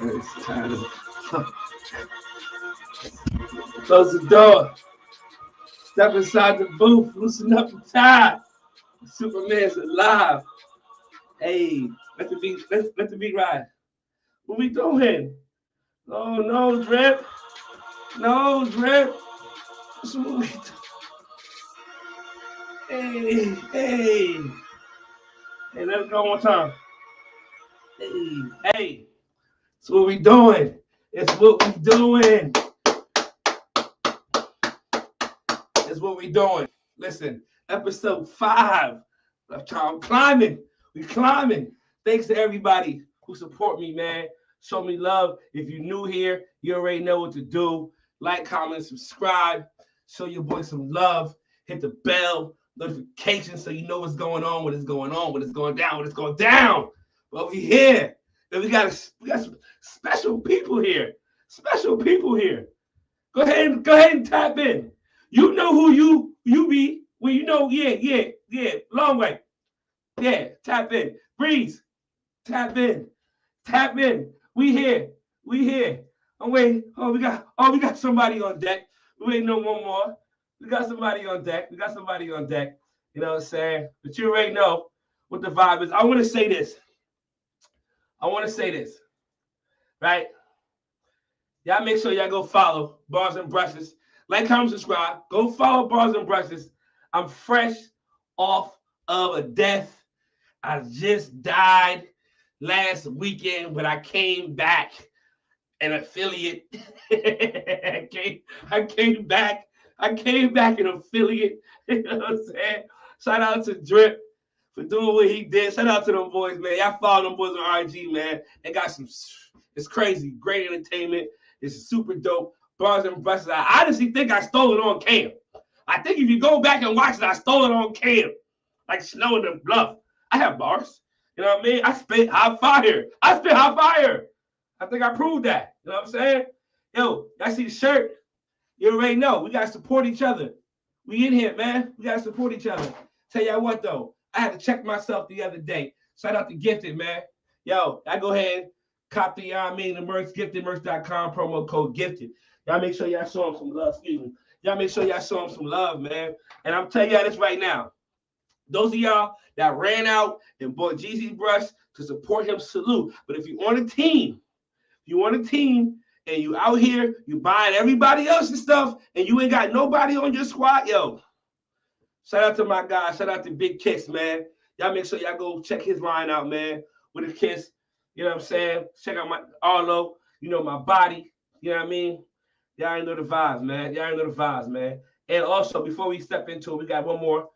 It's time to close the door. Step inside the booth. Loosen up the tie. Superman's alive. Hey, let the beat ride. What we doing? No drip. No drip. That's what we do. Hey. Hey, let's go one more time. Hey. That's what we doing. It's what we doing. It's what we doing. Listen, episode 5. I'm climbing. We climbing. Thanks to everybody who support me, man. Show me love. If you're new here, you already know what to do. Like, comment, subscribe. Show your boy some love. Hit the bell notification so you know what's going on, what is going on, what is going down, what is going down. Well, we here. And we got some special people here. Special people here. Go ahead and tap in. You know who you be when you know, yeah. Longway. Yeah, tap in. Breeze. Tap in. We here. Oh, wait. We got somebody on deck. We waiting on one more. We got somebody on deck. You know what I'm saying? But you already know what the vibe is. I want to say this. Right? Y'all make sure y'all go follow Bars and Brushes. Like, comment, subscribe. Go follow Bars and Brushes. I'm fresh off of a death. I just died last weekend, but I came back an affiliate. I came back an affiliate. You know what I'm saying? Shout out to Drip for doing what he did. Shout out to them boys, man. Y'all follow them boys on IG, man. They got it's crazy. Great entertainment. It's super dope. Bars and Brushes. I honestly think I stole it on cam. I think if you go back and watch it, I stole it on cam. Like Snow in the Bluff. I have bars. You know what I mean? I spit hot fire. I think I proved that. You know what I'm saying? Yo, y'all see the shirt? You already know. We got to support each other. We in here, man. We got to support each other. Tell y'all what, though. I had to check myself the other day. Shout out to Gifted, man. Yo, I go ahead and cop the, the merch, giftedmerch.com, promo code Gifted. Y'all make sure y'all show them some love. Excuse me. Y'all make sure y'all show them some love, man. And I'm telling y'all this right now. Those of y'all that ran out and bought Jeezy's brush to support him, salute. But if you on a team, and you out here, you buying everybody else's stuff, and you ain't got nobody on your squad, yo, shout out to my guy. Shout out to Big Kiss, man. Y'all make sure y'all go check his line out, man, with a kiss. You know what I'm saying? Check out my Arlo, my body. You know what I mean? Y'all ain't know the vibes, man. And also, before we step into it, we got one more.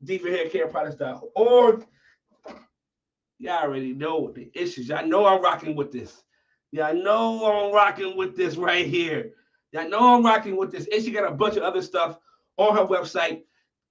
DivaHairCareProducts.org. Y'all already know the issues. Y'all know I'm rocking with this. Y'all know I'm rocking with this right here. Y'all know I'm rocking with this. And she got a bunch of other stuff on her website,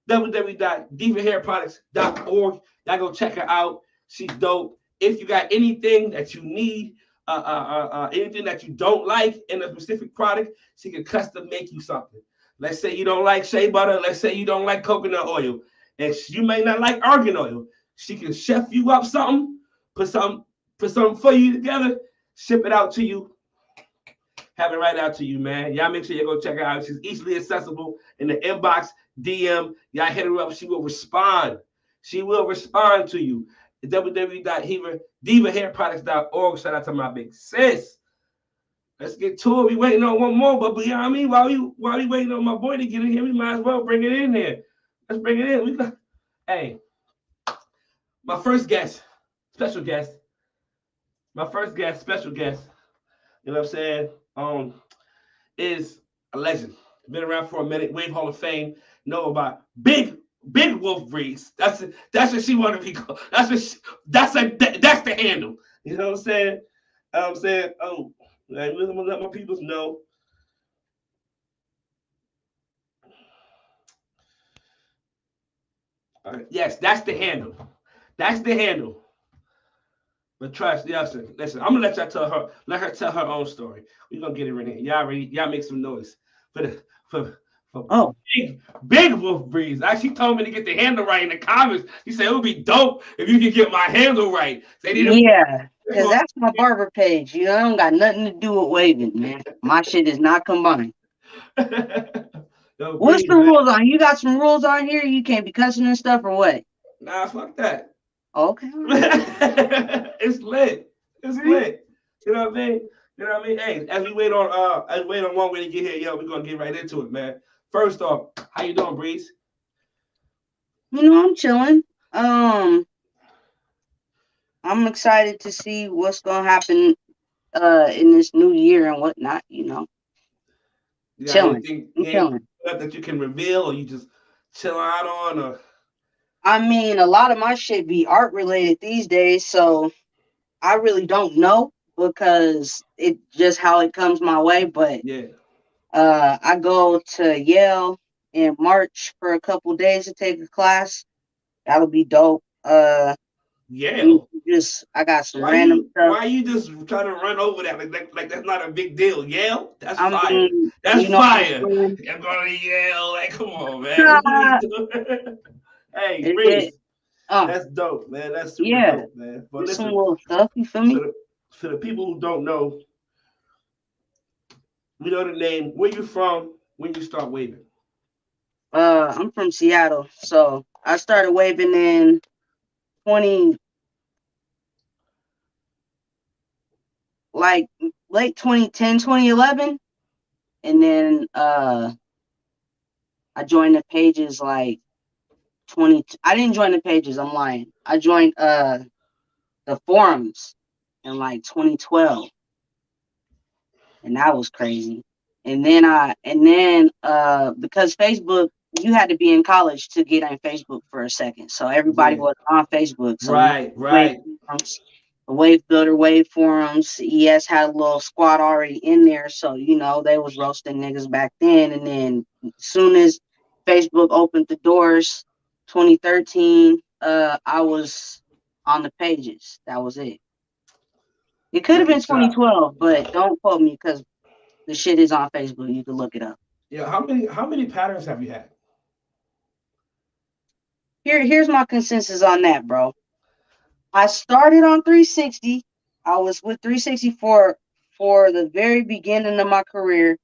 www.DivaHairProducts.org. Y'all go check her out. She's dope. If you got anything that you need, anything that you don't like in a specific product, she can custom make you something. Let's say you don't like shea butter. Let's say you don't like coconut oil. And you may not like argan oil. She can chef you up something, put something for you together, ship it out to you, have it right out to you, man. Y'all make sure you go check her out. She's easily accessible in the inbox, DM. Y'all hit her up. She will respond. to you. www.divahairproducts.org. Shout out to my big sis. Let's get to it. We waiting on one more, but you know what I mean? While we waiting on my boy to get in here, we might as well bring it in here. Let's bring it in. My first guest, special guest. You know what I'm saying? Is a legend. Been around for a minute. Wave Hall of Fame. Know about Big Wolf Breeze. That's what she want to be called. That's the handle. You know what I'm saying? Oh, I'm gonna let my people know. Yes, that's the handle. But trust, listen, I'm gonna let her tell her own story. We're gonna get her in here. Y'all make some noise for Big Wolf Breeze. She told me to get the handle right in the comments. She said it would be dope if you could get my handle right. Yeah. Cause that's my barber page. You know, I don't got nothing to do with waving, man. My shit is not combined. Yo, What's Breeze, the man. rules on? You got some rules on here? You can't be cussing and stuff or what? Nah, fuck that. Okay, all right. It's lit. It's All right. lit. You know what I mean? You know what I mean? Hey, as we wait on one way to get here, yo, we're gonna get right into it, man. First off, how you doing, Breeze? You know, I'm chilling. Um, I'm excited to see what's gonna happen in this new year and whatnot, you know. You got Chilling. anything, I'm chilling. that you can reveal, or you just chilling out on, or I mean, a lot of my shit be art related these days, so I really don't know because it just how it comes my way. But yeah, I go to Yale in March for a couple days to take a class. That'll be dope. Yale. Just I got some Why random you stuff. why you just trying to run over that like that's not a big deal? Yale? That's I fire. mean, That's you know what fire. I'm saying? I'm going to Yale. Like, come on, man. What you doing? Hey, It, Breeze. uh, That's dope, man. That's super yeah, dope, man. But just some listen, little stuff. You feel to me? the people who don't know, we know the name. Where you from? When you start waving? I'm from Seattle, so I started waving in 20, like late 2010, 2011, and then I joined the pages like 20. I didn't join the pages. I'm lying. I joined the forums in like 2012, and that was crazy. And then because Facebook, you had to be in college to get on Facebook for a second. So everybody Yeah. was on Facebook. So we Right, wave right. forums, the Wave Builder, Wave forums. ES had a little squad already in there. So, you know, they was roasting niggas back then. And then as soon as Facebook opened the doors, 2013, I was on the pages. That was it. It could have That's been what's up. 2012, but don't quote me because the shit is on Facebook. You can look it up. Yeah. How many patterns have you had? Here's my consensus on that, bro. I started on 360. I was with 360 for the very beginning of my career,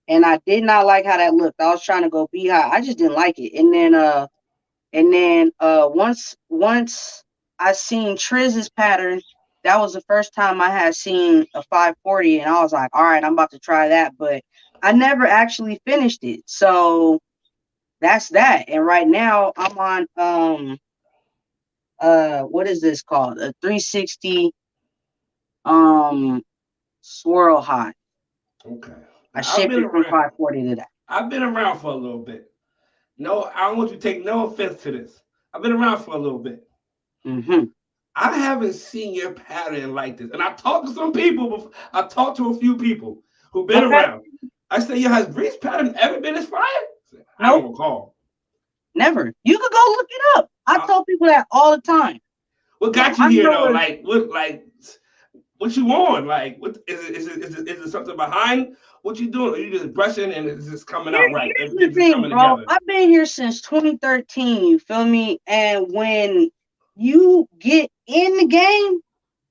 and I did not like how that looked. I was trying to go beehive. I just didn't like it. And then once I seen Triz's pattern, that was the first time I had seen a 540, and I was like, all right, I'm about to try that, but I never actually finished it. So that's that. And right now I'm on what is this called? A 360 swirl high. Okay. I Now I've been shifted from around. 540 to that. I've been around for a little bit. No, I don't want you to take no offense to this. I've been around for a little bit. Mm-hmm. I haven't seen your pattern like this. And I talked to some people before. I talked to a few people who've been Okay. around. I said, yo, has Bree's pattern ever been inspired? I Nope. don't recall. Never. You could go look it up. I Uh, tell people that all the time. what But got you I here know though? it. What you on? Like what is it something behind what you doing? Or you just brushing and it's just coming out right? Here's the Everything's just thing, coming bro. together. I've been here since 2013. You feel me? And when you get in the game,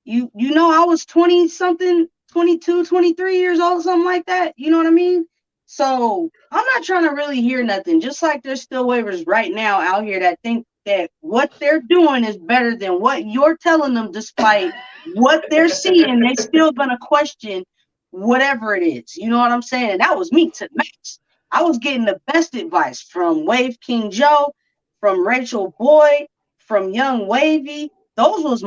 you know I was 20 something, 22, 23 years old, something like that. You know what I mean? So I'm not trying to really hear nothing. Just like there's still waivers right now out here that think that what they're doing is better than what you're telling them, despite what they're seeing, they still gonna question whatever it is. You know what I'm saying? And that was me to the max. I was getting the best advice from Wave King Joe, from Rachel Boyd, from Young Wavy. Those was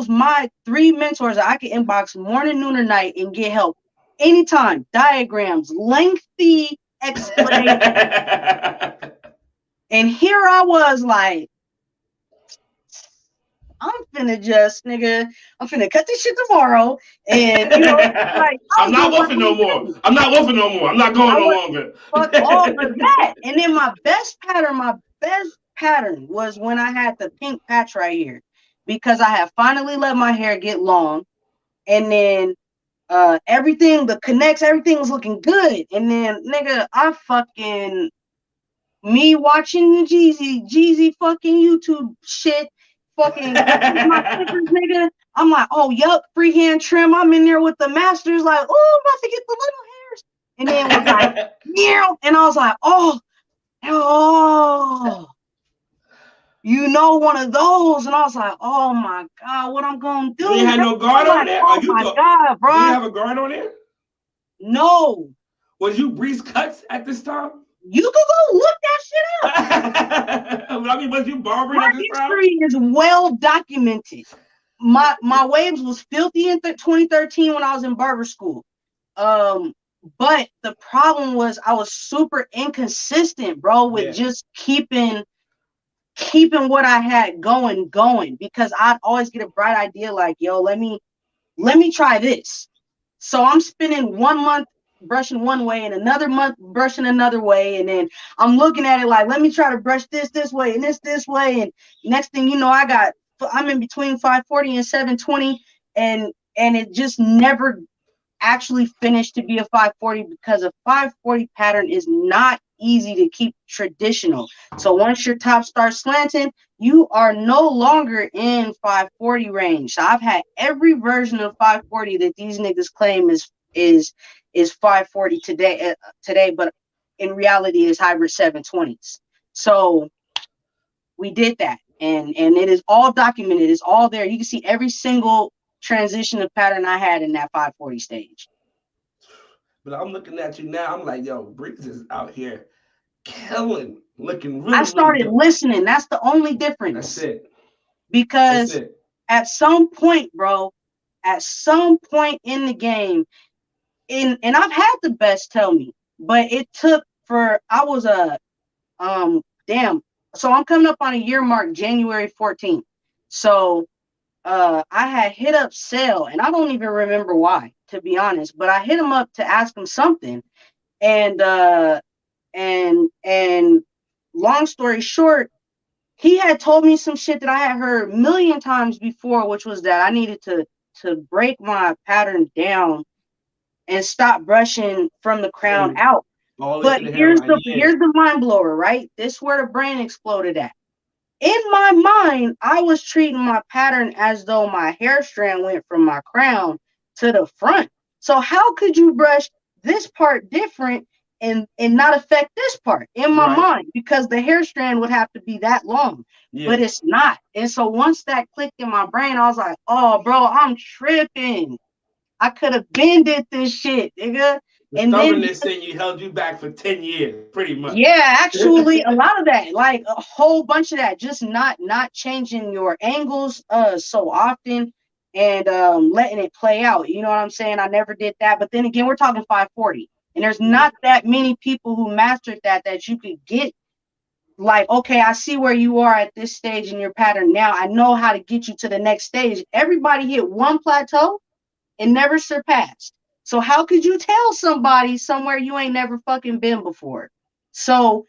my three mentors that I could inbox morning, noon, or night and get help anytime. Diagrams, lengthy explanation. And here I was like, I'm finna just nigga, I'm finna cut this shit tomorrow. And you know, like I I'm was not doing my woofing no own more. thing. I'm not woofing no more. I'm not going I no was longer. fuck all of that. And then my best pattern was when I had the pink patch right here. Because I had finally let my hair get long. And then everything, the connects, everything was looking good. And then nigga, I fucking me watching the Jeezy fucking YouTube shit, fucking my clippers, nigga. I'm like, oh, yup, freehand trim. I'm in there with the masters, like, oh, I'm about to get the little hairs. And then it was like, meow. And I was like, oh, one of those. And I was like, oh my God, what I'm going to do? You ain't had no guard on there? Oh my God, bro. Do you have a guard on there? No. Was you Breeze Cuts at this time? You could go look that shit up. I mean, was you barbering at this time? My history is well documented. My waves was filthy in 2013 when I was in barber school. But the problem was I was super inconsistent, bro, with just keeping what I had going, because I'd always get a bright idea like, yo, let me try this. So I'm spending 1 month brushing one way and another month brushing another way, and then I'm looking at it like, let me try to brush this way and this way, and next thing you know, I'm in between 540 and 720, and it just never actually finished to be a 540, because a 540 pattern is not easy to keep traditional. So once your top starts slanting, you are no longer in 540 range. So I've had every version of 540 that these niggas claim is 540 today, but in reality is hybrid 720s. So we did that, and it is all documented. It's all there. You can see every single transition of pattern I had in that 540 stage. But I'm looking at you now. I'm like, yo, Breeze is out here killing, looking really. I started listening. That's the only difference. That's it. Because at some point, bro, at some point in the game, and I've had the best tell me, but it took for, I was so I'm coming up on a year mark, January 14th. So I had hit up Sale, and I don't even remember why, to be honest, but I hit him up to ask him something. And long story short, he had told me some shit that I had heard a million times before, which was that I needed to break my pattern down and stop brushing from the crown out. But here's the mind blower, right? This is where the brain exploded at. In my mind, I was treating my pattern as though my hair strand went from my crown to the front. So how could you brush this part different and not affect this part in my mind? Because the hair strand would have to be that long, but it's not. And so once that clicked in my brain, I was like, oh, bro, I'm tripping. I could have bended this shit, nigga. And stubbornness thing you held you back for 10 years, pretty much. Yeah, actually, a lot of that, like a whole bunch of that, just not changing your angles so often and letting it play out. You know what I'm saying? I never did that. But then again, we're talking 540, and there's not that many people who mastered that you could get. Like, okay, I see where you are at this stage in your pattern now. I know how to get you to the next stage. Everybody hit one plateau and never surpassed. So how could you tell somebody somewhere you ain't never fucking been before? So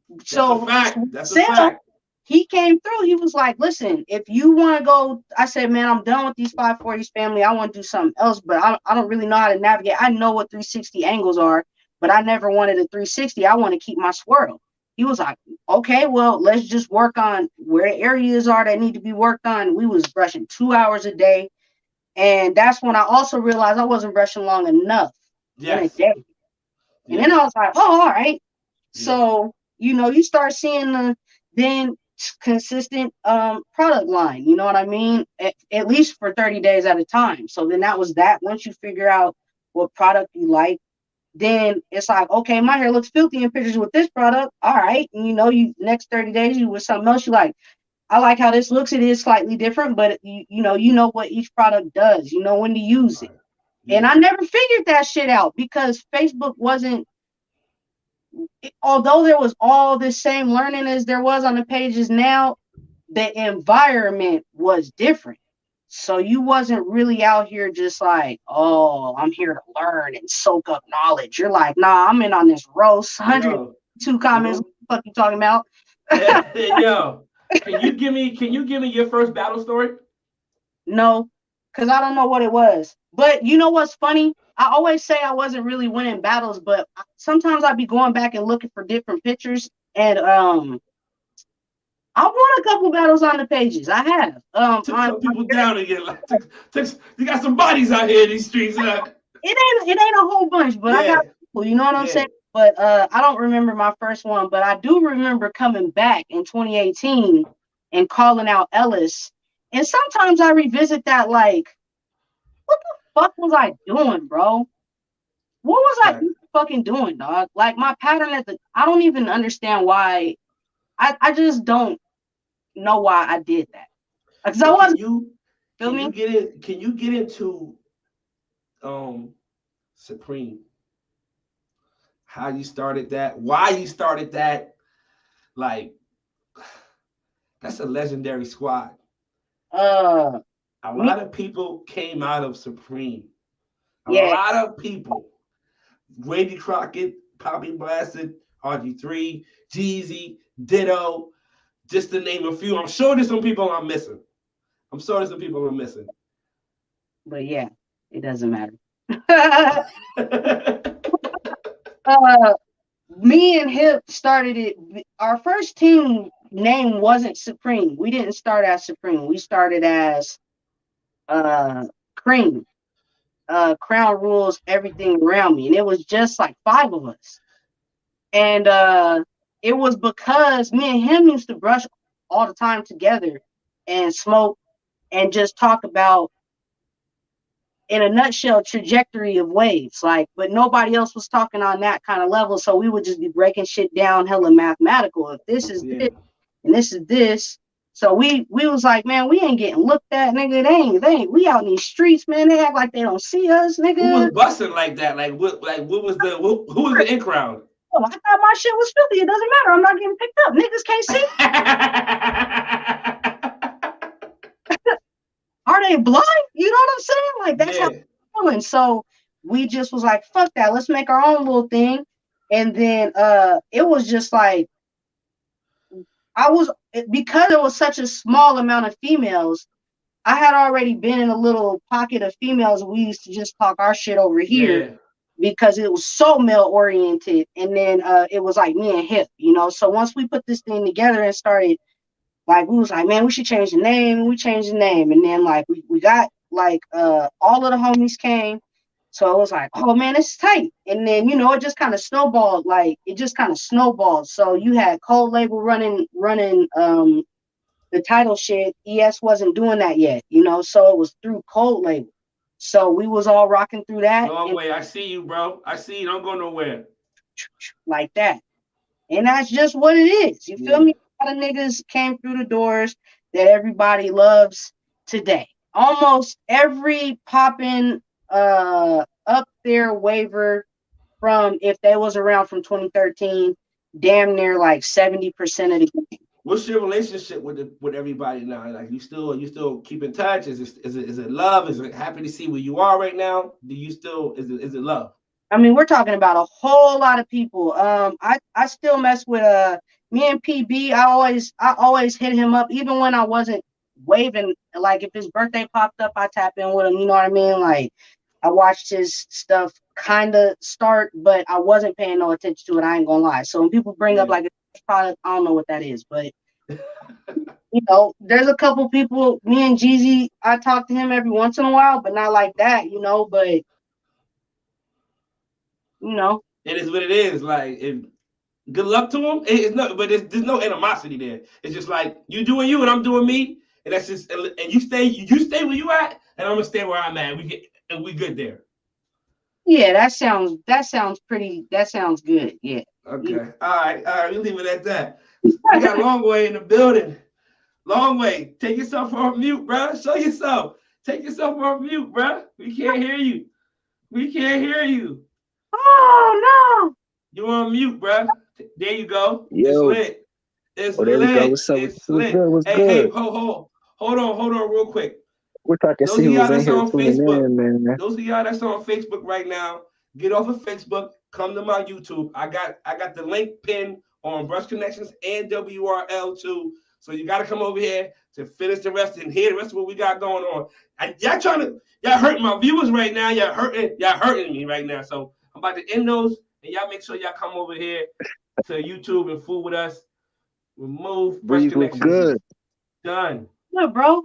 that's a fact. That's a fact. He came through. He was like, listen, if you want to go, I said, man, I'm done with these 540s, family. I want to do something else, but I don't really know how to navigate. I know what 360 angles are, but I never wanted a 360. I want to keep my swirl. He was like, okay, well, let's just work on where the areas are that need to be worked on. We was brushing 2 hours a day. And that's when I also realized I wasn't brushing long enough in a day. And then I was like, oh, all right. So, you start seeing the then consistent product line, you know what I mean? At least for 30 days at a time. So then that was that. Once you figure out what product you like, then it's like, okay, my hair looks filthy in pictures with this product. All right. And you next 30 days, you with something else you like. I like how this looks. It is slightly different, but you know what each product does. You know when to use it. And I never figured that shit out because Facebook wasn't, although there was all this same learning as there was on the pages now, the environment was different. So you wasn't really out here just like, oh, I'm here to learn and soak up knowledge. You're like, nah, I'm in on this roast. 102 comments. What the fuck you talking about? Yo. Can you give me your first battle story? No, because I don't know what it was. But you know what's funny? I always say I wasn't really winning battles, but sometimes I'd be going back and looking for different pictures. And I won a couple battles on the pages. I have. Took some people down again. Like, you got some bodies out here in these streets. It ain't a whole bunch, but I got people. You know what I'm saying? But I don't remember my first one, but I do remember coming back in 2018 and calling out Ellis. And sometimes I revisit that, like, what the fuck was I doing, bro? What was I fucking doing, dog? Like, my pattern I don't even understand why. I just don't know why I did that. Because I wasn't. Can you get into Supreme? How you started that? Why you started that? Like, that's a legendary squad. A lot of people came out of Supreme. A lot of people. Grady Crockett, Poppy Blasted, RG3, Jeezy, Ditto, just to name a few. I'm sure there's some people I'm missing. But yeah, it doesn't matter. Me and Hip started it. Our first team name wasn't Supreme. We didn't start as Supreme. We started as Cream. Crown rules everything around me. And it was just like 5 of us. And it was because me and him used to brush all the time together and smoke and just talk about, in a nutshell, trajectory of waves. Like, but nobody else was talking on that kind of level. So we would just be breaking shit down hella mathematical. If this is this and this is this. So we was like, man, we ain't getting looked at, nigga. They ain't. We out in these streets, man. They act like they don't see us, nigga. Who was busting like that? Like what was who was the in crowd? Oh, I thought my shit was filthy. It doesn't matter. I'm not getting picked up. Niggas can't see. Are they blind? You know what I'm saying? Like, that's how I'm feeling. So we just was like, fuck that. Let's make our own little thing. And then it was just like, because there was such a small amount of females, I had already been in a little pocket of females. We used to just talk our shit over here because it was so male oriented. And then it was like me and Hip, you know? So once we put this thing together and started, like, we was like, man, we should change the name. And we changed the name. And then, like, we got, like, all of the homies came. So it was like, oh, man, it's tight. And then, you know, it just kind of snowballed. Like, it just kind of snowballed. So you had Cold Label running the title shit. ES wasn't doing that yet, you know? So it was through Cold Label. So we was all rocking through that. Longway, I see you, bro. I see you. Don't go nowhere. Like that. And that's just what it is. You feel me? A lot of niggas came through the doors that everybody loves today. Almost every popping up there waiver from, if they was around from 2013, damn near like 70% of the game. What's your relationship with everybody now? Like, you still keep in touch? Is it love? Is it happy to see where you are right now? Do you still is it love? I mean, we're talking about a whole lot of people. I still mess with me and PB. I always hit him up, even when I wasn't waving. Like, if his birthday popped up, I tap in with him. You know what I mean? Like, I watched his stuff kind of start, but I wasn't paying no attention to it. I ain't gonna lie. So when people bring up like a product, I don't know what that is, but you know, there's a couple people. Me and Jeezy, I talk to him every once in a while, but not like that, you know. But you know, it is what it is. Like, good luck to him. It's no, but there's no animosity there. It's just like, you doing you and I'm doing me, and that's just, and you stay where you at, and I'm gonna stay where I'm at. We good there. Yeah, that sounds good. Yeah. Okay. All right. We leave it at that. We got Longway in the building. Longway, take yourself off mute, bro. Show yourself. Take yourself off mute, bro. We can't hear you. Oh no. You on mute, bro. There you go. Yo. It's lit. What's up? It's lit. Hey, hold on real quick. We're talking. Those of y'all that's on Facebook, man. Those of y'all that's on Facebook right now, get off of Facebook. Come to my YouTube. I got the link pinned on Brush Connections and WRL too. So you got to come over here to finish the rest and hear the rest of what we got going on. Y'all hurting my viewers right now. Y'all hurting me right now. So I'm about to end those, and y'all make sure y'all come over here to YouTube and fool with us. Remove fresh Breeze, what's connections. good? Done. Look, bro,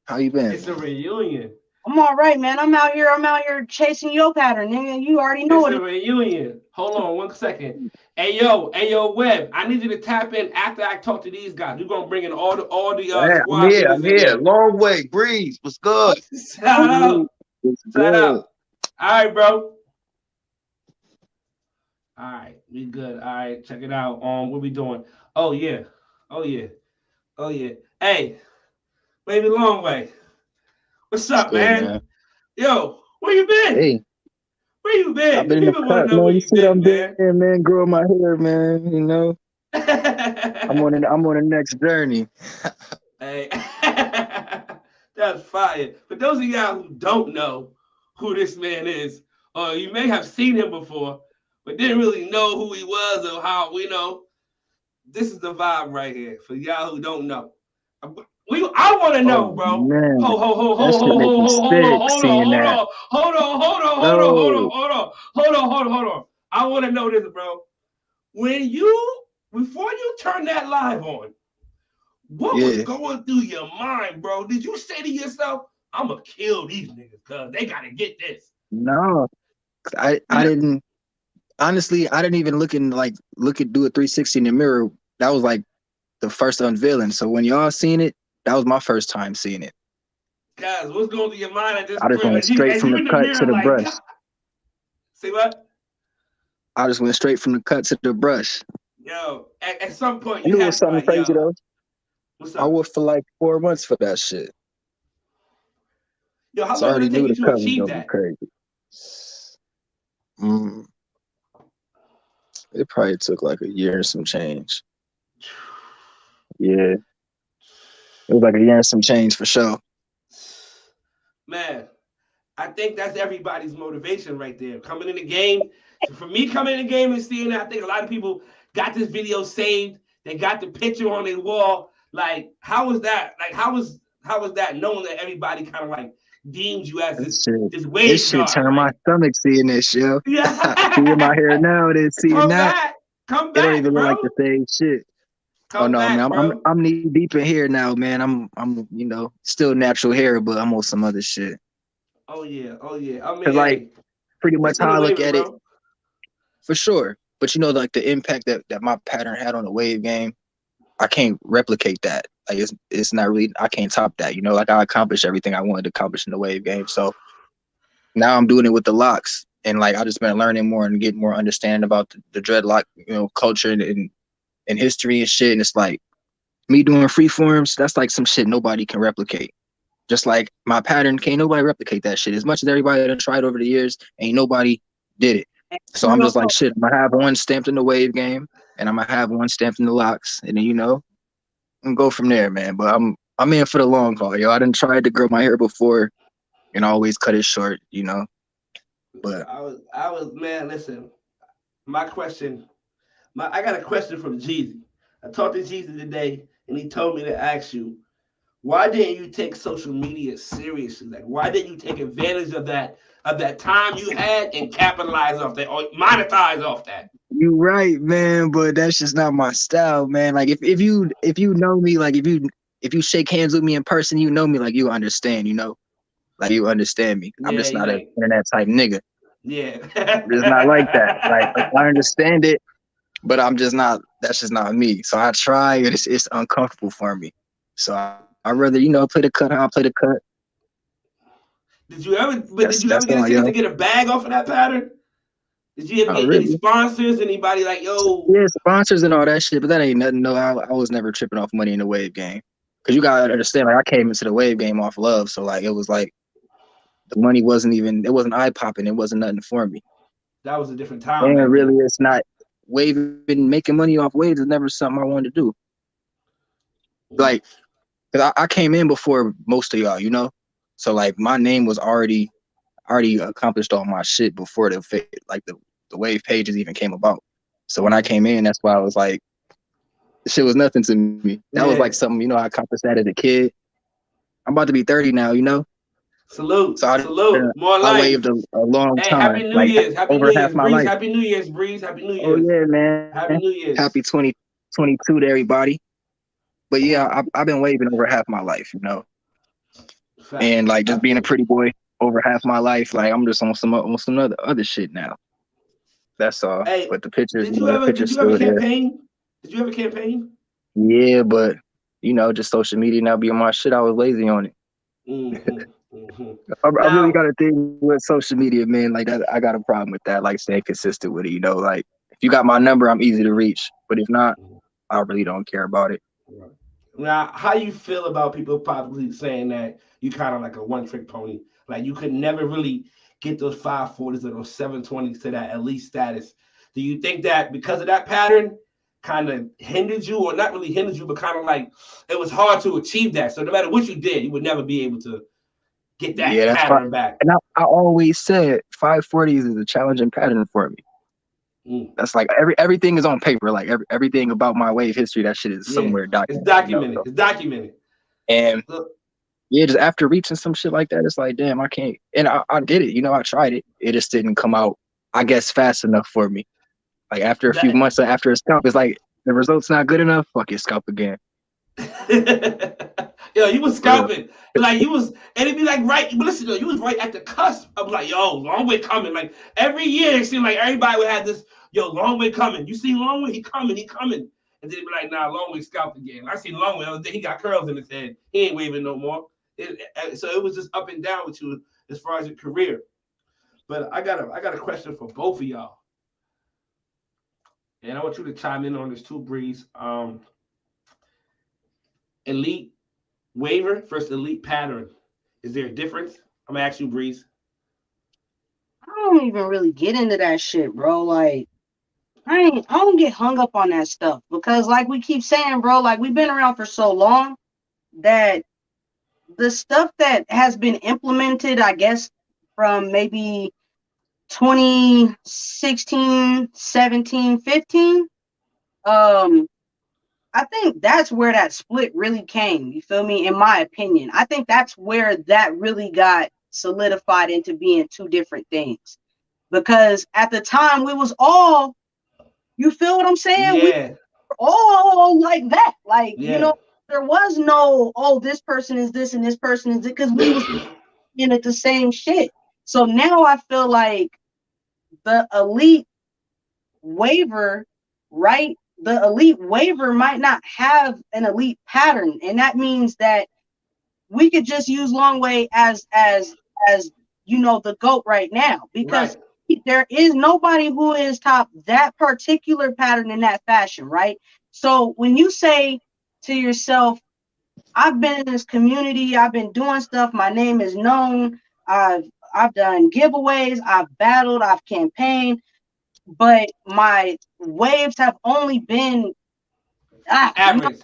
How you been? It's a reunion. I'm all right, man. I'm out here chasing your pattern, nigga. You already know It's what a it reunion. Hold on 1 second. Hey yo, Web. I need you to tap in after I talk to these guys. We're gonna bring in all the Yeah, I'm squad here. leaders I'm in here. here. Long way, Breeze. What's good? Shout out. What's Shout good? out. All right, bro. All right, we good. All right, check it out. What we doing? Oh yeah. Oh yeah. Oh yeah. Hey, Wavy Longway. What's What's up, good, man? man? Yo, where you been? Hey, Where you I've been? The been in the people want to cut, know where man. You you see what been, I'm doing, man. man? Growing my hair, man. You know, I'm on the next journey. Hey, that's fire. For those of y'all who don't know who this man is, or you may have seen him before, but didn't really know who he was or how we know. This is the vibe right here. For y'all who don't know, I want to know, Oh bro. man, Ho ho ho that ho shit ho make ho me ho hold on sick hold on seeing hold that. on hold on hold on hold on hold on No, hold on hold on. I want to know this, bro. When you before you turn that live on, what was yeah, going through your mind, bro? Did you say to yourself, "I'm gonna kill these niggas because they gotta get this"? no. I didn't honestly. I didn't even do a 360 in the mirror. That was like the first unveiling. So when y'all seen it, that was my first time seeing it. Guys, what's going through your mind at this I just point? went straight And from you the in the cut to mirror the like, brush. God. Say what? I just went straight from the cut to the brush. Yo, at some point I you knew it was had to be something like, crazy yo, though. what's I up? worked for like 4 months for that shit. Yo, how So I long did already it take knew you the to cut was achieve gonna be that? crazy. Mm, it probably took like a year and some change. Yeah, it was like a year and some change for sure. Man, I think that's everybody's motivation right there. Coming in the game. So for me coming in the game and seeing that, I think a lot of people got this video saved. They got the picture on their wall. Like, how was that? Like, how was that knowing that everybody kind of like deems you as This this shit, this this wave shit guard? turned my Like, stomach seeing this, yo. Seeing my yeah, hair now, then seeing come that, back, come it don't back, even look like bro, the same shit. Oh come no, back, man, I'm bro. I'm knee deep in here now, man. I'm still natural hair, but I'm on some other shit. Oh yeah, oh yeah. I mean, Cause like hey, pretty it's much still how a I look waiver, at it, bro. for sure. But like the impact that my pattern had on the wave game, I can't replicate that. Like it's not really, I can't top that. Like I accomplished everything I wanted to accomplish in the wave game. So now I'm doing it with the locks, and like I just been learning more and getting more understanding about the dreadlock, culture and history and shit. And it's like me doing free forms. That's like some shit nobody can replicate. Just like my pattern, can't nobody replicate that shit. As much as everybody done tried over the years, ain't nobody did it. So I'm real just like, talk. shit, I'm gonna have one stamped in the wave game, and I'm gonna have one stamped in the locks, and then and go from there, man. But I'm in for the long haul, yo. I done tried to grow my hair before, and I always cut it short. But I was man. Listen, my question, I got a question from Jeezy. I talked to Jeezy today, and he told me to ask you, why didn't you take social media seriously? Like, why didn't you take advantage of that time you had and capitalize off that or monetize off that? you right, man. But that's just not my style, man. Like if you know me, like if you shake hands with me in person, you know me, like you understand. Like you understand me. I'm Yeah, just you not an like, internet type nigga. yeah. I'm just not like that. Like I understand it, but I'm just not. That's just not me. So I try, and it's uncomfortable for me. So I rather play the cut. How I play the cut. Did you ever? But did you That's ever get a all, chance to yo. get a bag off of that pattern? Did you ever Not get any really. sponsors? Anybody like, yo? Yeah, sponsors and all that shit, but that ain't nothing. No, I was never tripping off money in the wave game. Cause you gotta understand, like I came into the wave game off love, so like it was like the money it wasn't eye popping, it wasn't nothing for me. That was a different time And back really, then. it's not waving, making money off waves is never something I wanted to do. Like, cause I came in before most of y'all. So like my name was already accomplished all my shit before the wave pages even came about. So when I came in, that's why I was like, this shit was nothing to me. That was like Yeah. something, I accomplished that as a kid. I'm about to be 30 now. Salute, So salute. More I waved life. a long Hey, time, Happy New like Year's. Happy over New half Year's, my Breeze. life. Happy New Year's, Breeze. Happy New Oh Year's. yeah, man. Happy New Happy Year's. 20. 22 to everybody. But yeah, I've been waving over half my life, you know, and like just being a pretty boy over half my life. Like I'm just on some other shit now. That's all. Hey, but the pictures, did you you know, the ever pictures did you ever still there. campaign? Did you ever campaign? Yeah, but you know, just social media now being my shit. I was lazy on it. I really Now, got a thing with social media, man. Like that, I got a problem with that. Like staying consistent with it. You know, like if you got my number, I'm easy to reach. But if not, I really don't care about it. now, how you feel about people probably saying that you kind of like a one-trick pony? Like you could never really get those 540s or those 720s to that elite status. Do you think that because of that pattern kind of hindered you, or not really hindered you, but kind of like it was hard to achieve that? So no matter what you did, you would never be able to get that Yeah, that's fine. pattern back. And I always said 540s is a challenging pattern for me. That's like everything is on paper. Like everything about my wave history, that shit is somewhere documented. It's documented. You know, so. It's documented. And yeah, just after reaching some shit like that, it's like, damn, I can't. And I did it. You know, I tried it. It just didn't come out, I guess, fast enough for me. Like after a few months, after a scalp, it's like the result's not good enough. Fuck it, scalp again. Yo, you was scalping. Like you was, and it'd be like right. But listen, you was right at the cusp. I was like, yo, long way coming. Like every year, it seemed like everybody would have this, yo, long way coming. You see long way, he coming. And then it'd be like, nah, long way scalped again. I seen long way the other day, he got curls in his head. He ain't waving no more. So it was just up and down with you as far as your career. But I got a question for both of y'all. And I want you to chime in on this too, Breeze. Elite waiver versus elite pattern. Is there a difference? I'm gonna ask you, Breeze. I don't even really get into that shit, bro. Like, I don't get hung up on that stuff because, like we keep saying, bro, like we've been around for so long that the stuff that has been implemented, I guess, from maybe 2016, 17, 15, I think that's where that split really came. You feel me? In my opinion, I think that's where that really got solidified into being two different things. Because at the time we was all, you feel what I'm saying? Yeah. We were all like that. Like, you know, there was no, oh, this person is this and this person is it, because we was in it the same shit. So now I feel like the elite waiver, right? The elite waiver might not have an elite pattern, and that means that we could just use Longway as you know, the GOAT right now, because there is nobody who is top that particular pattern in that fashion, right? So when you say to yourself, I've been in this community, I've been doing stuff, my name is known, I've done giveaways, I've battled, I've campaigned, but my waves have only been average.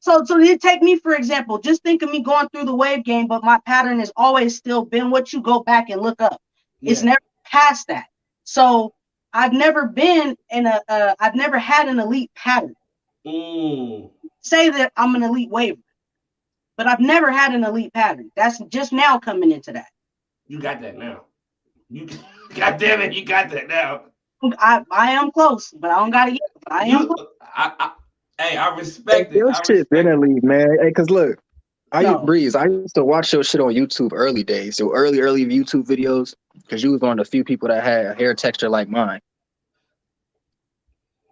So you take me, for example, just think of me going through the wave game, but my pattern has always still been what you go back and look up. It's never past that. So I've never been in I've never had an elite pattern. Say that I'm an elite waiver, but I've never had an elite pattern. That's just now coming into that. You got that now. God damn it, you got that now. I am close, but I don't got it yet. Hey, I respect it. Your shit been elite, man. Hey, cause look, Breeze, I used to watch your shit on YouTube early days, so early YouTube videos, because you was one of the few people that had a hair texture like mine.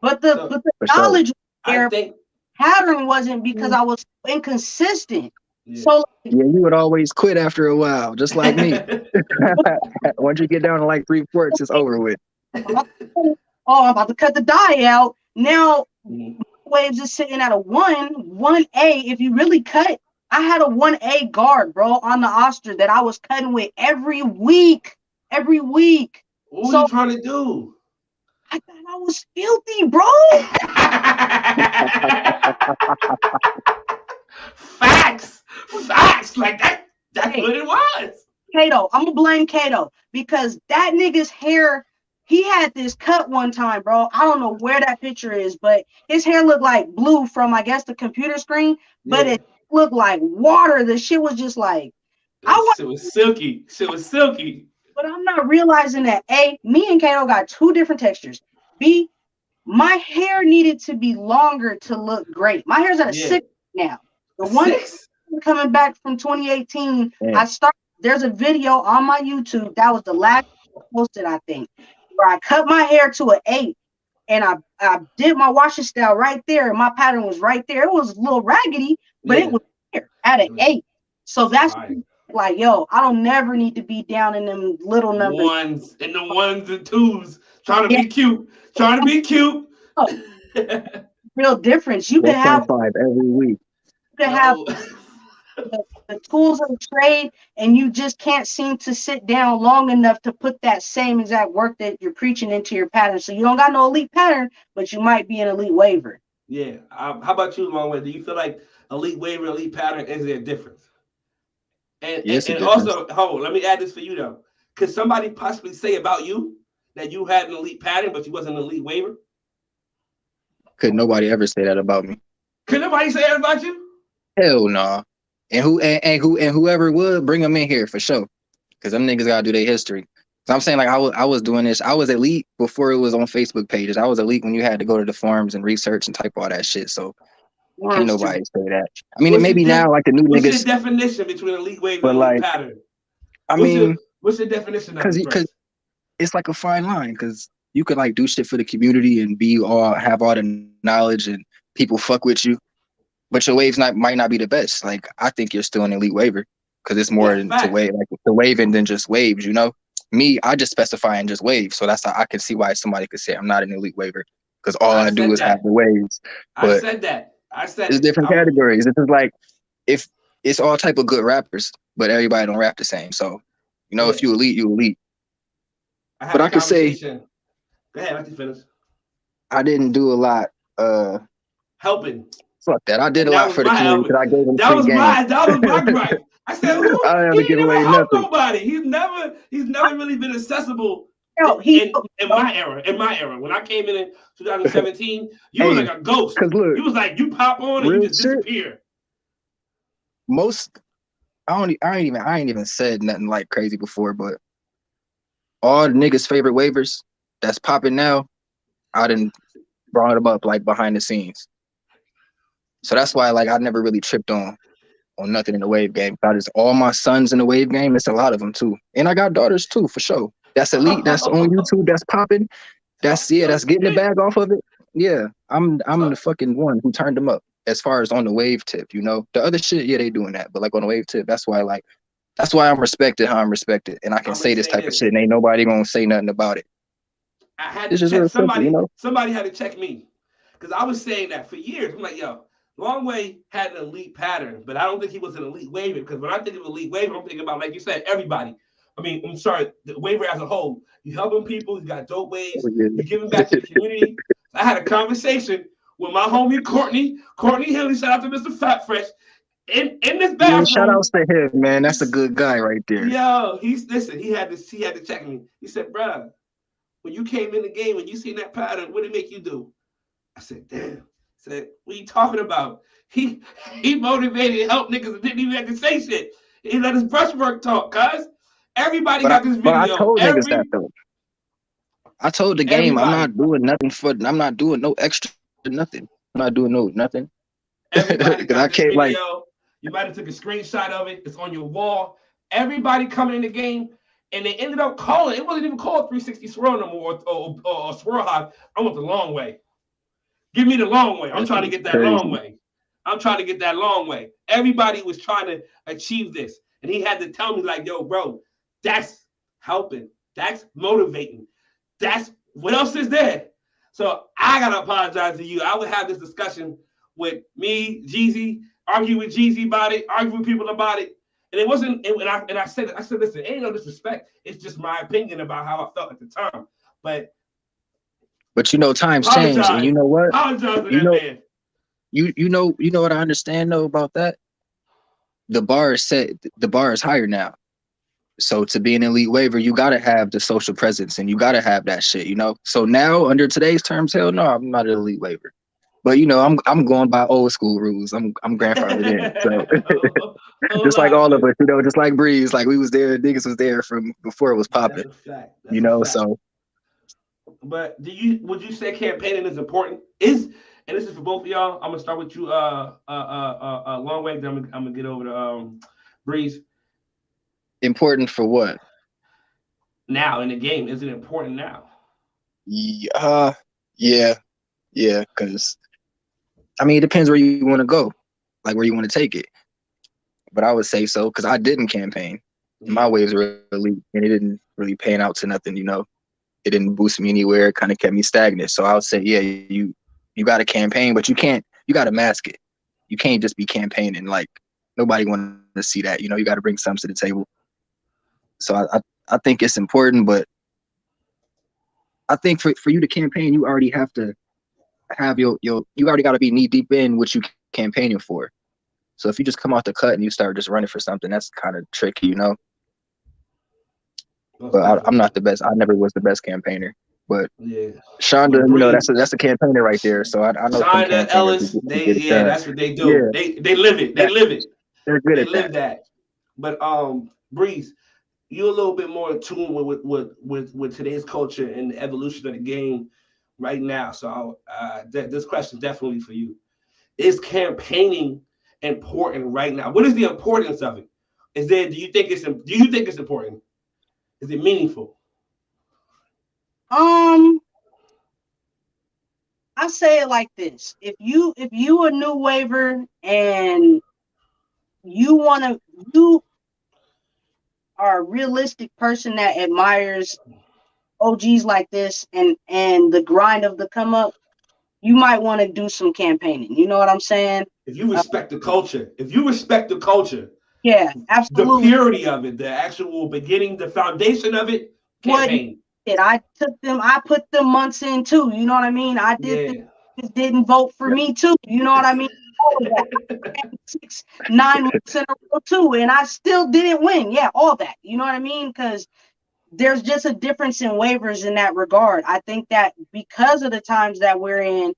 But the knowledge pattern wasn't because I was inconsistent. Yeah. So you would always quit after a while, just like me. Once you get down to like 3/4, it's over with. I'm about to cut the dye out. Now waves is sitting at a 1A. If you really cut, I had a 1A guard, bro, on the Oster that I was cutting with every week. What are you trying to do? I thought I was filthy, bro. Facts. Like that's what it was. Kato, I'm gonna blame Kato because that nigga's hair, he had this cut one time, bro. I don't know where that picture is, but his hair looked like blue from, I guess, the computer screen, but it looked like water. The shit was just like, shit was silky. But I'm not realizing that A, me and Kato got two different textures. B, my hair needed to be longer to look great. My hair's at a 6 now. The one 6? coming back from 2018, Yeah. there's a video on my YouTube that was the last posted, I think, where I cut my hair to an 8 and I did my washing style right there, and my pattern was right there. It was a little raggedy, but it was there at an 8. So that's like, yo, I don't never need to be down in them little numbers. Ones and the 1s and 2s, trying to be cute, trying to be cute. Real difference. You can have 1.5 every week. You can have the tools of the trade, and you just can't seem to sit down long enough to put that same exact work that you're preaching into your pattern. So you don't got no elite pattern, but you might be an elite waiver. Yeah. How about you, Longway? Do you feel like elite waiver, elite pattern, is there a difference? And, yes, and also, hold on, let me add this for you though. Could somebody possibly say about you that you had an elite pattern, but you wasn't an elite waiver? Could nobody ever say that about me? Could nobody say that about you? Hell no. And whoever would, bring them in here for sure. Because them niggas gotta do their history. So I'm saying, like, I was doing this. I was elite before it was on Facebook pages. I was elite when you had to go to the forums and research and type all that shit. So can nobody say that? I mean, it may be now like the new what's niggas. What's the definition between elite waiver and elite pattern? What's the definition of it? Because it's like a fine line. Because you could like do shit for the community and have all the knowledge and people fuck with you, but your waves might not be the best. Like, I think you're still an elite waiver because it's more to wave, like the waving than just waves. You know, me, I just specify in just waves. So that's how I can see why somebody could say I'm not an elite waiver because all I do is have the waves. But I said that. It's different categories. This is like if it's all type of good rappers, but everybody don't rap the same. So, you know, if you elite, you elite. But I could say, go ahead, let you finish. I didn't do a lot. Helping. Fuck that. I did a lot for the community because I gave them that was game. That was my gripe. I said, I he never helped nobody. He's never really been accessible. In my era, when I came in 2017, you were like a ghost. Look, you was like, you pop on and you just disappear. I ain't even said nothing like crazy before, but all the niggas' favorite waivers that's popping now, I done brought them up like behind the scenes. So that's why like I never really tripped on nothing in the wave game. All my sons in the wave game, it's a lot of them too. And I got daughters too, for sure. That's elite. That's on YouTube. That's popping. That's getting the bag off of it. Yeah, I'm the fucking one who turned them up as far as on the wave tip. You know, the other shit, yeah, they doing that, but like on the wave tip, that's why I'm respected how I'm respected, and I can say this type of shit, and ain't nobody gonna say nothing about it. I had to check somebody. You know? Somebody had to check me because I was saying that for years. I'm like, yo, Longway had an elite pattern, but I don't think he was an elite waiver because when I think of elite waiver, I'm thinking about, like you said, everybody. I mean, I'm sorry, the waiver as a whole. You helping people, you got dope waves, you're giving back to the community. I had a conversation with my homie Courtney Hilly, shout out to Mr. Fat Fresh, in this bathroom. Shout outs to him, man. That's a good guy right there. Yo, he had to check me. He said, bruh, when you came in the game, when you seen that pattern, what did it make you do? I said, damn. I said, what are you talking about? He motivated and helped niggas and didn't even have to say shit. He let his brushwork talk, cuz. Everybody got this video. I told niggas that though. I told the game I'm not doing nothing I'm not doing no extra nothing. I'm not doing nothing. Everybody got this video. You might have took a screenshot of it. It's on your wall. Everybody coming in the game, and they ended up calling. It wasn't even called 360 swirl no more or swirl high. I want the long way. Give me the long way. I'm trying to get that long way. I'm trying to get that long way. Everybody was trying to achieve this, and he had to tell me like, yo, bro, that's helping. That's motivating. That's what else is there? So I gotta apologize to you. I would have this discussion with me, Jeezy, argue with Jeezy about it, argue with people about it. And it wasn't, and I said, listen, ain't no disrespect. It's just my opinion about how I felt at the time. But you know, times change, and you know what? Man. You know what I understand though about that? The bar is set. The bar is higher now. So to be an elite waiver, you gotta have the social presence, and you gotta have that shit, you know. So now, under today's terms, hell no, I'm not an elite waiver. But you know, I'm going by old school rules. I'm grandfathered in. So just like all of us, you know, just like Breeze, like we was there, niggas was there from before it was popping. You know, so But would you say campaigning is important? And this is for both of y'all. I'm gonna start with you, Longway. Then I'm gonna get over to Breeze. Important for what? Now in the game, is it important now? Yeah, yeah. Because I mean, it depends where you want to go, like where you want to take it. But I would say so because I didn't campaign. And my waves were elite, and it didn't really pan out to nothing. You know, it didn't boost me anywhere. It kind of kept me stagnant. So I would say, yeah, you got to campaign, but you can't. You got to mask it. You can't just be campaigning. Like nobody want to see that. You know, you got to bring something to the table. So I think it's important, but I think for you to campaign, you already have to have you already got to be knee deep in what you campaigning for. So if you just come off the cut and you start just running for something, that's kind of tricky, you know. But I'm not the best. I never was the best campaigner. But yeah, Shonda, you know, that's a campaigner right there. So I know some Shonda, campaigners Ellis, who get it done. that's what they do. Yeah, They live it. They live it. They're good They at live that. But Breeze, you're a little bit more in tune with today's culture and the evolution of the game right now. So this question is definitely for you. Is campaigning important right now? What is the importance of it? Do you think it's important? Is it meaningful? I say it like this: if you a new waiver and you are a realistic person that admires OGs like this and the grind of the come up, you might want to do some campaigning. You know what I'm saying? If you respect the culture, Yeah, the absolutely. purity of it, the actual beginning, the foundation of it, campaign. I put them months in too. You know what I mean? I did didn't vote for me too. You know what I mean? All of that. 9 months in a row too, and I still didn't win. Yeah, all that. You know what I mean? Because there's just a difference in waivers in that regard. I think that because of the times that we're in,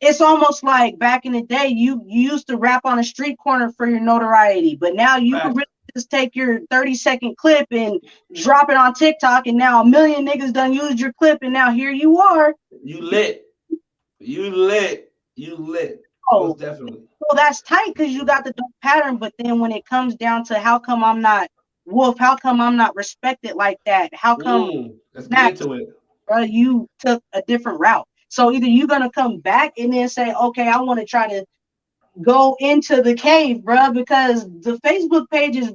it's almost like back in the day, you used to rap on a street corner for your notoriety, but now you can really just take your 30-second clip and drop it on TikTok, and now a million niggas done used your clip, and now here you are. You lit. Oh, most definitely. So that's tight because you got the dope pattern, but then when it comes down to how come I'm not Wolf, how come I'm not respected like that? How come let's get into it. Bro, you took a different route? So either you're gonna come back and then say, okay, I want to try to go into the cave, bro, because the Facebook page is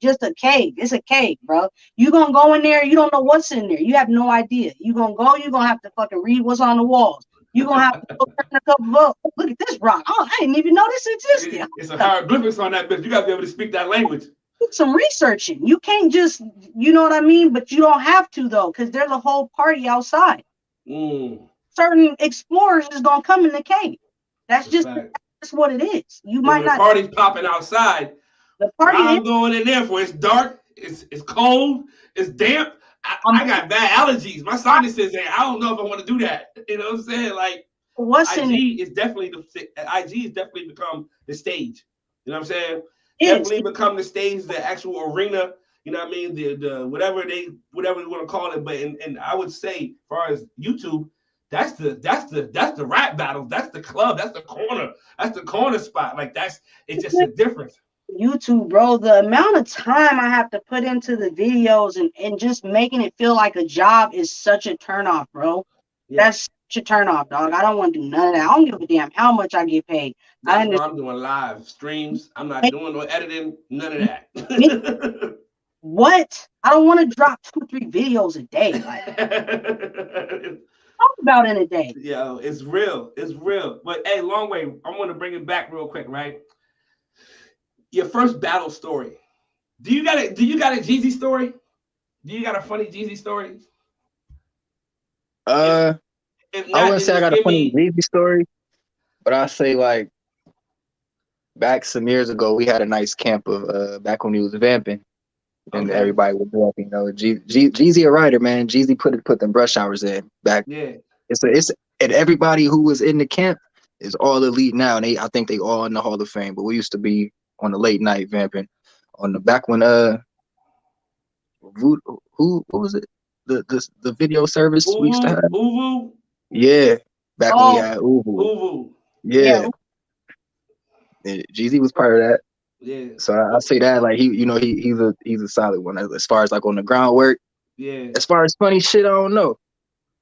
just a cave. It's a cave, bro. You gonna go in there, you don't know what's in there. You have no idea. You gonna go, you gonna have to fucking read what's on the walls. You gonna have to go turn a couple of look at this rock. Oh, I didn't even know this existed. It's a hieroglyphics on that bitch. You gotta be able to speak that language. Do some researching. You can't just, you know what I mean? But you don't have to though, because there's a whole party outside. Certain explorers is gonna come in the cave. That's what it is. You might not. The party's popping outside. The party I'm going in there for it's dark, it's cold, it's damp. I got bad allergies. My sinuses say I don't know if I want to do that. You know what I'm saying? Like IG is definitely become the stage. You know what I'm saying? Definitely become the stage, the actual arena. You know what I mean? The whatever you want to call it. But and I would say, as far as YouTube, that's the rap battles. That's the club. That's the corner. That's the corner spot. Like it's just a difference. YouTube, bro, the amount of time I have to put into the videos and just making it feel like a job is such a turnoff, bro. Yeah. That's such a turnoff, dog. I don't want to do none of that. I don't give a damn how much I get paid. That's why I'm doing live streams. I'm not doing no editing, none of that. What? I don't want to drop 2-3 videos a day. Like, talk about in a day. Yo, it's real. It's real. But hey, Longway, I want to bring it back real quick, right? Your first battle story. Do you got a Jeezy story? Do you got a funny Jeezy story? I wouldn't say I got a funny Jeezy story, but I'll say like back some years ago, we had a nice camp of back when we was vamping. And everybody was walking, you know. Jeezy a writer, man. Jeezy put them brush hours in back. Yeah. It's and everybody who was in the camp is all elite now, and I think they all in the Hall of Fame. But we used to be on the late night vamping on the back when what was it? the video service we used to have. Uvu. Yeah, back when we Oh, had Uvu. Uvu. Yeah, yeah. Jeezy was part of that. Yeah. So I say that like he's a solid one as far as like on the groundwork. Yeah. As far as funny shit, I don't know.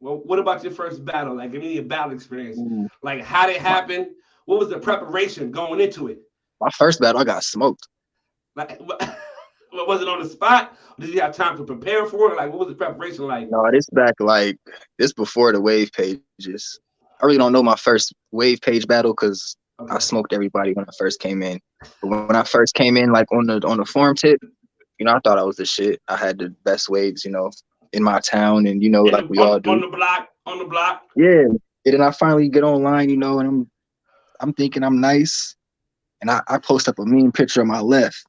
Well, what about your first battle? Like, give me your battle experience. Ooh. Like, how did it happen? What was the preparation going into it? My first battle, I got smoked. Like, was it on the spot? Or did you have time to prepare for it? Like, what was the preparation like? No, this before the wave pages. I really don't know my first wave page battle because I smoked everybody when I first came in. But when I first came in, like on the forum tip, I thought I was the shit. I had the best waves, in my town, and like we all do. On the block. Yeah. And then I finally get online, and I'm thinking I'm nice. And I post up a mean picture of my left.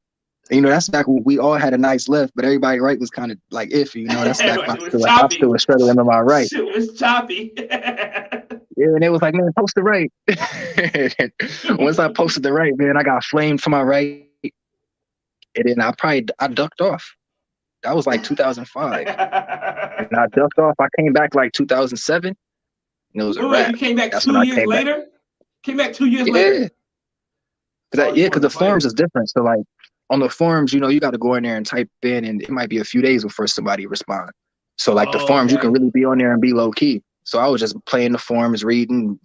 And, that's back when we all had a nice left, but everybody right was kind of like iffy, That's back when I still was struggling on my right. Shit was choppy. Yeah, and it was like, man, post the right. Once I posted the right, man, I got flamed for my right. And then I ducked off. That was like 2005. And I ducked off. I came back like 2007. And it was a wrap. You came back That's 2 years later? Came back 2 years later? Because the forums is different. So like on the forums, you got to go in there and type in, and it might be a few days before somebody respond. So like the forums, you can really be on there and be low key. So I was just playing the forums, reading,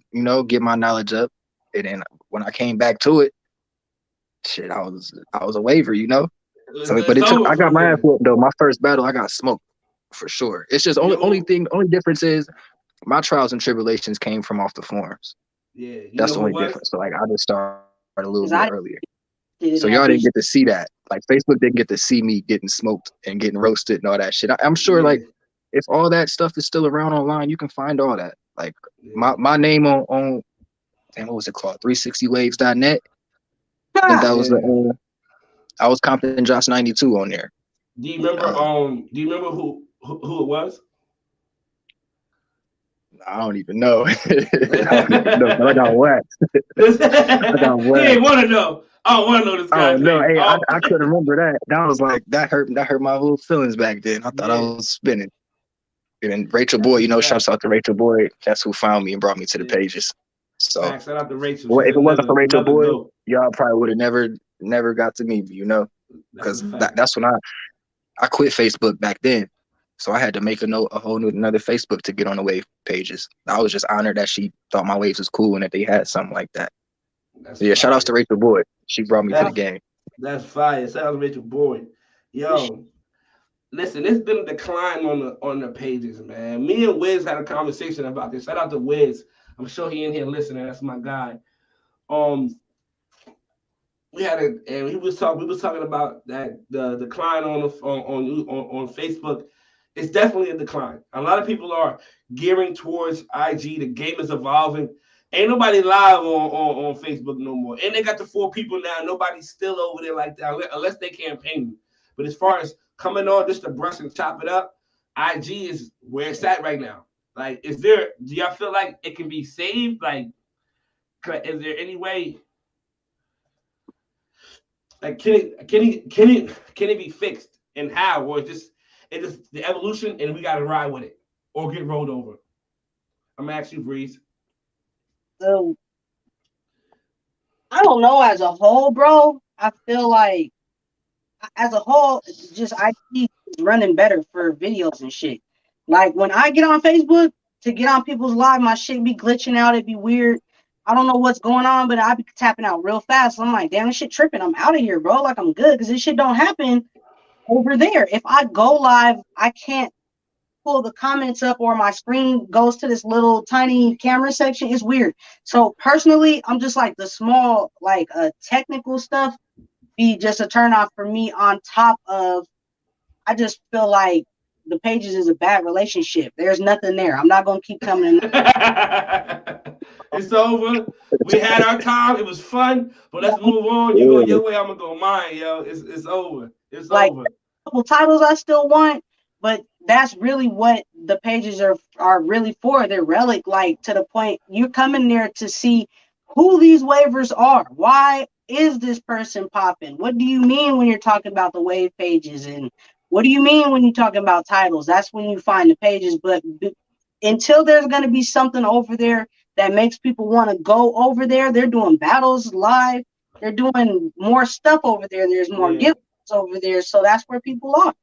get my knowledge up. And then when I came back to it, shit, I was a waiver, So, but I got my ass whooped though. My first battle, I got smoked for sure. It's just only difference is my trials and tribulations came from off the forums. Yeah, that's the only difference. So like I just started a little bit earlier. So y'all didn't get to see that. Like Facebook didn't get to see me getting smoked and getting roasted and all that shit. I'm sure like if all that stuff is still around online, you can find all that. Like my name on damn, what was it called? 360waves.net. I think that was I was comping Josh 92 on there. Do you remember who it was? I don't even know. But I got whacked. I got whacked. You ain't want to know. I don't want to know this guy's name. Hey, I couldn't remember that. That was like that hurt my little feelings back then. I thought I was spinning. And then Rachel Boyd, shouts out to Rachel Boyd. That's who found me and brought me to the pages. So shout out to Rachel. Well, if it wasn't for Rachel Boyd, y'all probably would have never got to meet me, because that's when I quit Facebook back then. So I had to make another Facebook to get on the wave pages. I was just honored that she thought my waves was cool and that they had something like that. So shout outs to Rachel Boyd. She brought me to the game. That's fire. Shout out to Rachel Boyd. Yo, listen, there's been a decline on the pages, man. Me and Wiz had a conversation about this. Shout out to Wiz. I'm sure he in here listening. That's my guy. We was talking about that the decline on Facebook. It's definitely a decline. A lot of people are gearing towards IG. The game is evolving. Ain't nobody live on Facebook no more. And they got the 4 people now. Nobody's still over there like that unless they campaign. But as far as coming on just to brush and chop it up, IG is where it's at right now. Like, do y'all feel like it can be saved? Like, is there any way? Like, can it be fixed, and how? Or it's just the evolution, and we got to ride with it, or get rolled over? I'm gonna ask you, Breeze. So, I don't know. As a whole, bro, I feel like as a whole, just IT is running better for videos and shit. Like when I get on Facebook to get on people's live, my shit be glitching out. It'd be weird. I don't know what's going on, but I be tapping out real fast. I'm like, damn, this shit tripping. I'm out of here, bro. Like, I'm good because this shit don't happen over there. If I go live, I can't pull the comments up, or my screen goes to this little tiny camera section. It's weird. So personally, I'm just like the small, like technical stuff be just a turn off for me, on top of, I just feel like the pages is a bad relationship. There's nothing there. I'm not going to keep coming in. It's over. We had our time. It was fun, but let's move on. You go your way, I'm going to go mine, yo. It's over. It's like, over. A couple titles I still want, but that's really what the pages are really for. They're relic, like, to the point you're coming there to see who these waivers are. Why is this person popping? What do you mean when you're talking about the wave pages? And What do you mean when you're talking about titles? That's when you find the pages. But until there's going to be something over there that makes people want to go over there, they're doing battles live. They're doing more stuff over there. There's more giveaways over there. So that's where people are.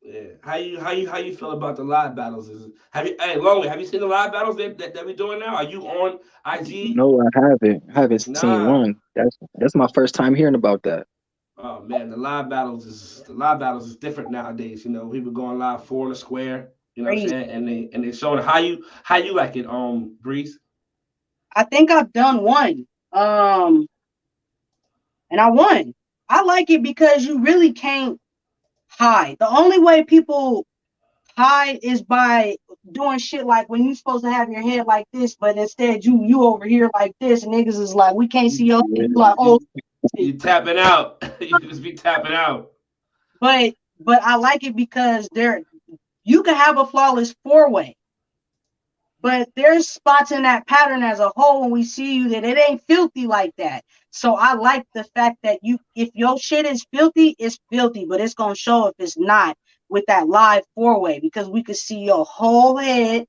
Yeah. How you feel about the live battles? Longway, have you seen the live battles that we're doing now? Are you on IG? No, I haven't. I haven't seen Nah. one. That's my first time hearing about that. Oh man, the live battles is different nowadays. You know, we were going live 4 in a square. You know what I'm saying? And they showing how you like it, Breeze. I think I've done one. And I won. I like it because you really can't hide. The only way people hide is by doing shit like when you're supposed to have your head like this, but instead you over here like this, and niggas is like, we can't see your head. Like, oh, you tapping out. You just be tapping out. But I like it because you can have a flawless 4-way, but there's spots in that pattern as a whole when we see you that it ain't filthy like that. So I like the fact that if your shit is filthy, it's filthy, but it's gonna show if it's not with that live 4-way, because we could see your whole head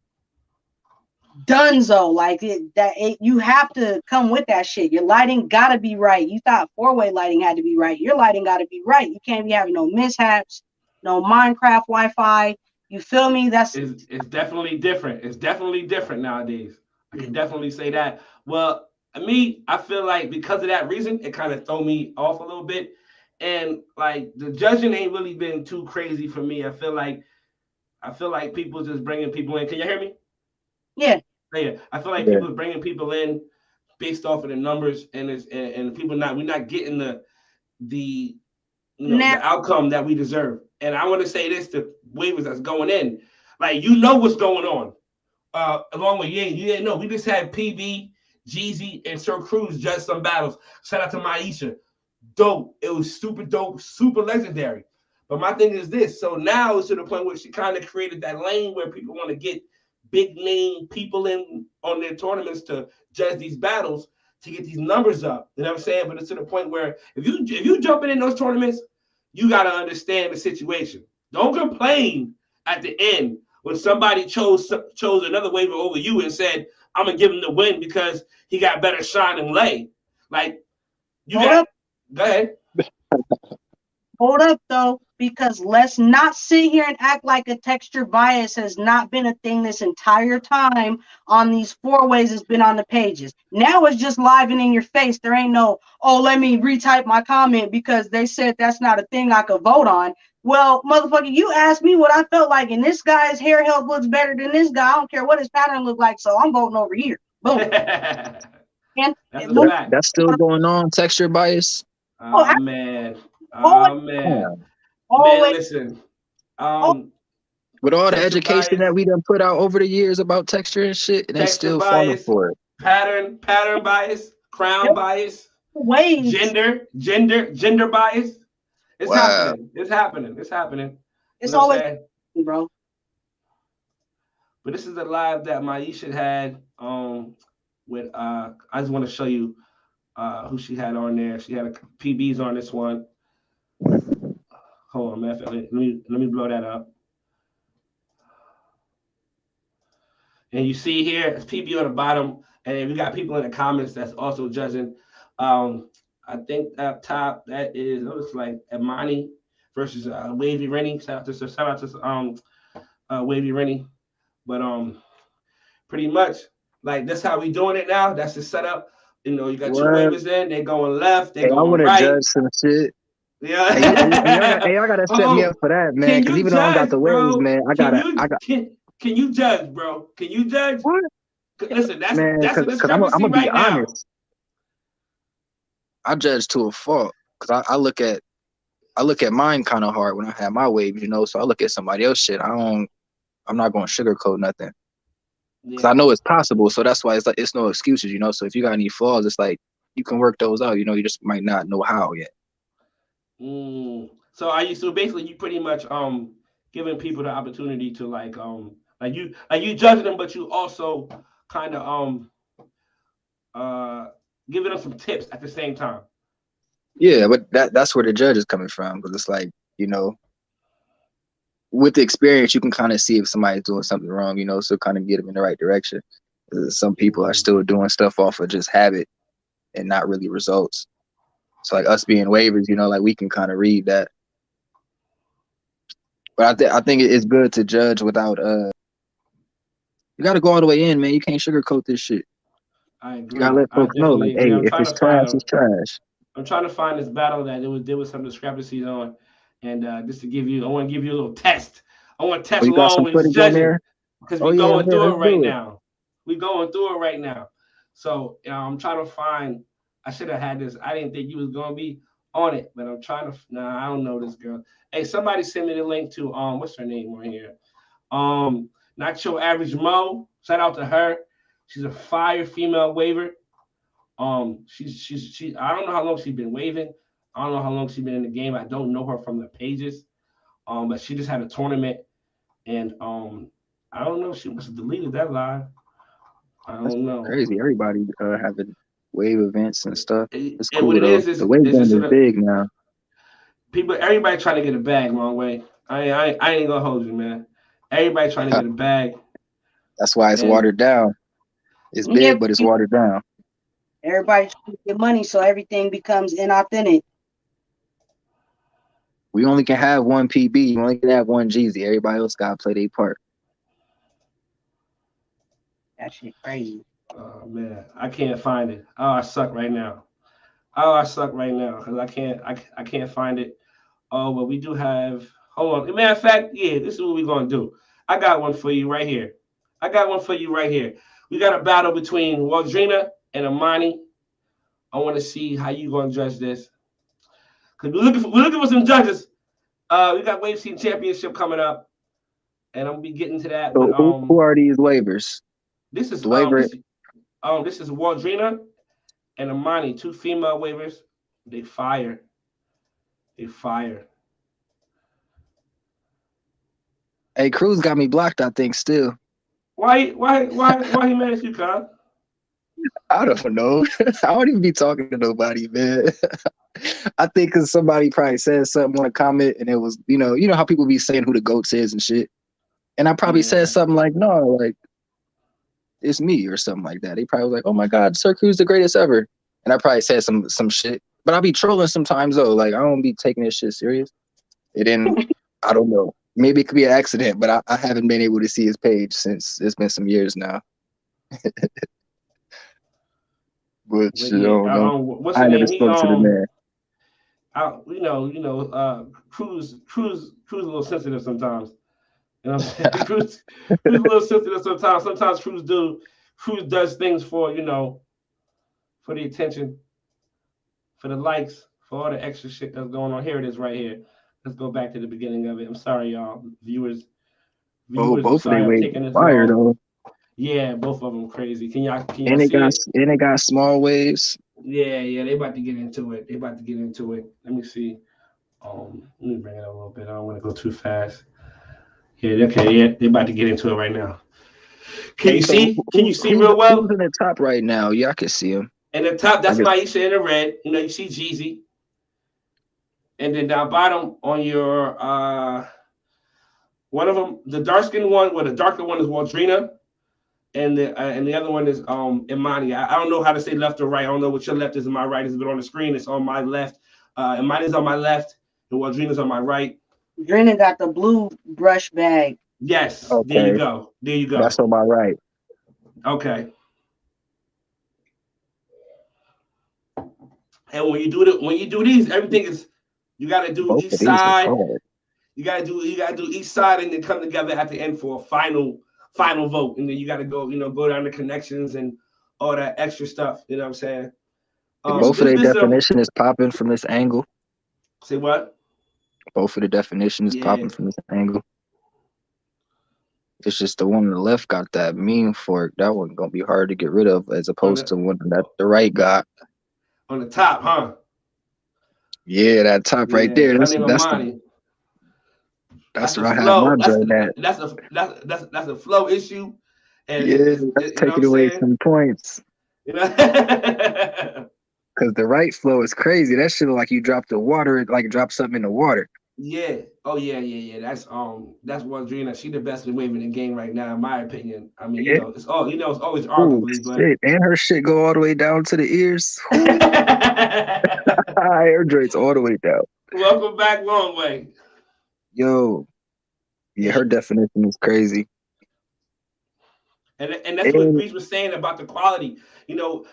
donezo. Like you have to come with that shit. Your lighting gotta be right. You thought 4-way lighting had to be right. Your lighting gotta be right. You can't be having no mishaps, no Minecraft Wi-Fi. You feel me? It's definitely different. It's definitely different nowadays. I can definitely say that. Well, I feel like because of that reason, it kind of throw me off a little bit. And like the judging ain't really been too crazy for me. I feel like people just bringing people in. Can you hear me? Yeah. Yeah. I feel like people bringing people in based off of the numbers, and we're not getting the outcome that we deserve. And I want to say this to waivers that's going in, like what's going on. Along with you ain't know. We just had PB, Jeezy, and Sir Cruz judge some battles. Shout out to Maisha. Dope. It was super dope, super legendary. But my thing is this. So now it's to the point where she kind of created that lane where people want to get big name people in on their tournaments to judge these battles to get these numbers up. You know what I'm saying? But it's to the point where if you jumping in those tournaments, you got to understand the situation. Don't complain at the end when somebody chose another waiver over you and said, I'm going to give him the win because he got better shine and lay. Like, go ahead. Hold up, though, because let's not sit here and act like a texture bias has not been a thing this entire time on these 4-ways it's been on the pages. Now it's just live and in your face. There ain't no, oh, let me retype my comment because they said that's not a thing I could vote on. Well, motherfucker, you asked me what I felt like, and this guy's hair health looks better than this guy. I don't care what his pattern look like, so I'm voting over here. Boom. That's still going on, texture bias? Oh, man. Oh, man. Man, listen. With all the education that we done put out over the years about texture and shit, and they still falling for it. Pattern bias, crown bias, gender bias. It's happening. It's happening. It's always, bro. But this is the live that Maisha had with I just want to show you who she had on there. She had a PBs on this one. Hold on, man. Let me blow that up. And you see here, it's PB on the bottom, and we got people in the comments that's also judging. I think up top that is, it looks like Imani versus Wavy Rennie. Shout out to Wavy Rennie. But pretty much like that's how we doing it now. That's the setup. You know, you got two waivers in, they going left, they going right. Judge some shit. Yeah. Hey, y'all gotta set me up for that, man. Because even though I don't got the waves, man, Can you judge, bro? Can you judge? What? Listen, that's man, a discrepancy I'm gonna right be now. honest. I judge to a fault because I look at mine kind of hard when I have my waves, you know. So I look at somebody else shit. I'm not going to sugarcoat nothing because I know it's possible. So that's why it's like it's no excuses, you know. So if you got any flaws, it's like you can work those out. You know, you just might not know how yet. So basically you pretty much giving people the opportunity to like you judging them, but you also kind of giving them some tips at the same time. Yeah, but that's where the judge is coming from, because it's like, you know, with the experience, you can kind of see if somebody's doing something wrong, you know, so kind of get them in the right direction. Some people are still doing stuff off of just habit and not really results. So like us being waivers, you know, like we can kind of read that. But I think it's good to judge without you got to go all the way in, man. You can't sugarcoat this shit. I You gotta agree. let I folks know, like, definitely agree. hey, if it's trash, it's trash. I'm trying to find this battle that there was some discrepancies on, and just to give you, I want to give you a little test. I want to Oh, test you got some Longway's footage on judging there? because Oh we're yeah, going man, through let's it right do it. now. We're going through it right now. So I'm trying to find. I should have had this. I didn't think you was gonna be on it, but I'm trying to. Nah, I don't know this girl. Hey, somebody send me the link to what's her name on here? Not Your Average Mo. Shout out to her. She's a fire female waiver. She. I don't know how long she's been waving. I don't know how long she's been in the game. I don't know her from the pages. But she just had a tournament, and I don't know. She must have deleted that live. I That's don't know. crazy. Everybody having wave events and stuff. It's And what cool it though. is The wave just game is big now. everybody trying to get a bag. Long way. I ain't gonna hold you, man. Everybody trying to get a bag. That's why it's And watered down. It's Yeah, big, but it's watered down. everybody's trying to get money, so everything becomes inauthentic. We only can have one PB. You only can have one Jeezy. Everybody else gotta play their part. That shit crazy. oh man, I can't find it. Oh, I suck right now. Oh, I suck right now because I can't find it. Oh, but we do have. Hold on. Matter of fact, yeah, this is what we're gonna do. I got one for you right here. We got a battle between Waldrina and Amani. I want to see how you gonna judge this. Cause we're looking for some judges. We got Wave Scene Championship coming up, and I'm gonna be getting to that. But So who are these waivers? this is The waiver. this is Waldrina and Amani, two female waivers. They fire. Hey, Cruz got me blocked, I think, still. Why he mad at you, Kyle? I don't know. I don't even be talking to nobody, man. I think because somebody probably said something on a comment and it was, you know how people be saying who the GOATs is and shit. And I probably said something like, no, like, it's me or something like that. They probably was like, oh my God, Sir Cruz the greatest ever. And I probably said some shit. But I be trolling sometimes though. Like, I don't be taking this shit serious. It didn't, I don't know. Maybe it could be an accident, but I haven't been able to see his page since it's been some years now. But shit, What's I the never name? spoke to the man. Cruz a little sensitive sometimes. You know what I'm saying? Cruz a little sensitive sometimes. Sometimes Cruz does things for for the attention, for the likes, for all the extra shit that's going on. Here it is right here. Let's go back to the beginning of it. I'm sorry, y'all, viewers. Oh, I'm both of sorry them I'm waves taking this fire long. though. Yeah, both of them crazy. Can y'all And see it? they got small waves. Yeah, they about to get into it. Let me see. Let me bring it up a little bit. I don't want to go too fast. Yeah, okay, yeah, they about to get into it right now. Can you see? Can you see real well? Who's in the top right now? Yeah, I can see him. In the top, that's Maisha in the red. You see Jeezy. And then down bottom on your one of them, the dark skinned one, the darker one is Waldrina, and the other one is Imani. I don't know how to say left or right. I don't know what your left is and my right is, but on the screen it's on my left. Imani's on my left, and Waldrina's on my right. Drina got the blue brush bag. Yes, okay. There you go. That's on my right. Okay. And when you do these, everything is you got to do Both each of these side. are hard. You gotta do each side and then come together at the end for a final vote. And then you gotta go down to connections and all that extra stuff. You know what I'm saying? Both of their definition is popping from this angle. Say what? Both of the definition is popping from this angle. It's just the one on the left got that mean fork. That one gonna be hard to get rid of as opposed to one that the right got. On the top, huh? Yeah, that top right there. That's where I have my joint at. That's a flow issue. And that's taking away some points. Because the right flow is crazy. That shit like you dropped the water, like drop something in the water. Yeah. Oh yeah. That's one Drina. She the best in waving in the game right now, in my opinion. I mean, it's it's always Oh arguably, but shit! And her shit go all the way down to the ears. Her dreads all the way down. welcome back, long way. Yo, yeah, her definition is crazy. And that's what And Breeze was saying about the quality. You know,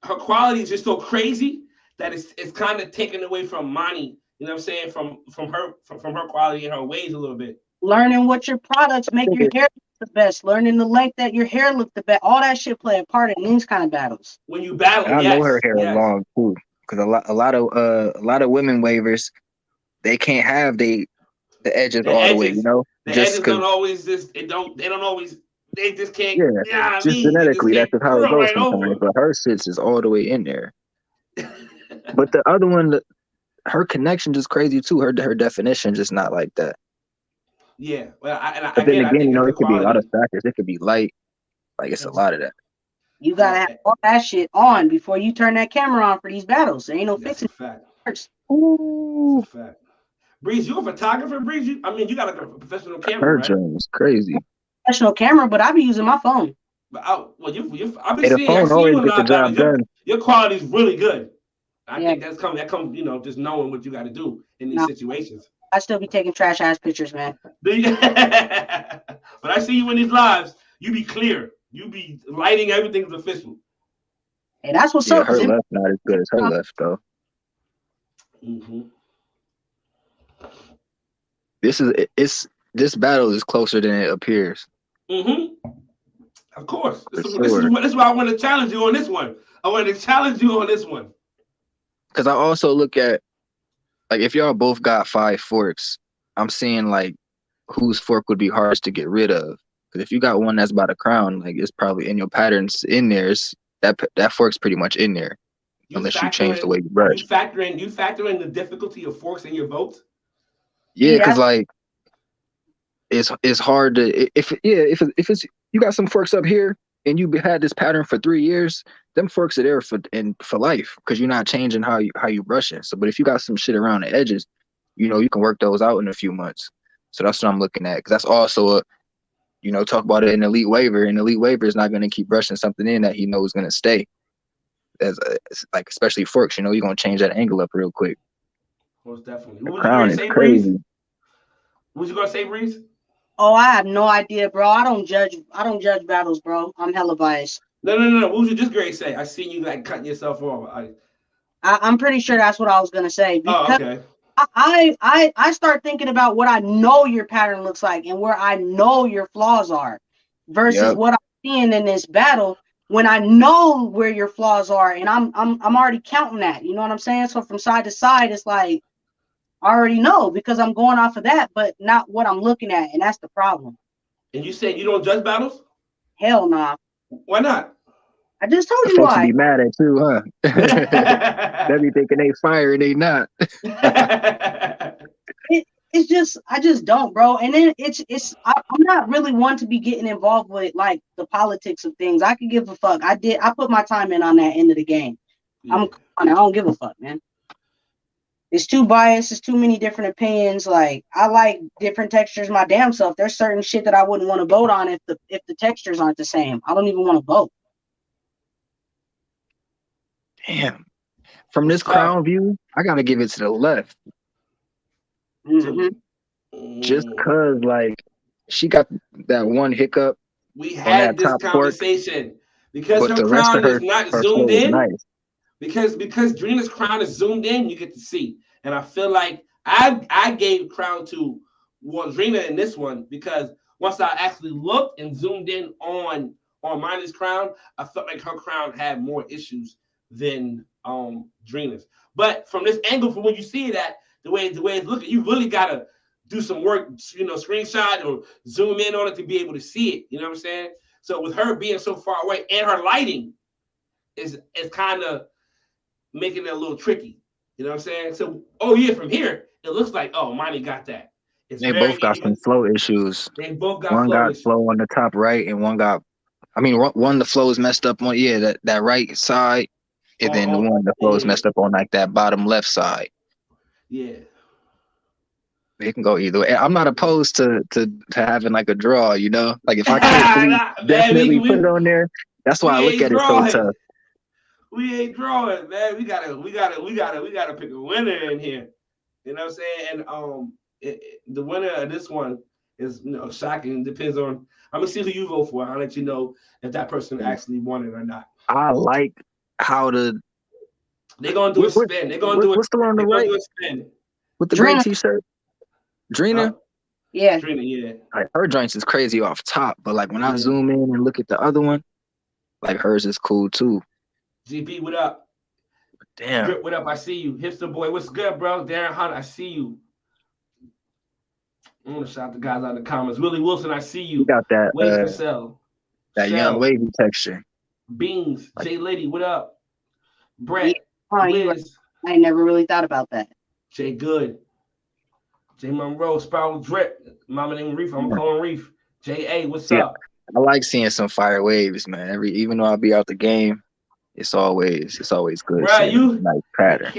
her quality is just so crazy that it's kind of taken away from Monty. You know what I'm saying? From her quality and her ways a little bit. Learning what your products make your hair look the best. Learning the length that your hair look the best. All that shit play a part in these kind of battles. When you battle, I know her yes, hair is yes. long too, because a lot of women waivers, they can't have the edges The all the way, you edges, know, the just edges because. don't always just they don't always they just can't. Yeah, Yeah, I just mean, they just genetically, that's can't just how it curl goes right sometimes. over. But her shits is all the way in there. But the other one, her connection just crazy too. Her definition just not like that. Yeah, well, But then again, I again, think you it's know, the it could be a lot of quality. factors. It could be light, like it's a lot of that. You gotta have all that shit on before you turn that camera on for these battles. There ain't no That's a fixing fact. it first. That's Ooh, a fact. Breeze, you a photographer, Breeze? I mean, you got like a professional camera, her right? joint is crazy. Professional camera, but I be using my phone. But I've been Hey, the seeing, I phone see you always in a get lot the of battles. job done. Your quality is really good. I Yeah, think that comes, just knowing what you got to do in these no, situations. I still be taking trash ass pictures, man. But I see you in these lives. You be clear. You be lighting everything's official. Hey, that's what's Yeah, up. her Cause left not as good as her left though. Mm-hmm. This battle is closer than it appears Mm-hmm. Of course. for This sure. is why I want to challenge you on this one. I want to challenge you on this one. Because I also look at, like, if y'all both got 5 forks, I'm seeing like whose fork would be hardest to get rid of. Because if you got one that's by the crown, like it's probably in your patterns in there. That fork's pretty much in there You unless you factor change the in way you brush. you factor in the difficulty of forks in your votes. Yeah, yeah, because like it's hard to if it's you got some forks up here and you had this pattern for 3 years, them forks are there for life because you're not changing how you brush it. So, but if you got some shit around the edges, you can work those out in a few months. So that's what I'm looking at because that's also a talk about it in elite waiver. An elite waiver is not going to keep brushing something in that he knows is going to stay. Like especially forks, you're going to change that angle up real quick. Most definitely. The What was you crown gonna is say, Breeze? crazy. What was you gonna say, Breeze? Oh, I have no idea, bro. I don't judge battles, bro. I'm hella biased. No. What was you just great say? I seen you like cutting yourself off. I'm pretty sure that's what I was gonna say Oh, because okay. I start thinking about what I know your pattern looks like and where I know your flaws are versus Yep. what I'm seeing in this battle when I know where your flaws are and I'm already counting that. You know what I'm saying? So from side to side, it's like I already know because I'm going off of that, but not what I'm looking at, and that's the problem. And you said you don't judge battles? Hell nah. Why not? I just told The you folks would why. be mad at you, huh? They be thinking they fire and they not. It's just I just don't, bro. And then I'm not really one to be getting involved with like the politics of things. I could give a fuck. I put my time in on that end of the game. Yeah. I don't give a fuck, man. It's too biased. It's too many different opinions. Like I like different textures my damn self. There's certain shit that I wouldn't want to vote on if the textures aren't the same. I don't even want to vote. Damn. From It's this tough. crown view, I gotta give it to the left. Mm-hmm. Just cause like she got that one hiccup We on had that this top fork, conversation because but her the rest of crown is her not her flow zoomed was in. nice. Because Drina's crown is zoomed in, you get to see. And I feel like I gave crown to Drina in this one because once I actually looked and zoomed in on Miney's crown, I felt like her crown had more issues than Drina's. But from this angle, from when you see it at the way it's looking, you really gotta do some work, screenshot or zoom in on it to be able to see it. You know what I'm saying? So with her being so far away and her lighting is kind of making it a little tricky. You know what I'm saying? So, from here, it looks like, Monty got that. It's They very both got easy. some flow issues. They both got One flow got issues. flow on the top right, and one the flow is messed up on that right side, and then the flow is messed up on like that bottom left side. Yeah. It can go either way. I'm not opposed to having like a draw, you know? Like if I can't really Man, definitely put it on there, that's why I we look ain't at it so drawing. tough. We ain't drawing, man. We gotta pick a winner in here. You know what I'm saying? And the winner of this one is shocking. Depends on. I'm gonna see who you vote for. I'll let you know if that person actually won it or not. I like how They're gonna do a spin. They're gonna do it. What's the one on the They're gonna right do a spin. with the gray Drina. t-shirt? Drina? Yeah. Trina, yeah. Like her joints is crazy off top, but like when I Yeah. zoom in and look at the other one, like hers is cool too. GB, what up? Damn. Drip, what up? I see you. Hipster boy, what's good, bro? Darren Hunt, I see you. I'm gonna shout the guys out in the comments. Willie Wilson, I see you. You got that Wait for sell. that young wavy texture. Beans, Jay Lady, what up? Brett, Yeah. Wiz, I never really thought about that. Jay Good, Jay Monroe, Spiral Drip, Mama named Reef, I'm calling Reef. J.A., what's up? I like seeing some fire waves, man. Even though I'll be out the game, it's always good. Bruh, you nice pattern.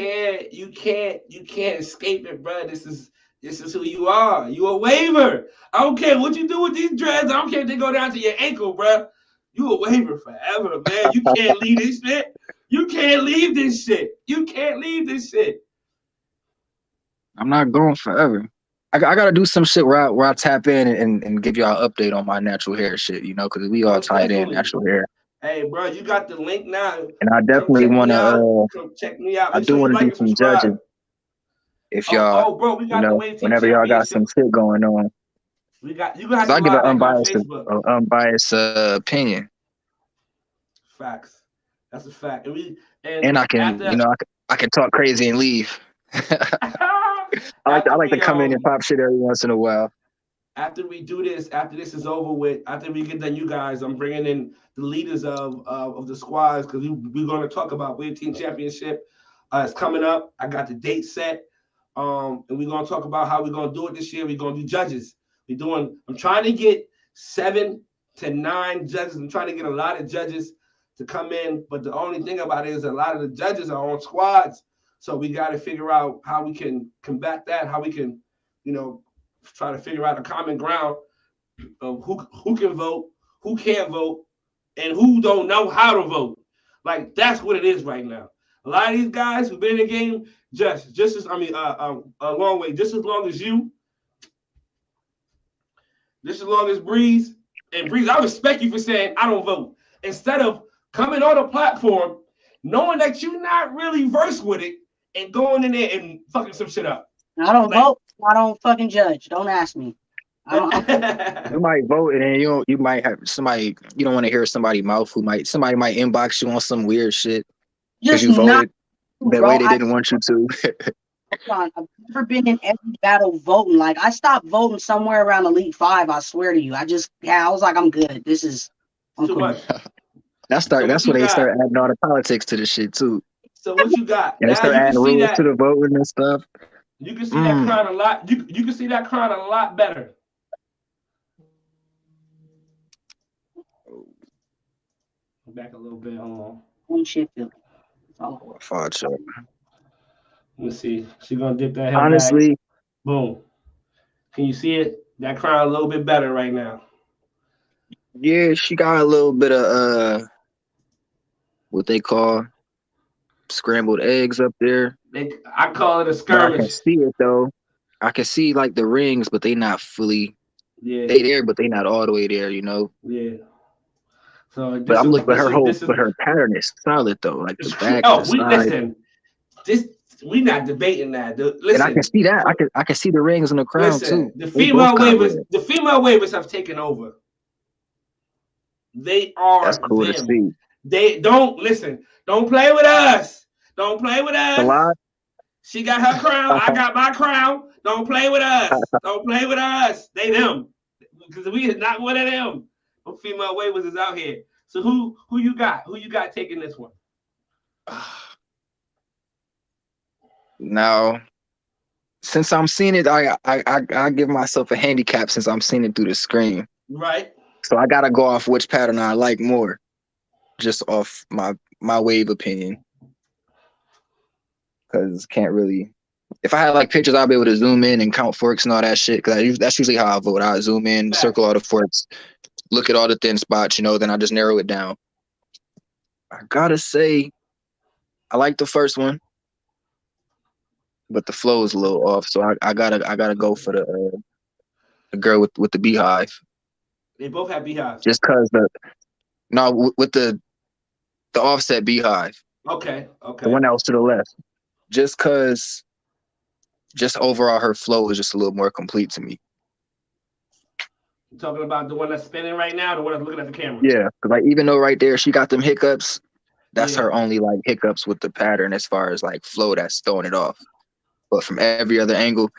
You can't escape it, bruh. This is who you are. You a waiver. I don't care what you do with these dreads. I don't care if they go down to your ankle, bruh. You a waiver forever, man. You can't leave this shit. You can't leave this shit. You can't leave this shit. I'm not going forever. I gotta do some shit where I tap in and give y'all an update on my natural hair shit, you know, because we all tied in natural hair. Hey, bro, you got the link now. And I definitely want to. Come check me out. I do want to do some judging. If y'all, bro, we got the Wave Team whenever y'all got some shit going on, you gonna have to I give an unbiased opinion. Facts. That's a fact. And I can, I can talk crazy and leave. I like to come in and pop shit every once in a while. After we do this, after this is over with, after we get done, you guys, I'm bringing in the leaders of the squads because we're going to talk about Wave Team Championship. It's coming up. I got the date set, and we're going to talk about how we're going to do it this year. We're going to do judges. I'm trying to get 7 to 9 judges. I'm trying to get a lot of judges to come in, but the only thing about it is a lot of the judges are on squads. So we got to figure out how we can combat that, how we can, try to figure out a common ground of who can vote, who can't vote, and who don't know how to vote. Like, that's what it is right now. A lot of these guys who've been in the game just as a long way, just as long as you, just as long as Breeze. And Breeze, I respect you for saying I don't vote. Instead of coming on a platform, knowing that you're not really versed with it, and going in there and fucking some shit up. I don't vote. I don't fucking judge. Don't ask me. You might vote, and then you might have somebody you don't want to hear somebody's mouth somebody might inbox you on some weird shit because you voted the way they didn't want you to. I've never been in every battle voting. Like, I stopped voting somewhere around Elite 5. I swear to you. I was like, I'm good. I'm too much. That's where they start adding all the politics to the shit too. So what you got? And they start adding rules to the voting and stuff. You can see that crown a lot. You can see that crown a lot better. Back a little bit. Hold on. Shit, Let me see. She gonna dip that head honestly back. Boom. Can you see it? That crown a little bit better right now. Yeah, she got a little bit of what they call scrambled eggs up there. I call it a skirmish. I can see it though. I can see like the rings, but they not fully. Yeah. They there, but they not all the way there. Yeah. So, but I'm looking at her pattern is solid though. Like the back. We not debating that. Listen, and I can see that. I can see the rings in the crown too. The female waivers have taken over. They are. That's cool to see. They don't listen. Don't play with us. Don't play with us. A lot. She got her crown. I got my crown. Don't play with us. Don't play with us. They them. Because we is not one of them. No female waivers is out here. So who you got? Who you got taking this one? Now, since I'm seeing it, I give myself a handicap since I'm seeing it through the screen. Right. So I gotta go off which pattern I like more, just off my wave opinion. Because if if I had like pictures, I'll be able to zoom in and count forks and all that shit. Cause that's usually how I vote. I zoom in, circle all the forks, look at all the thin spots, then I just narrow it down. I gotta say, I like the first one, but the flow is a little off. So I gotta go for the girl with the beehive. They both have beehives. Just cause with the offset beehive. Okay. The one that was to the left. Just cause overall her flow is just a little more complete to me. You talking about the one that's spinning right now, the one that's looking at the camera? Yeah, because like even though right there she got them hiccups, that's her only like hiccups with the pattern as far as like flow that's throwing it off. But from every other angle,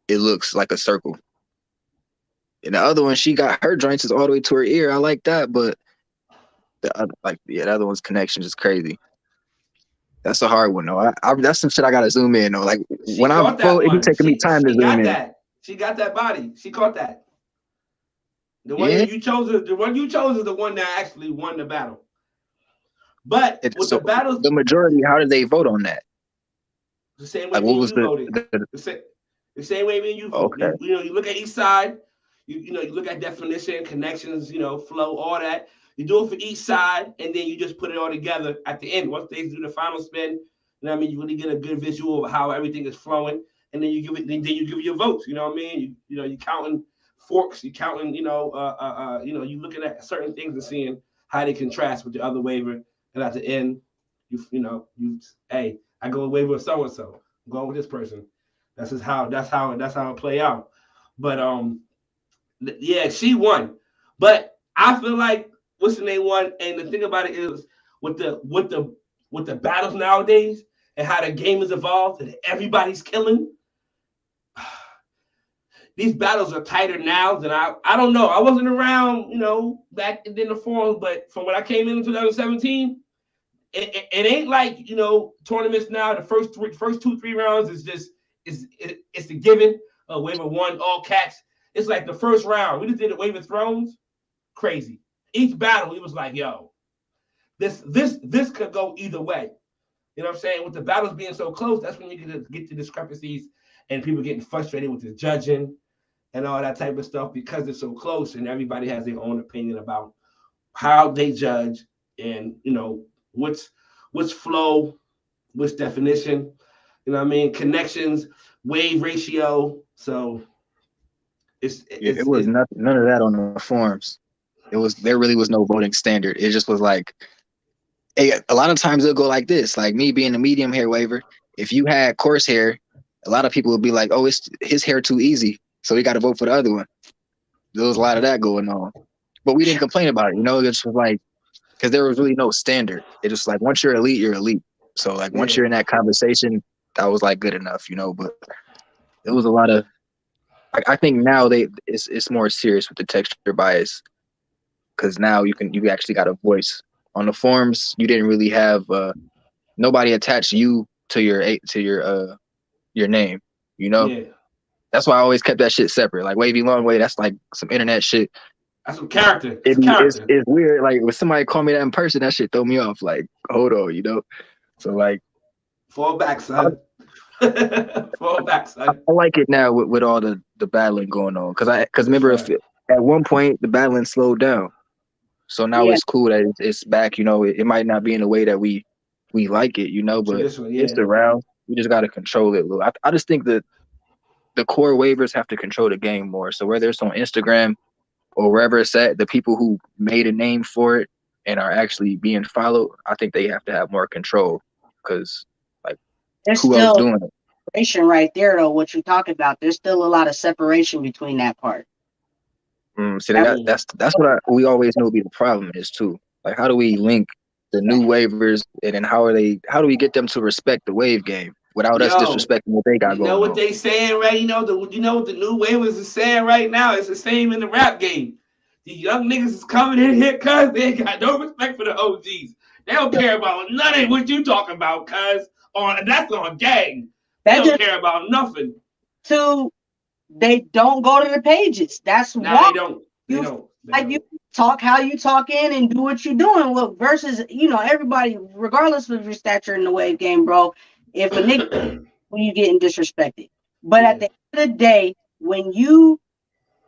it looks like a circle. And the other one, she got her joints is all the way to her ear. I like that, but the other one's connection is crazy. That's a hard one though. That's some shit I gotta zoom in though. Like when I vote, it be taking me time to zoom in. She got that body. She caught that. The one you chose is the one that actually won the battle. But with the battles, the majority, how did they vote on that? The same way you voted. The same way you voted. Okay. You look at each side. You look at definition, connections, flow, all that. You do it for each side, and then you just put it all together at the end. Once they do the final spin, you really get a good visual of how everything is flowing, and then you give your votes. You know what I mean? You counting forks, you counting, you looking at certain things and seeing how they contrast with the other waiver, and at the end, hey, I go with waiver with so and so. I'm going with this person. That's how it play out. But yeah, she won. But I feel like what's the name won, and the thing about it is with the battles nowadays and how the game has evolved and everybody's killing. These battles are tighter now than I don't know. I wasn't around, back in the forums, but from when I came in 2017, it ain't like tournaments now. The first 2-3 rounds is just it's the given. Waiver won all cats. It's like the first round. We just did a Wave of Thrones. Crazy. Each battle, it was like, yo, this could go either way. You know what I'm saying? With the battles being so close, that's when you get the discrepancies and people getting frustrated with the judging and all that type of stuff because it's so close and everybody has their own opinion about how they judge and what's flow, what's definition, connections, wave ratio. So it was none of that on the forums. There really was no voting standard. It just was like, hey, a lot of times it'll go like this. Like me being a medium hair waiver, if you had coarse hair, a lot of people would be like, oh, it's his hair too easy, so we got to vote for the other one. There was a lot of that going on, but we didn't complain about it. It just was like, because there was really no standard. It just like once you're elite, you're elite. So like once you're in that conversation, that was like good enough, But it was a lot of. I think now it's more serious with the texture bias, because now you actually got a voice. On the forums, you didn't really have nobody attached you to your name, Yeah. That's why I always kept that shit separate. Like Wavy Longway, that's like some internet shit. That's some character. It's weird. Like when somebody call me that in person, that shit throw me off. Like, hold on, So like, fall back, son. Fall back, son. I like it now with all the battling going on, because remember at one point the battling slowed down. So now it's cool that it's back. It might not be in the way that we like it, but it's around. We just got to control it a little. I just think that the core waivers have to control the game more. So whether it's on Instagram or wherever it's at, the people who made a name for it and are actually being followed, I think they have to have more control, because like there's who else doing it? Separation right there, though. What you talking about? There's still a lot of separation between that part. See, that's what we always know will be the problem is too. Like, how do we link the new waivers, and then how do we get them to respect the wave game without us disrespecting what they got going on? You know what they saying, right? You know what the new waivers is saying right now? It's the same in the rap game. The young niggas is coming in here because they ain't got no respect for the OGs. They don't care about none of what you talking about, cuz that's on gang. They don't care about nothing. They don't go to the pages. That's why they don't. You talk how you talking and do what you're doing. Look, versus everybody, regardless of your stature in the wave game, bro. If a nigga when you getting disrespected. But Yeah. at the end of the day, when you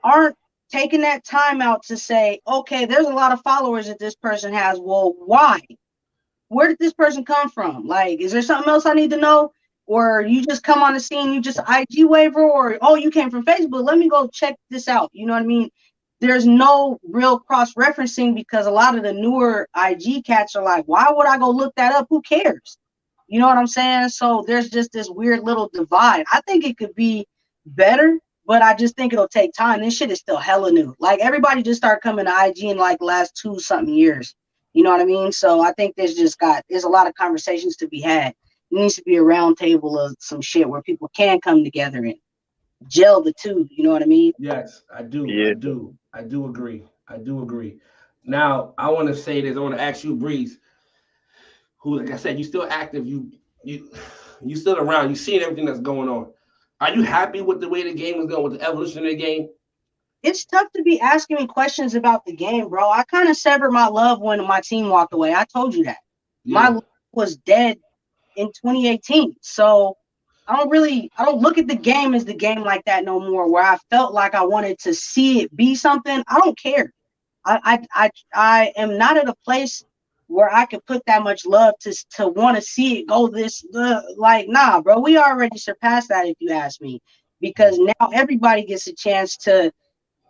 aren't taking that time out to say, okay, there's a lot of followers that this person has. Well, why? Where did this person come from? Like, is there something else I need to know? Or you just come on the scene, you just IG waiver, or oh, you came from Facebook. Let me go check this out. You know what I mean? There's no real cross-referencing because a lot of the newer IG cats are like, why would I go look that up? Who cares? You know what I'm saying? So there's just this weird little divide. I think it could be better, but I just think it'll take time. This shit is still hella new. Like everybody just started coming to IG in like the last 2-something years. You know what I mean? So I think there's a lot of conversations to be had. It needs to be a round table of some shit where people can come together and gel the two. You know what I mean? Yes, I do. Yeah. I do agree. Now, I want to say this. I want to ask you, Breeze, who, like I said, you still active. You still around. You seeing everything that's going on. Are you happy with the way the game is going, with the evolution of the game? It's tough to be asking me questions about the game, bro. I kind of severed my love when my team walked away. I told you that. Yeah. My love was dead in 2018. So I don't look at the game as the game like that no more, where I felt like I wanted to see it be something. I don't care. I am not at a place where I could put that much love to want to see it go this like, nah, bro, we already surpassed that, if you ask me, because now everybody gets a chance to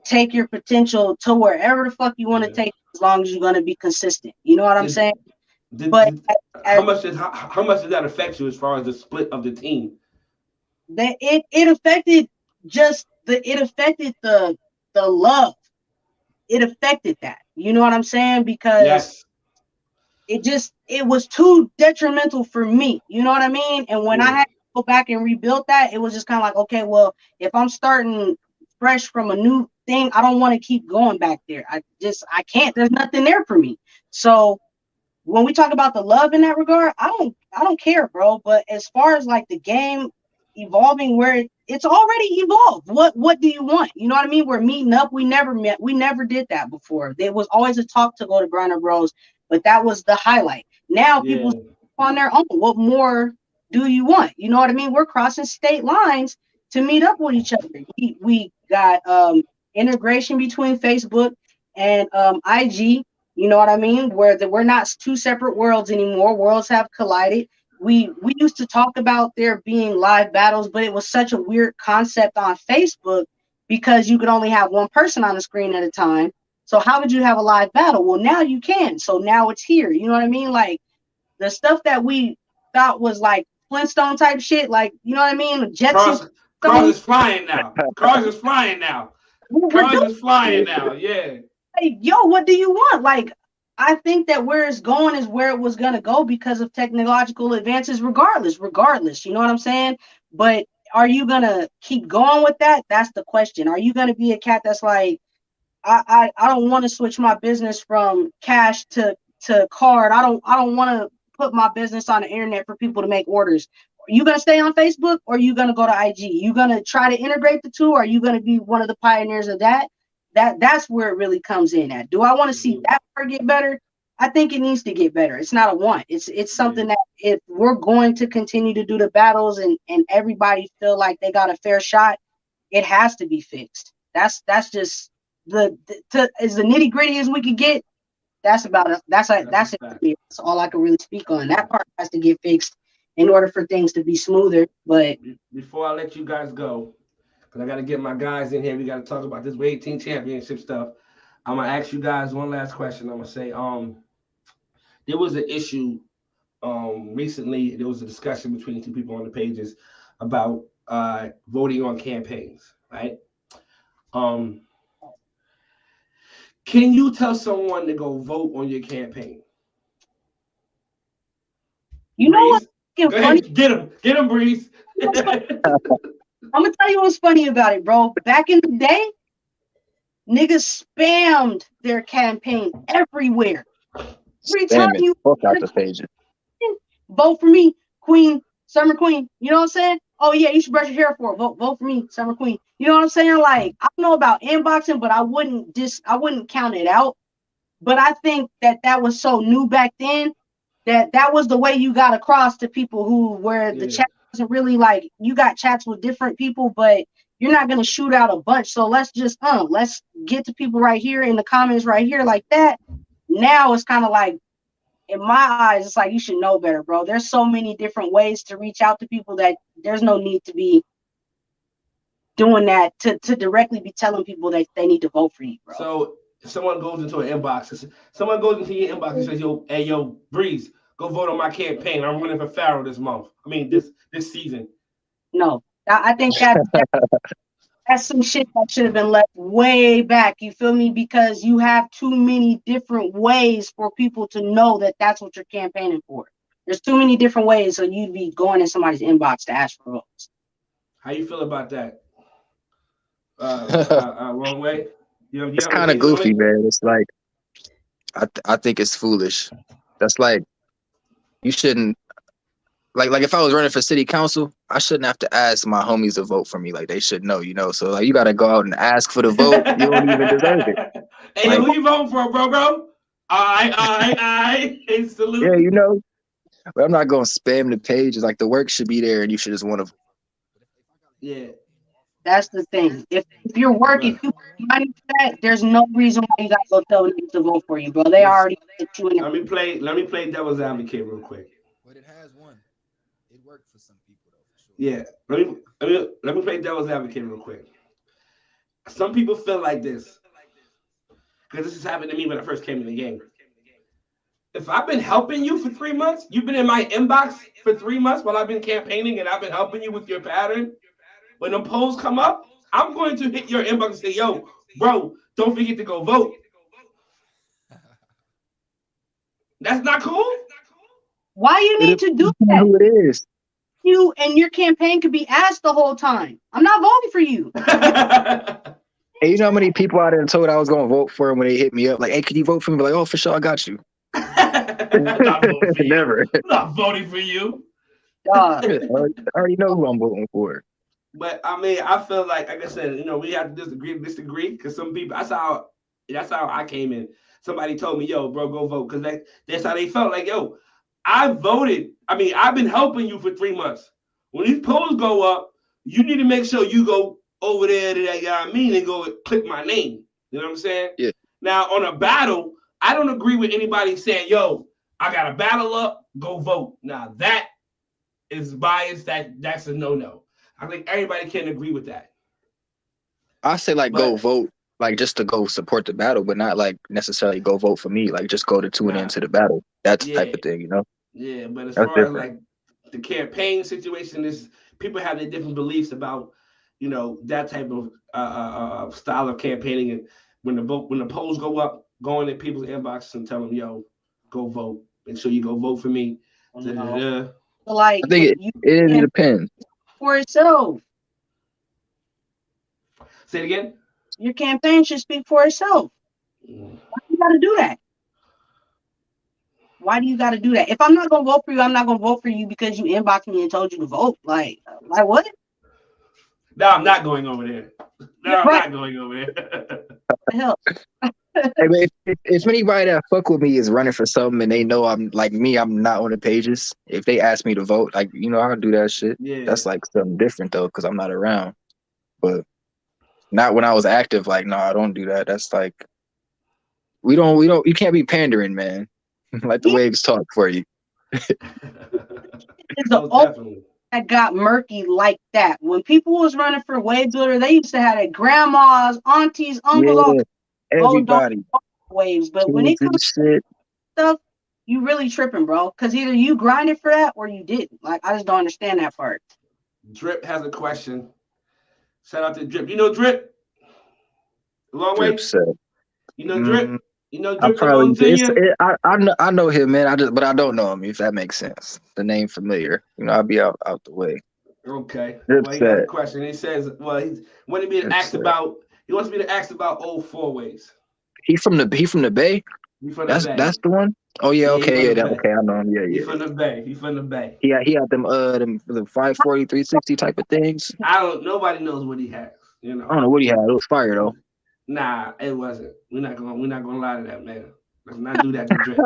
take your potential to wherever the fuck you want to take, as long as you're going to be consistent. You know what I'm saying? But how much did that affect you as far as the split of the team? That it affected the love. It affected that. You know what I'm saying? Because Yes. it was too detrimental for me. You know what I mean? And when I had to go back and rebuild that, it was just kind of like, okay, well, if I'm starting fresh from a new thing, I don't want to keep going back there. I can't. There's nothing there for me. So when we talk about the love in that regard, I don't care, bro. But as far as like the game evolving, where it's already evolved, what do you want? You know what I mean? We're meeting up. We never met. We never did that before. There was always a talk to go to Grinder Bros, but that was the highlight. Now people on their own. What more do you want? You know what I mean? We're crossing state lines to meet up with each other. We got integration between Facebook and IG. You know what I mean? Where we're not two separate worlds anymore. Worlds have collided. We used to talk about there being live battles, but it was such a weird concept on Facebook because you could only have one person on the screen at a time. So how would you have a live battle? Well, now you can. So now it's here. You know what I mean? Like the stuff that we thought was like Flintstone type shit, like, you know what I mean? Jetsons. Cars is flying now. Cars is flying now. Yeah. Like, yo, what do you want? Like, I think that where it's going is where it was going to go because of technological advances, regardless. You know what I'm saying? But are you going to keep going with that? That's the question. Are you going to be a cat that's like, I don't want to switch my business from cash to card. I don't want to put my business on the internet for people to make orders. Are you going to stay on Facebook or are you going to go to IG? You going to try to integrate the two? Or are you going to be one of the pioneers of that? That's where it really comes in at. Do I want to see that part get better? I think it needs to get better. It's not a want. It's something that if we're going to continue to do the battles and everybody feel like they got a fair shot, it has to be fixed. That's just as the nitty gritty as we could get. That's about it. That's it. That's all I can really speak on. That part has to get fixed in order for things to be smoother. But before I let you guys go, because I got to get my guys in here. We got to talk about this Wave Team Championship stuff. I'm going to ask you guys one last question. I'm going to say, there was an issue recently. There was a discussion between two people on the pages about voting on campaigns, right? Can you tell someone to go vote on your campaign? You know what's funny? Get him, Breeze. I'm gonna tell you what's funny about it, bro. Back in the day, niggas spammed their campaign everywhere. Every time you out the pages. Vote for me, Queen, Summer Queen. You know what I'm saying? Oh yeah, you should brush your hair for it. Vote for me, Summer Queen. You know what I'm saying? Like, I don't know about inboxing, but I wouldn't count it out. But I think that was so new back then that was the way you got across to people who were the chat doesn't really like, you got chats with different people, but you're not gonna shoot out a bunch. So let's just let's get to people right here in the comments right here like that. Now it's kind of like, in my eyes, it's like you should know better, bro. There's so many different ways to reach out to people that there's no need to be doing that to directly be telling people that they need to vote for you, bro. So if someone goes into an inbox, someone goes into your inbox and says, "Yo, hey, yo, Breeze, go vote on my campaign. I'm running for Pharaoh this month. I mean, this season." No, I think that's some shit that should have been left way back. You feel me? Because you have too many different ways for people to know that that's what you're campaigning for. There's too many different ways, so you'd be going in somebody's inbox to ask for votes. How you feel about that? Longway. It's kind of goofy, man. It's like I think it's foolish. That's like you shouldn't like if I was running for city council, I shouldn't have to ask my homies to vote for me. Like they should know, you know. So like you gotta go out and ask for the vote. You don't even deserve it. Hey, like, who you voting for, bro? I salute. Yeah, you know. But I'm not gonna spam the page. It's like the work should be there, and you should just want to. Yeah. That's the thing. If you're working, if you money for that, there's no reason why you gotta go tell niggas to vote for you, bro. They already put you in. Let me play devil's advocate real quick. But it has one. It worked for some people though, for sure. Yeah. Let me play devil's advocate real quick. Some people feel like this because this has happened to me when I first came in the game. If I've been helping you for 3 months, you've been in my inbox for 3 months while I've been campaigning, and I've been helping you with your pattern. When the polls come up, I'm going to hit your inbox and say, "Yo, bro, don't forget to go vote." That's not cool. Why you need to do that? Who it is? You and your campaign could be asked the whole time. I'm not voting for you. Hey, you know how many people out there told I was gonna vote for him when they hit me up? Like, hey, could you vote for me? Like, oh, for sure, I got you. I'm not voting for you. Never. I'm not voting for you. I already know who I'm voting for. But I mean, I feel like I said, you know, we have to disagree, because some people, that's how I came in. Somebody told me, "Yo, bro, go vote," because that's how they felt. Like, yo, I voted. I mean, I've been helping you for 3 months. When these polls go up, you need to make sure you go over there to that guy and go click my name. You know what I'm saying? Yeah. Now on a battle, I don't agree with anybody saying, "Yo, I got a battle up, go vote." Now that is bias. That's a no-no. I think everybody can agree with that. I say go vote, like just to go support the battle, but not like necessarily go vote for me. Like just go to tune into the battle. That type of thing, you know? Yeah, but as That's far different. as like the campaign situation, is people have their different beliefs about, you know, that type of style of campaigning. And when the polls go up, go into people's inboxes and tell them, "Yo, go vote. Make sure you go vote for me." No. Like, I think it depends. For itself. Say it again. Your campaign should speak for itself. Why do you got to do that? Why do you got to do that? If I'm not gonna vote for you, I'm not gonna vote for you because you inboxed me and told you to vote. Like what? No, I'm not going over there. No, I'm not going over there. The hell. Hey, if anybody that fuck with me is running for something and they know I'm like me, I'm not on the pages. If they ask me to vote, like, you know, I'll do that shit. Yeah. That's like something different though, because I'm not around. But not when I was active. Like, no, I don't do that. That's like you can't be pandering, man. Let the waves talk for you. It's the definitely. That got murky like that. When people was running for wave builder, they used to have their grandmas, aunties, uncles, everybody waves. But when it comes to stuff, you really tripping, bro. Because either you grinded for that or you didn't. Like, I just don't understand that part. Drip has a question. Shout out to Drip. You know Drip? Longway? You know Drip? You know Drip from I know him, man. But I don't know him, if that makes sense. The name familiar. You know, I'll be out the way. Okay. Well, he got a question. He says, well, he wants me to ask about old four ways. He from the Bay? He from the Bay. That's the one? Oh yeah, okay, yeah, okay, I know him. Yeah. He from the Bay. He from the Bay. Yeah, he had them 540, 360 type of things. Nobody knows what he has. You know. I don't know what he had. It was fire though. Nah, it wasn't. We're not gonna lie to that, man. Let's not do that to Drip.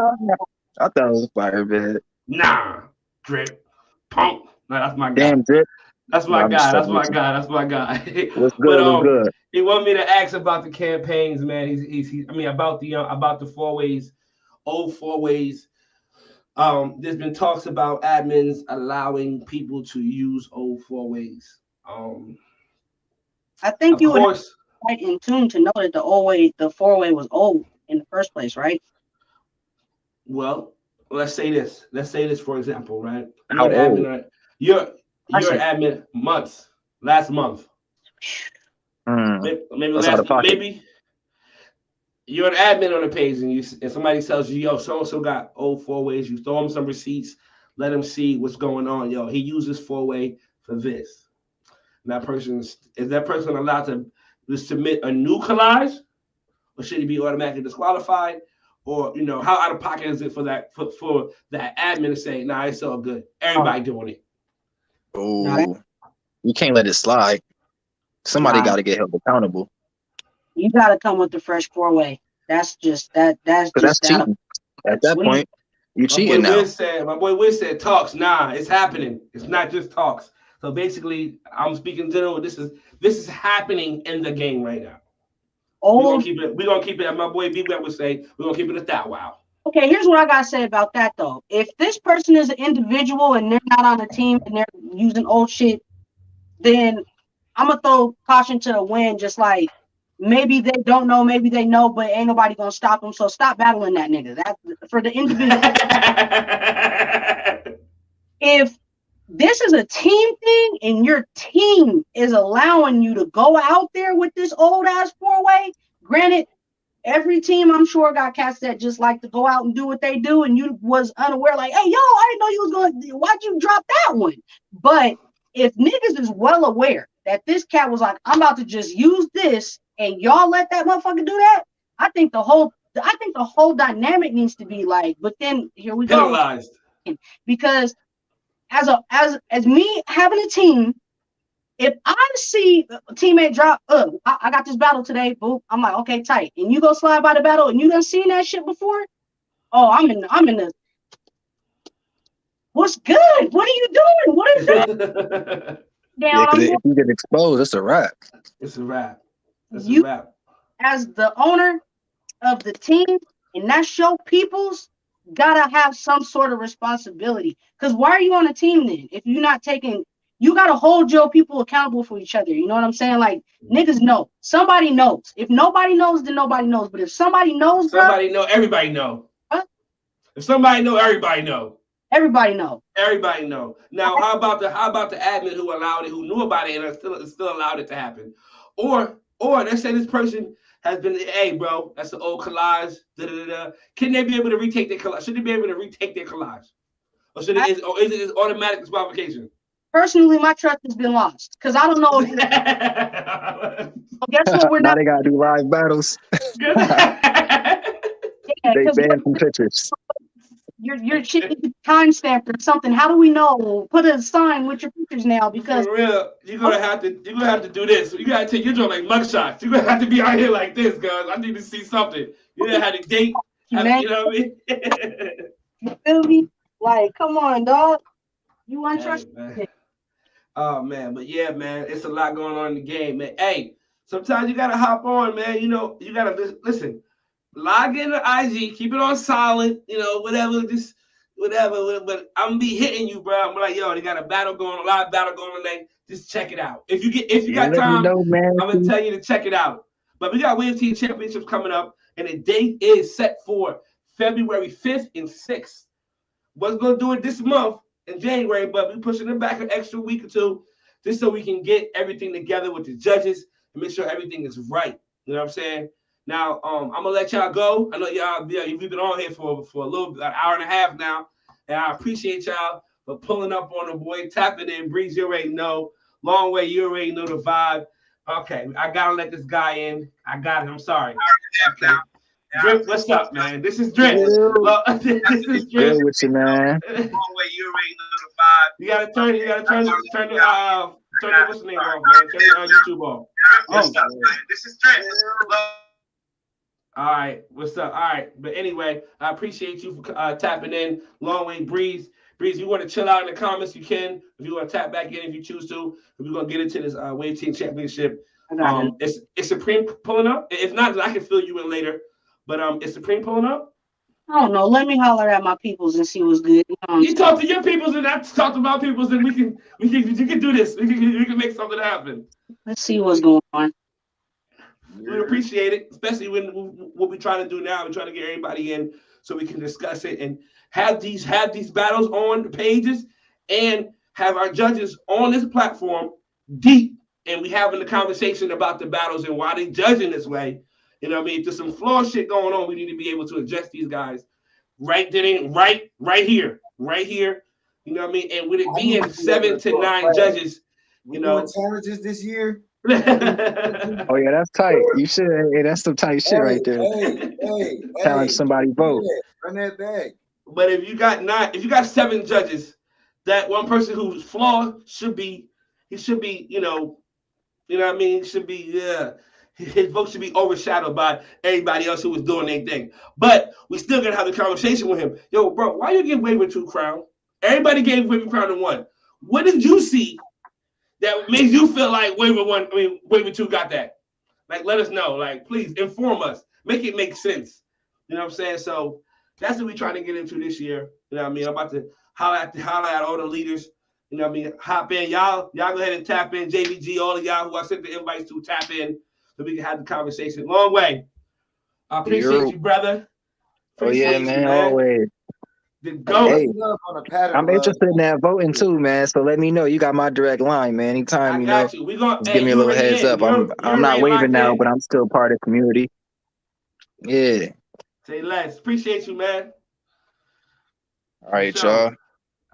I thought it was fire, man. Nah, Drip. Punk. No, that's my guy. Damn, Drip. That's my guy. That's my guy. That's my guy. What's good? But What's good? he wanted me to ask about the campaigns, man. I mean, about the four ways, old four ways. There's been talks about admins allowing people to use old four ways. I think Of you would course, right in tune to know that the four-way was old in the first place, right? well, let's say this. Let's say this for example, right? How You're an old? admin. You're an admin months. Last month. Maybe That's out of pocket. maybe you're an admin on a page and somebody tells you, yo, so and so got old four ways. You throw them some receipts, let them see what's going on. Yo, he uses four way for this. And is that person allowed to submit a new collage, or should he be automatically disqualified? Or how out of pocket is it for that admin to say, nah, it's all good. Everybody doing it. Oh, you can't let it slide. Somebody got to get held accountable. You got to come with the fresh four-way. That's just that. That's cheating. At that point, you cheating now. My boy Wiz said talks. Nah, it's happening. It's not just talks. So basically, I'm speaking general. This is happening in the game right now. We're gonna keep it. As my boy B Web would say, we're gonna keep it at that. Wow. Okay, here's what I gotta say about that though. If this person is an individual and they're not on a team and they're using old shit, then I'm gonna throw caution to the wind. Just like maybe they don't know, maybe they know, but ain't nobody gonna stop them. So stop battling that nigga. That for the individual. If this is a team thing and your team is allowing you to go out there with this old ass four-way, granted, every team I'm sure got cats that just like to go out and do what they do, and you was unaware, like, hey, yo, I didn't know you was going, why'd you drop that one? But if niggas is well aware that this cat was like, I'm about to just use this and y'all let that motherfucker do that, I think the whole dynamic needs to be like, but then here we go. Penalized. Because as me having a team, if I see a teammate drop, I got this battle today, boom, I'm like, okay, tight. And you go slide by the battle and you done seen that shit before? Oh, I'm in the what's good? What are you doing? What is that? Yeah, because if you get exposed, it's a wrap. It's a wrap. It's a wrap. As the owner of the team, and that's your people's, gotta have some sort of responsibility. Because why are you on a team then? If you're not taking, you gotta hold your people accountable for each other. You know what I'm saying? Like niggas know. Somebody knows. If nobody knows, then nobody knows. But if somebody knows, everybody know. Huh? If somebody know, everybody know. Everybody know. Everybody know. Now, how about the admin who allowed it, who knew about it, and still allowed it to happen? Or let's say this person has been, hey, bro, that's an old collage. Can they be able to retake their collage? Should they be able to retake their collage? Or is it automatic disqualification? Personally, my trust has been lost because I don't know. Guess what? Now they gotta do live battles. They banned some pictures. Your shit is timestamped or something. How do we know? Put a sign with your pictures now, because for real, you're gonna have to do this. You gotta take your joint like mugshots. You're gonna have to be out here like this, guys. I need to see something. You gotta have to date. You know what I mean? You feel me? Like, come on, dog. You want trust? Oh man, but yeah, man, it's a lot going on in the game, man. Hey, sometimes you gotta hop on, man. You know, you gotta listen. Log in to IG, keep it on silent, whatever, just whatever. But I'm gonna be hitting you, bro. I'm like, yo, they got a live battle going on today. Just check it out. If you got time, I'm gonna tell you to check it out. But we got Wave Team Championships coming up, and the date is set for February 5th and 6th. Was gonna do it this month in January, but we're pushing it back an extra week or two, just so we can get everything together with the judges and make sure everything is right. You know what I'm saying? Now, I'm gonna let y'all go. I know you've been on here for an hour and a half now, and I appreciate y'all for pulling up on the boy, tapping in. Breeze, you already know. Longway, you already know the vibe. Okay, I gotta let this guy in. I got it. I'm sorry. Okay. Drip, what's up, man? This is Drip. This is Drip. Good with you, man. Longway, you already know the vibe. You gotta turn the what's the name off, man? Turn the YouTube off. This is Drip. All right, what's up? All right, but anyway, I appreciate you for tapping in. Longway Breeze. Breeze, if you want to chill out in the comments, you can. If you want to tap back in, if you choose to. If we're gonna get into this Wave Team Championship, I got it. it's Supreme pulling up. If not, I can fill you in later. But is Supreme pulling up? I don't know. Let me holler at my peoples and see what's good. You know what I'm You talk to your peoples and I talk to my peoples, and you can do this. We can make something happen. Let's see what's going on. We would appreciate it, especially when what we're trying to do now. We're trying to get everybody in so we can discuss it and have these battles on the pages and have our judges on this platform deep, and we having the conversation about the battles and why they judging this way. You know what I mean? If there's some flaw shit going on, we need to be able to address these guys right here. You know what I mean? And with it being 7 to 9 judges, you know, challenges this year. Oh yeah, that's tight. You should. Hey, that's some tight shit right there. Challenge somebody vote. Run that back. But if you got 7 judges, that one person who's flawed should be, you know what I mean? Should be, his vote should be overshadowed by everybody else who was doing their thing. But we still gonna have the conversation with him. Yo, bro, why you give Wavy 2 crown? Everybody gave Wavy crown to 1. What did you see that makes you feel like Wavy 2 got that? Like, let us know. Like, please inform us. Make it make sense. You know what I'm saying? So that's what we're trying to get into this year. You know what I mean? I'm about to highlight all the leaders. You know what I mean? Hop in. Y'all go ahead and tap in. JVG, all of y'all who I sent the invites to, tap in so we can have the conversation. Long way. I appreciate you, brother. Appreciate you, man. Always. Hey, I'm interested in that voting too, man. So let me know. You got my direct line, man. Anytime, you We gonna give me a little heads up. I'm not waving now, but I'm still part of the community. Yeah. Say less. Appreciate you, man. All right, y'all.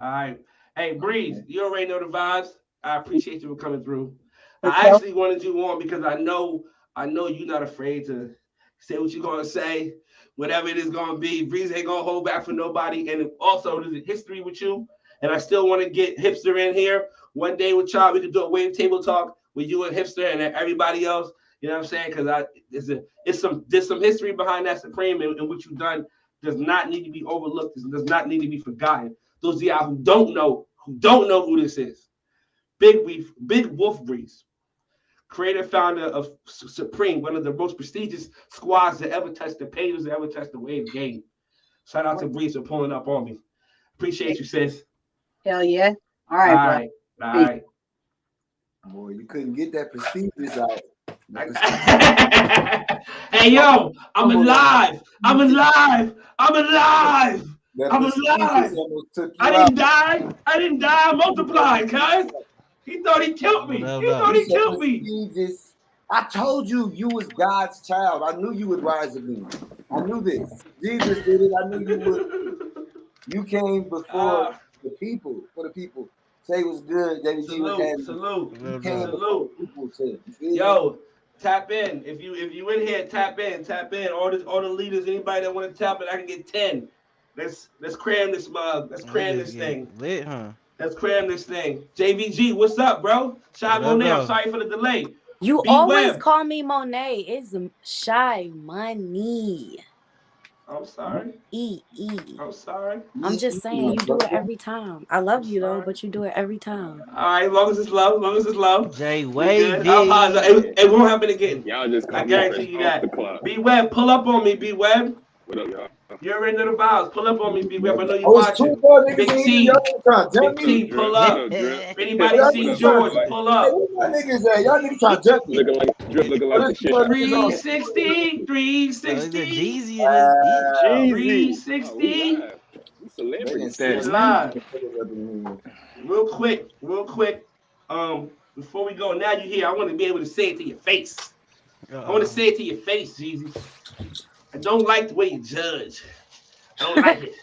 All right. Hey, Breeze, you already know the vibes. I appreciate you for coming through. I actually wanted you on because I know you're not afraid to say what you're gonna say. Whatever it is going to be, Breeze ain't going to hold back for nobody. And also, there's a history with you. And I still want to get Hipster in here. One day with y'all, we could do a wave table talk with you and Hipster and everybody else. You know what I'm saying? Because there's some history behind that Supreme, and what you've done does not need to be overlooked. It does not need to be forgotten. Those of y'all who don't know who this is. Big Wolf Breeze. Creator, founder of Supreme, one of the most prestigious squads that ever touched the pages, that ever touched the wave game. Shout out to Breeze for pulling up on me. Appreciate you, sis. Hell yeah. All right, bro. All right. Boy, you couldn't get that prestigious out. Hey, yo, I'm alive. I didn't die. I multiplied, guys. He thought he killed me. I told you was God's child. I knew you would rise again. I knew this. Jesus did it. I knew you would. You came before the people, for the people. Say what's good, JVG. Salute. Yo, tap in. If you in here, tap in. All the leaders, anybody that want to tap in, I can get 10. Let's cram this mug. Let's cram this thing. Lit, huh? Let's cram this thing. JVG, what's up, bro? Shy Monet, I'm sorry for the delay. You always call me Monet. It's Shy Money. I'm sorry. I'm sorry. I'm just saying, you do it every time. I love you, though, but you do it every time. All right, as long as it's love. Jay Wavy. It won't happen again. Y'all just I guarantee you that. B-Web, pull up on me, B-Web. What up, y'all? You already know the vibes. Pull up on me, B-Web. I know you're watching. Big T, pull up. If anybody see George, pull up. Y'all niggas trying to jump me. Looking like the shit. 360. 360. Celebrity Live. Real quick. Before we go, now you're here. I want to be able to say it to your face. I want to say it to your face, Jeezy. I don't like the way you judge. I don't like it.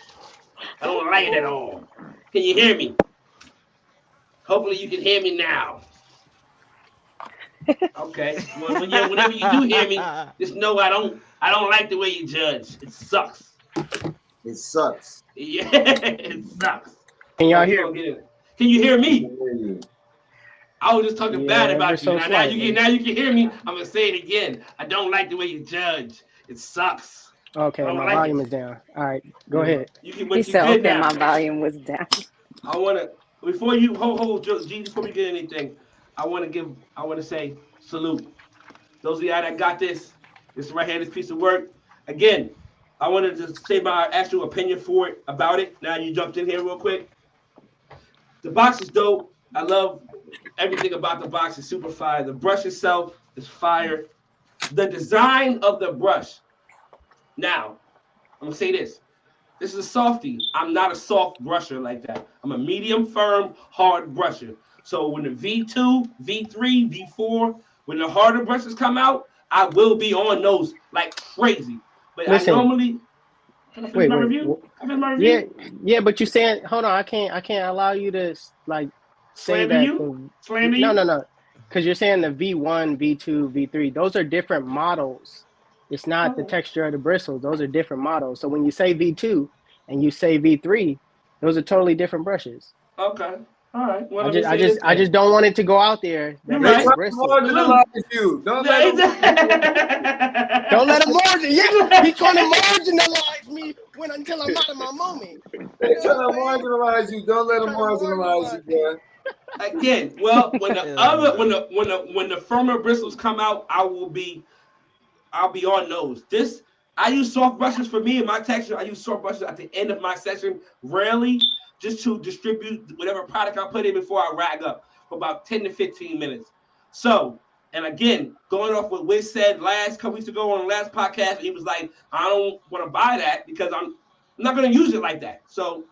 I don't like it at all. Can you hear me? Hopefully you can hear me now. Okay. Well, whenever you do hear me, just know I don't like the way you judge. It sucks. It sucks. Yeah, it sucks. Can y'all hear me? Can you hear me? I was just talking bad about you. Now you can hear me. I'm gonna say it again. I don't like the way you judge. It sucks. Okay, I don't my like volume it. is down. All right, go ahead. You can, He but you said, good okay, now. my volume was down. I want to, before you, hold, G, before we get anything, I want to say salute. Those of y'all that got this right here, this piece of work. Again, I wanted to say my actual opinion about it. Now you jumped in here real quick. The box is dope. I love everything about the box. It's super fire. The brush itself is fire. The design of the brush. Now, I'm gonna say this. This is a softie. I'm not a soft brusher like that. I'm a medium, firm, hard brusher. So when the V2, V3, V4, when the harder brushes come out, I will be on those like crazy. But Listen, I normally. Can I finish my review? Yeah, but you saying, hold on, I can't allow you to like say slander that. You? Slander you? No, because you're saying the V1, V2, V3. Those are different models. It's not the texture of the bristles. Those are different models. So when you say V2 and you say V3, those are totally different brushes. Okay. All right. Well, I just don't want it to go out there. You're right. Marginalize you. Don't let him. Don't let him Yeah, he's trying to marginalize me until I'm out of my moment. They're trying to marginalize you. Don't let them marginalize you, bro. Again, well, when the firmer bristles come out, I'll be on those. I use soft brushes for me and my texture. I use soft brushes at the end of my session, rarely, just to distribute whatever product I put in before I rag up for about 10 to 15 minutes. So, and again, going off what Wiz said last couple weeks ago on the last podcast, he was like, I don't want to buy that because I'm not going to use it like that. So,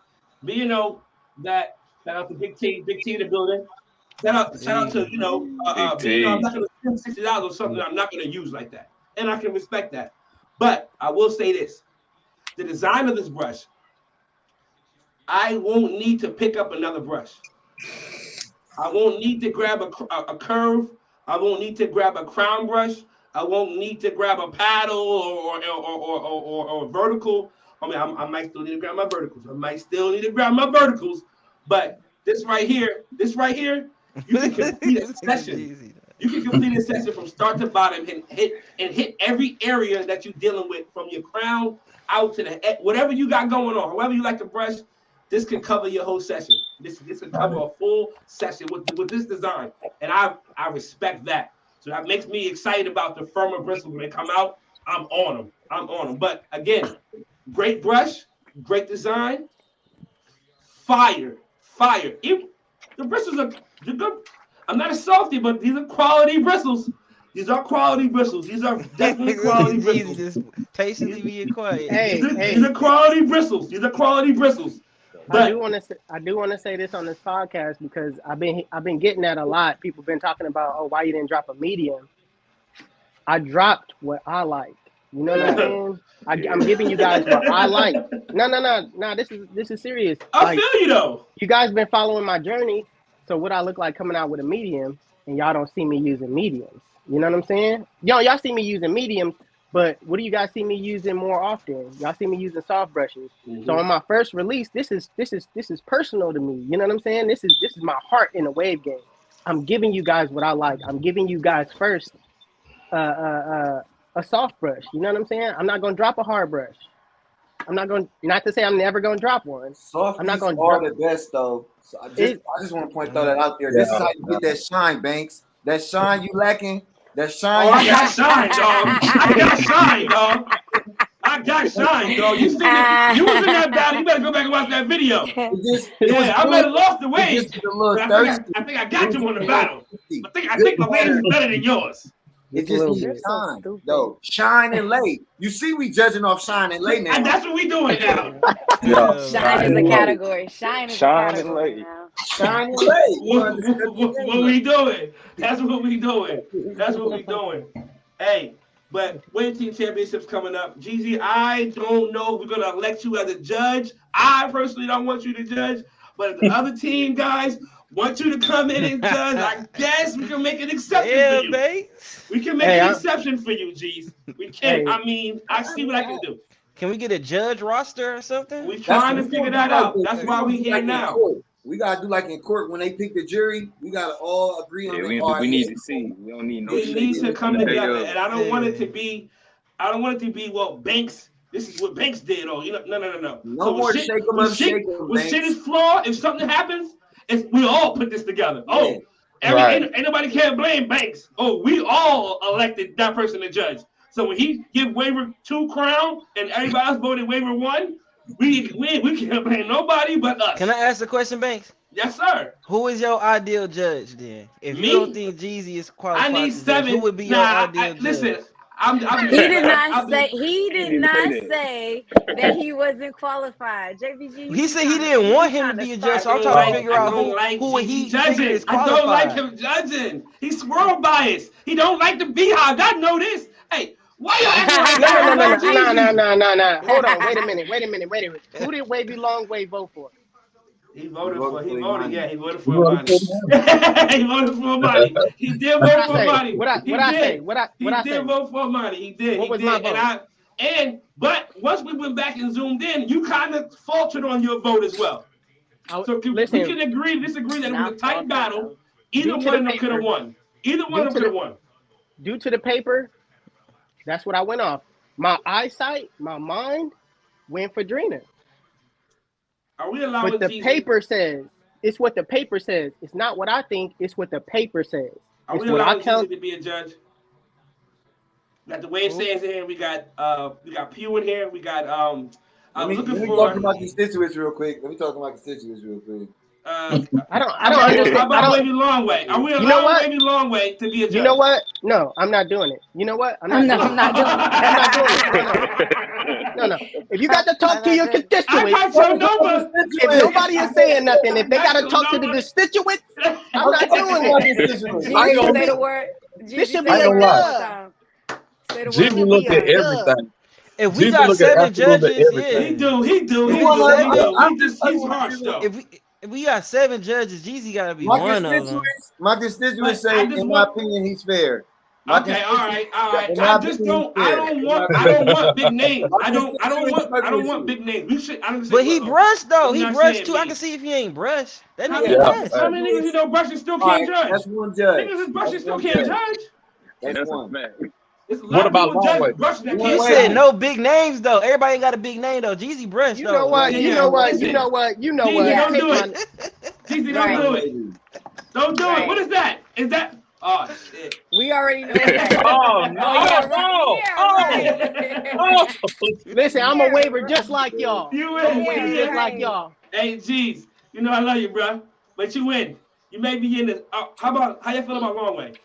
but you know, that shout out to Big T in the building. Shout out to, I'm not going to spend $60 on something that I'm not going to use like that. And I can respect that. But I will say this. The design of this brush, I won't need to pick up another brush. I won't need to grab a curve. I won't need to grab a crown brush. I won't need to grab a paddle or vertical. I mean, I might still need to grab my verticals. But this right here, you can complete a session. You can complete a session from start to bottom and hit every area that you're dealing with, from your crown out to the whatever you got going on. However you like to brush, this can cover your whole session. This can cover a full session with this design, and I respect that. So that makes me excited about the firmer bristles when they come out. I'm on them. But again, great brush, great design, fire. The bristles are good. I'm not a softie, but these are quality bristles. These are definitely quality bristles. Just patiently being quiet. These are quality bristles. But I do want to say this on this podcast because I've been getting that a lot. People been talking about, why you didn't drop a medium. I dropped what I like. You know what I'm saying? I'm giving you guys what I like. No. This is serious. I feel you though. You guys been following my journey. So what I look like coming out with a medium, and y'all don't see me using mediums. You know what I'm saying? Y'all see me using mediums, but what do you guys see me using more often? Y'all see me using soft brushes. Mm-hmm. So on my first release, this is personal to me. You know what I'm saying? This is my heart in a wave game. I'm giving you guys what I like. I'm giving you guys first a soft brush. You know what I'm saying? I'm not gonna drop a hard brush. Not to say I'm never gonna drop one. Softies I'm not gonna are drop the best though. So I just want to throw that out there. This is how you get that shine, Banks. That shine you lacking. That shine. I got shine, dog. I got shine, dog. You seen it? You was in that battle. You better go back and watch that video. I might have lost the weight. I think I got you on the battle. I think my weight is better than yours. It just needs shine. Yo, shine and lay. You see, we judging off shine and lay now. And that's what we doing now. Shine is a category. Shine is a category now. Shine and lay. What we doing? That's what we doing. Hey, but Win Team Championships coming up. Jeezy, I don't know if we're gonna elect you as a judge. I personally don't want you to judge, but if the other team guys want you to come in and judge, I guess we can make an exception for you. Babe. We can make an exception for you, G's. We can. I mean, I see what I can do. Can we get a judge roster or something? We're trying to figure that out. That's why we here now. We gotta do like in court when they pick the jury. We gotta all agree on it. We need to see. We don't need no. We need to come together, and I don't want it to be I don't want it to be Banks. This is what Banks did, or no. No So more shake 'em up, shake 'em, when shit Banks. is flawed, if something happens, we all put this together. Yeah. Ain't nobody can't blame Banks. We all elected that person to judge. So when he give Waiver 2 crown and everybody else voted Waiver 1, we can't blame nobody but us. Can I ask a question, Banks? Yes, sir. Who is your ideal judge then? If Me? you don't think Jeezy is qualified, I need to judge, 7. who would be your ideal judge? Listen, He did not say. He did did not say that. say that he wasn't qualified. JBG. He said he didn't want him to be a judge, so I'm trying to figure out who would he figure is I qualified. don't like him judging. He's swirl biased. He don't like the Beehive. I know this. Hey, why you acting like that? No. Hold on. Wait a minute. Who did Wavy Longway vote for? He voted for money. He voted for money. He did vote for money. What I say? He did vote for money. He did. What was my vote? But once we went back and zoomed in, you kind of faltered on your vote as well. So we can agree, disagree that it was a tight battle. Either one of them could have won. Either one of them could have won. Due to the paper, that's what I went off. My eyesight, my mind went for Drina. Are we allowing But the Jeezy? paper says, it's what the paper says. It's not what I think, it's what the paper says. Are we allowing Jeezy to be a judge? We got the Wave sayings in here. We got Pew in here. We got Let me talk about constituents real quick. I don't understand. How about Wavy Longway? Are we allowing Wavy Longway to be a judge? You know what? No, I'm not doing it. You know what? I'm not doing it. No. If you got to talk to your constituents, if nobody is saying nothing, if they got to talk to the constituents, I'm not doing it. I ain't say the word. This should be a dub. Jimmy looked at everything. If we got 7 judges, yeah. He do. He's harsh though. If we got 7 judges, Jeezy got to be one of them. My constituents say, in my opinion, he's fair. Okay, all right. I don't want big names. I don't want big names. But he brushed though. He brushed too. I can see if he ain't brushed. That nigga brushed. How many niggas you know brush and still can't judge? That's one judge. Niggas is brush and still can't judge. That's one. What about Longway? He said no big names though. Everybody ain't got a big name though. Jeezy brushed You though. know what? Jeezy, don't do it. Jeezy, don't do it. Don't do it. What is that? Is that? Oh shit. We already know that. Oh, Listen, I'm a waiver just like y'all. You I'm a win. waiver just like y'all. Hey, G's, you know I love you, bro. But you win. You may be in the. How you feel about Longway?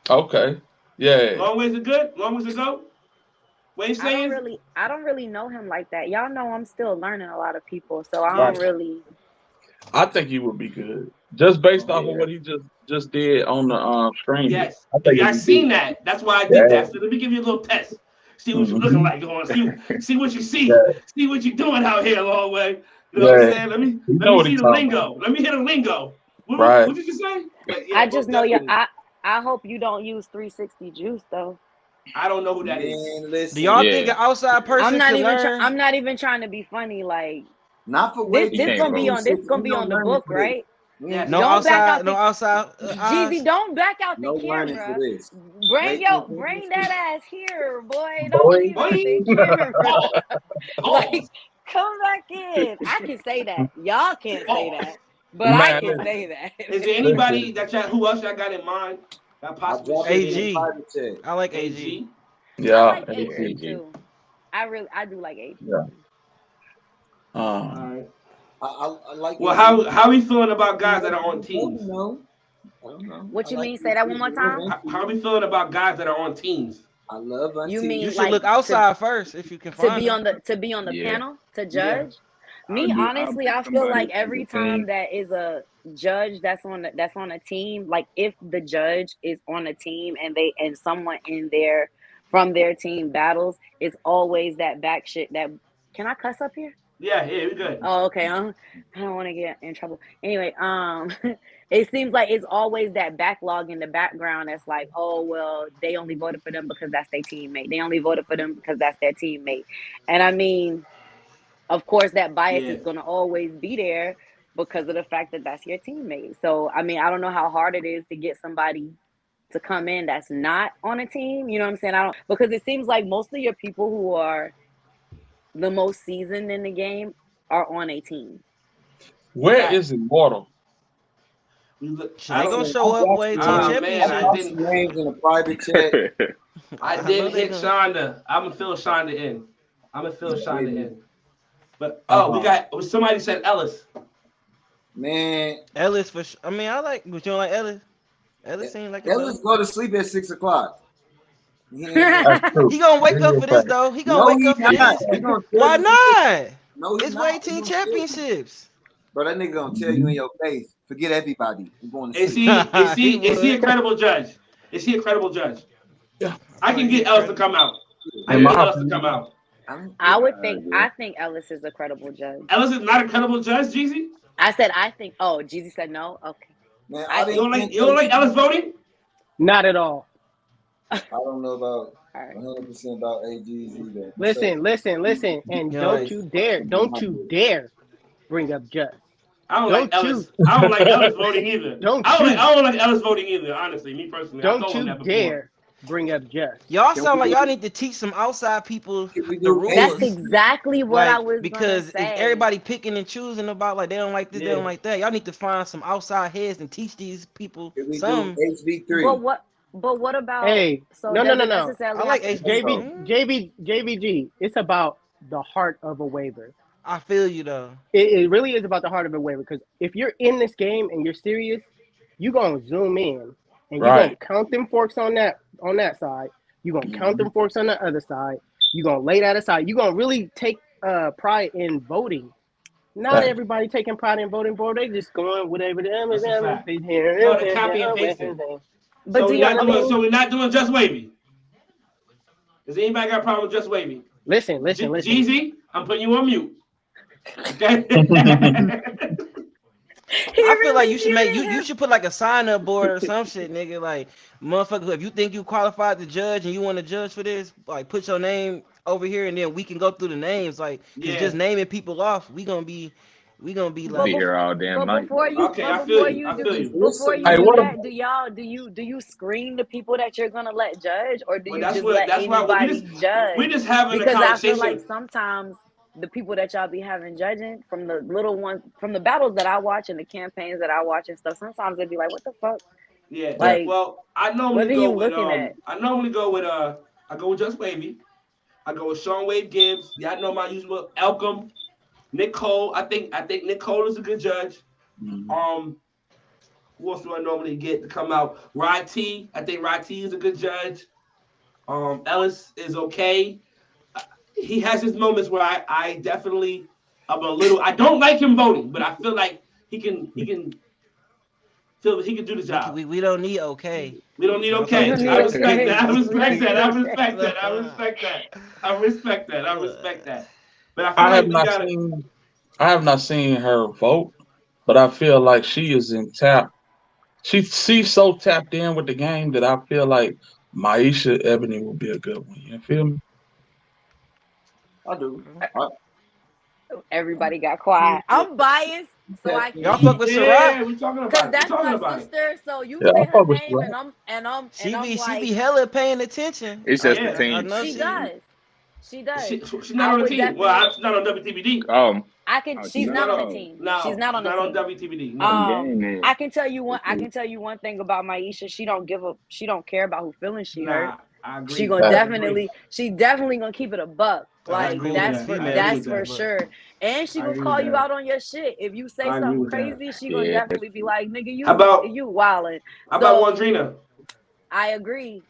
okay. Yeah. Longway's a good. Longway's a go. What you saying? I don't really know him like that. Y'all know I'm still learning a lot of people, so I don't really. I think he would be good. Just based off of what he just did on the screen. Yes. I seen that. That's why I did that. So let me give you a little test. See what you're looking like going. See what you see. See what you're doing out here, Longway. You know what I'm saying? Let me see the lingo. Let me hear the lingo. What did you say? I just know you. I hope you don't use 360 juice though. I don't know who that is. Do y'all think an outside person I'm not even trying to be funny. Like, not for this gonna be on the book, right? Yeah. No outside. Jeezy, don't back out the camera. Bring that ass here, boy. Don't leave the camera. Like, come back in. I can say that. Y'all can't say that. But I can say that. Is there anybody who else y'all got in mind? That possibly AG. I like AG. Yeah, I like AG too. I do like AG. Yeah. All right. I like. Well, how we feeling about guys that are on teams? I don't know. What you mean? Say that one more time. How we feeling about guys that are on teams? I love. You mean you should look outside first if you can find to be on the panel to judge? Yeah. Me, honestly, I feel like every time that is a judge that's on a team, like if the judge is on a team and someone in there from their team battles, it's always that back shit that. Can I cuss up here? Yeah, we good. Oh, okay. I don't want to get in trouble. Anyway, it seems like it's always that backlog in the background that's like, oh, well, they only voted for them because that's their teammate. They only voted for them because that's their teammate. And I mean, of course, that bias is going to always be there because of the fact that that's your teammate. So, I mean, I don't know how hard it is to get somebody to come in that's not on a team. You know what I'm saying? Because it seems like most of your people who are the most seasoned in the game are on a team. Where is Immortal? They gonna show up way to the championship. Names in a private chat. I didn't hit Shonda. I'm gonna fill Shonda in. But we got somebody said Ellis. Man, Ellis for I mean, I like, but you don't like Ellis. Ellis seems like Ellis go to sleep at 6 o'clock. He gonna wake up for this though. He gonna wake up for this. Why not? No, it's way team championships. Bro, that nigga gonna tell you in your face. Forget everybody. I'm going to Is he a credible judge? Is he a credible judge? Yeah. I can get Ellis to come out. I think Ellis is a credible judge. Ellis is not a credible judge, Jeezy? I said I think. Oh, Jeezy said no. Okay. Man, you don't like Ellis voting? Not at all. I don't know about 100% about AGs either. Listen, and don't you dare bring up Judge. I don't like Ellis voting either. I don't like Ellis voting either. Honestly, me personally. Don't you dare bring up Judge. Y'all sound like y'all need to teach some outside people the rules. That's exactly what I was because gonna say. If everybody picking and choosing about like they don't like this, they don't like that. Y'all need to find some outside heads and teach these people some. HV3. But what about? Hey, so no. I like JBG. It's about the heart of a waiver. I feel you though. It really is about the heart of a waiver because if you're in this game and you're serious, you're gonna zoom in and you're gonna count them forks on that side. You're gonna count them forks on the other side. You're gonna lay that aside. You're gonna really take pride in voting. Not everybody taking pride in voting, bro. They just going whatever them is. Copy and pasting. But so we're not doing just Wavy. Does anybody got a problem with just Wavy? Listen. Jeezy, I'm putting you on mute. Okay. I feel like you should you should put like a sign up board or some shit, nigga. Like, motherfucker, if you think you qualified to judge and you want to judge for this, like put your name over here and then we can go through the names. Like, just naming people off, we gonna be like be here all damn night. Before you do that, do you screen the people that you're gonna let judge, or do you just let anybody judge? We just having a conversation. Because I feel like sometimes the people that y'all be having judging from the little ones, from the battles that I watch and the campaigns that I watch and stuff, sometimes they'd be like, "What the fuck?" Yeah. Like, well, I normally go with I go with Just Wavy. I go with Sean Wade Gibbs. Y'all know my usual Elcom. Nick Cole, I think Nick Cole is a good judge. Mm-hmm. Who else do I normally get to come out? Rod T. I think Rod T is a good judge. Ellis is okay. He has his moments where I definitely am a little. I don't like him voting, but I feel like he can do the job. We don't need okay. We don't need okay. I respect that. But I have not seen her vote, but I feel like she is in tap. She's so tapped in with the game that I feel like Maisha Ebony will be a good one. You feel me? I do. Everybody got quiet. I'm biased, so I y'all fuck with Sarah. We talking about because that's my sister. So you say her name, and I'm she be hella paying attention. It's just the team. She does. She's not on the team. Well, she's not on WTBD. She's not on the team. No, she's not on the team. Not on WTBD. I can tell you one thing about Maisha. She don't care about who feelings she hurt. I agree. She definitely gonna keep it a buck. Like that's for sure. And she gonna call you out on your shit. If you say something crazy, she gonna definitely be like, nigga, you wildin'. How about Wandrina? I agree.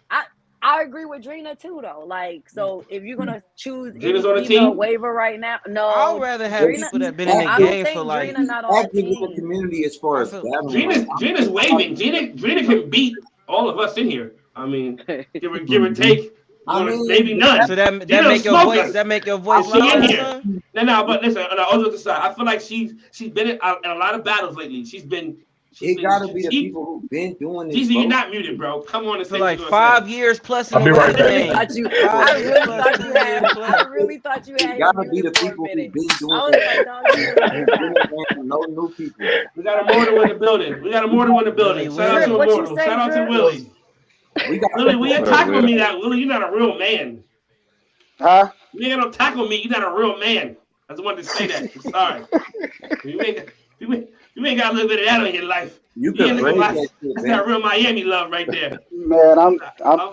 I agree with Drina too, though. Like, so if you're gonna choose Drina's on the team waiver right now, no. I'd rather have people that been in the game for like. Drina not on the team. With the community as far as Drina's waving. Drina can beat all of us in here. I mean, give or take. Maybe none. So that make your voice. She in here. No. But listen, on the other side, I feel like she's been in a lot of battles lately. It gotta be the people who've been doing this. Jeezy, you're not muted, bro. Come on and say like 5 years plus. I'll be right back. I really thought you had. It gotta be the people who've been doing this. No new people. We got a mortal in the building. Shout out to Immortal. Shout out to Willie. We got Willie, we ain't tackle me that. Willie, you're not a real man. Huh? You ain't gonna tackle me. You're not a real man. I just wanted to say that. I'm sorry. You ain't got a little bit of that in your life. You could break that shit, That's man. that real Miami love right there. Man, I'm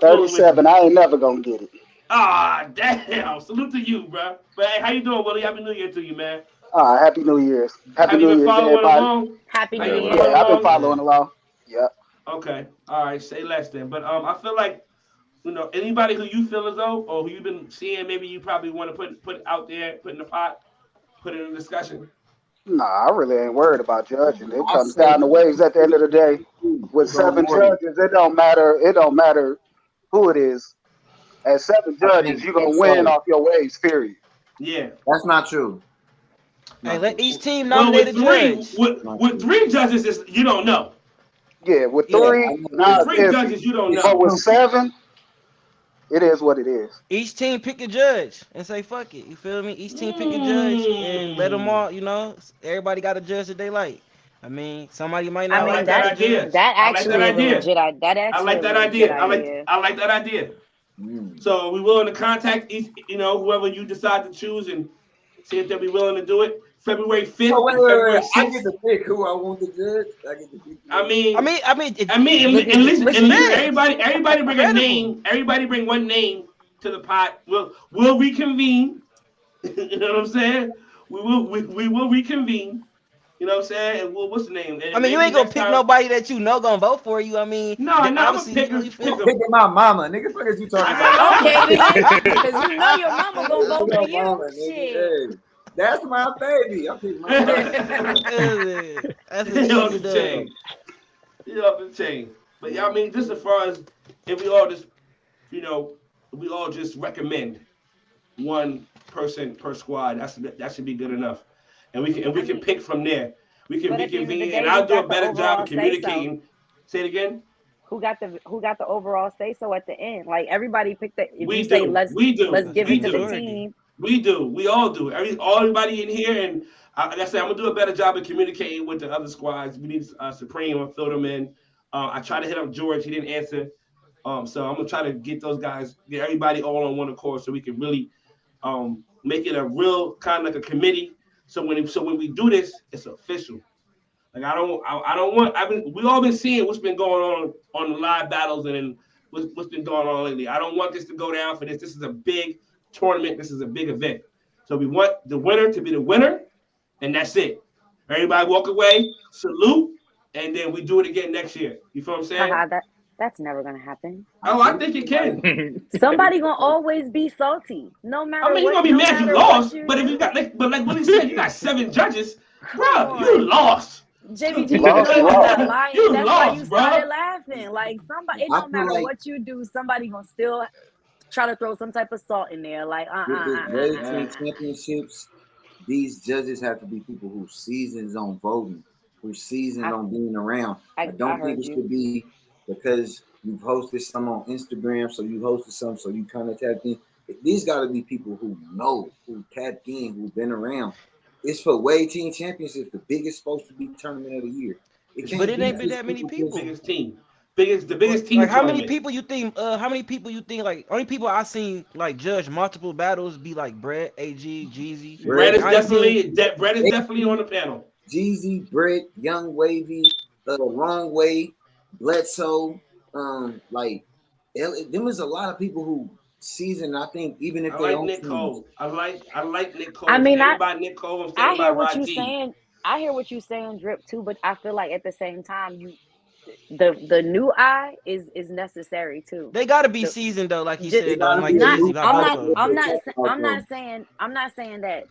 37. I ain't never gonna get it. Ah, damn. Salute to you, bro. But hey, how you doing, Willie? Happy New Year to you, man. Happy New Year's. Happy Have you New been Year's, following everybody. along? Happy New Year. Yeah, I've been following along. Yeah. Okay. All right. Say less then. But I feel like, anybody who you feel as though, or who you've been seeing, maybe you probably want to put out there, put in the pot, put it in a discussion. Nah, I really ain't worried about judging. It comes down to waves at the end of the day. With 7 judges, it don't matter. It don't matter who it is. At 7 judges, you're gonna win off your waves. Period. Yeah. That's not true. Hey, let each team nominate a judge. With 3 judges, you don't know. Yeah, with 3, with 3 judges, you don't know. But with 7, it is what it is. Each team pick a judge and say fuck it. You feel me? Each team pick a judge and let them all. Everybody got a judge that they like. I mean, somebody might not like that idea. That actually is a legit idea. I like that idea. I like that idea. So we willing to contact each, whoever you decide to choose and see if they'll be willing to do it. February 5th. Oh, February 6th. I get to pick who I want to judge. I get to pick. I mean, at least everybody bring a name. Everybody bring one name to the pot. We'll reconvene. You know what I'm saying? We will reconvene. You know what I'm saying? And what's the name? And you ain't gonna pick nobody that gonna vote for you. I mean, no, I'm picking my mama, nigga. What is you talking about? Okay, because you know your mama gonna vote for you. Shit. Hey, that's my baby. I'm picking my baby. That's off the chain. You off the chain. But I mean, just as far as if we all just, we all just recommend one person per squad. That should be good enough. And we can pick from there. We can reconvene, and I'll do a better job of communicating. Say it again. Who got the overall say so at the end? Like everybody picked the. If we you do. say let's give it to the already. team. We do. We all do. Everybody in here, and like I said, I'm gonna do a better job of communicating with the other squads. We need Supreme. I'm gonna fill them in. I tried to hit up George. He didn't answer. So I'm gonna try to get those guys, get everybody all on one accord, so we can really make it a real kind of like a committee. So when we do this, it's official. Like I don't want. We all been seeing what's been going on the live battles and what's been going on lately. I don't want this to go down for this. This is a big tournament. This is a big event. So we want the winner to be the winner, and that's it. Everybody walk away, salute, and then we do it again next year. You feel what I'm saying? That's never gonna happen. Oh, I think it can. Somebody gonna always be salty, no matter. I mean, you're gonna be mad you lost, but if you got like Willie said, you got 7 judges, bro. You lost. JBG, you lying. That's lost, why you started laughing. Like somebody, it don't matter what you do. Somebody gonna still try to throw some type of salt in there. Like championships, these judges have to be people who's seasoned on voting, who's seasoned on being around. I don't think it should be because you've hosted some on Instagram, so you hosted some, so you kind of tapped in. These got to be people who know, who tapped in, who've been around. It's for Wave Team Championships, the biggest supposed to be tournament of the year. But it ain't been that many people. The biggest team. Like how many people you think? Like only people I seen like judge multiple battles be like Brett, AG, Jeezy. Brett is definitely on the panel. Jeezy, Brett, Young Wavy, Wrong Way, Bledsoe, like them is a lot of people who season. I think even if they like Nick Cole, I like Nick Cole. I mean, Nick Cole. I hear what you're saying. I hear what you're saying, Drip, too. But I feel like at the same time, the new eye is necessary too. They gotta be seasoned though, like you said. I'm not saying that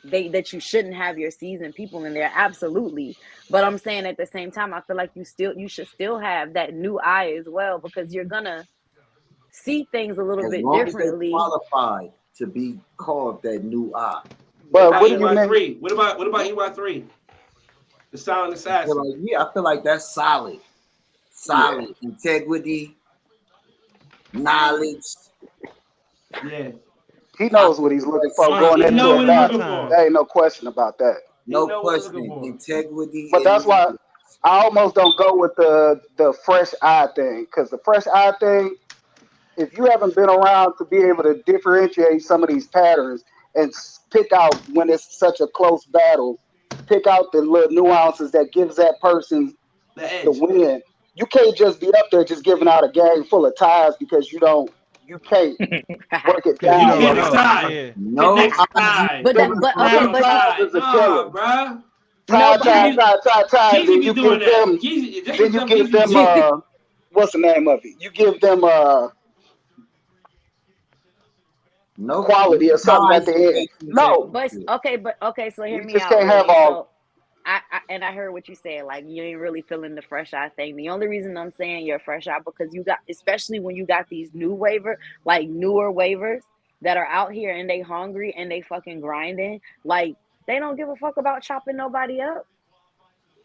that you shouldn't have your seasoned people in there. Absolutely. But I'm saying at the same time, I feel like you should still have that new eye as well, because you're gonna see things a little bit differently. Qualified to be called that new eye. But what EY3? What about EY3? The silent assassin. I feel like that's solid. Integrity, knowledge. Yeah. He knows what he's looking for going into a battle. There ain't no question about that. No question. Integrity. But that's why I almost don't go with the fresh eye thing, because the fresh eye thing, if you haven't been around to be able to differentiate some of these patterns and pick out when it's such a close battle, pick out the little nuances that gives that person The the edge. win. You can't just be up there just giving out a gang full of ties because you can't work it Cause you You down don't can't right. know. decide. Yeah. No Connect IG. tie. But that, but okay, Little Crown but see, tie. ties is a Nah, killer. bruh. no, Tie, but tie, Jeezy, tie, tie, tie. Jeezy Then be you doing give that. them. Jeezy, just Then you tell give Jeezy them. do it. What's the name of it? You give them No quality or something at ties the is end. way too No, technical. but okay. So hear we me just out, can't have Wavy. all. So I heard what you said. Like you ain't really feeling the fresh eye thing. The only reason I'm saying you're fresh eye because you got, especially when you got these newer waivers that are out here and they hungry and they fucking grinding. Like they don't give a fuck about chopping nobody up.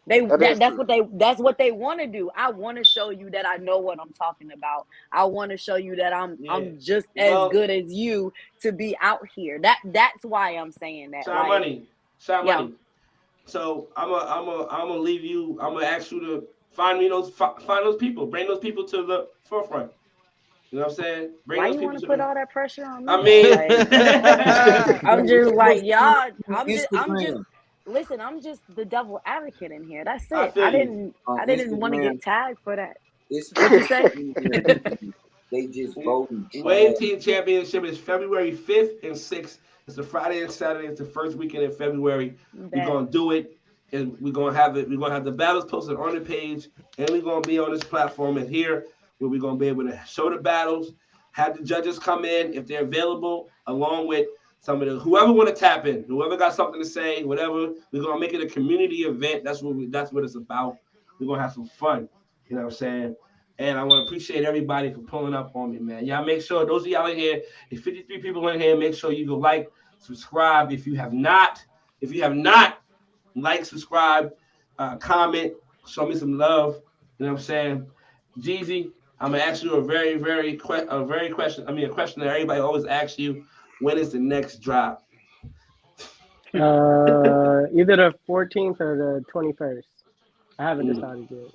That is true. That's what they want to do. I want to show you that I know what I'm talking about. I want to show you that Yeah. I'm just as Well, good as you to be out here. That's why I'm saying that. Shine Like, Money. Shine yeah. Money. So I'm gonna leave you. I'm gonna ask you to find me find those people. Bring those people to the forefront. You know what I'm saying? Bring Why those you want people to to put the. all that pressure on me I though? mean, Like, I'm just like y'all. I'm just. Instagram. Listen, I'm just the devil advocate in here. That's I it. feel you. I On didn't want to Instagram, get tagged for that. it's What you say? they just voting Wave trash. Team Championship is February 5th and 6th. It's the Friday and Saturday. It's the first weekend in February. We're Bet. gonna do it, and we're gonna have it. We're gonna have the battles posted on the page, and we're gonna be on this platform and here where we're gonna be able to show the battles, have the judges come in if they're available, along with some of the whoever want to tap in, whoever got something to say, whatever. We're gonna make it a community event. That's what it's about. We're gonna have some fun. You know what I'm saying? And I want to appreciate everybody for pulling up on me, man. Y'all make sure those of y'all in here, there's 53 people in here. Make sure you go like, subscribe. If you have not, like, subscribe, comment, show me some love. You know what I'm saying? Jeezy, I'm gonna ask you a question that everybody always asks you. When is the next drop? Either the 14th or the 21st. I haven't decided yet.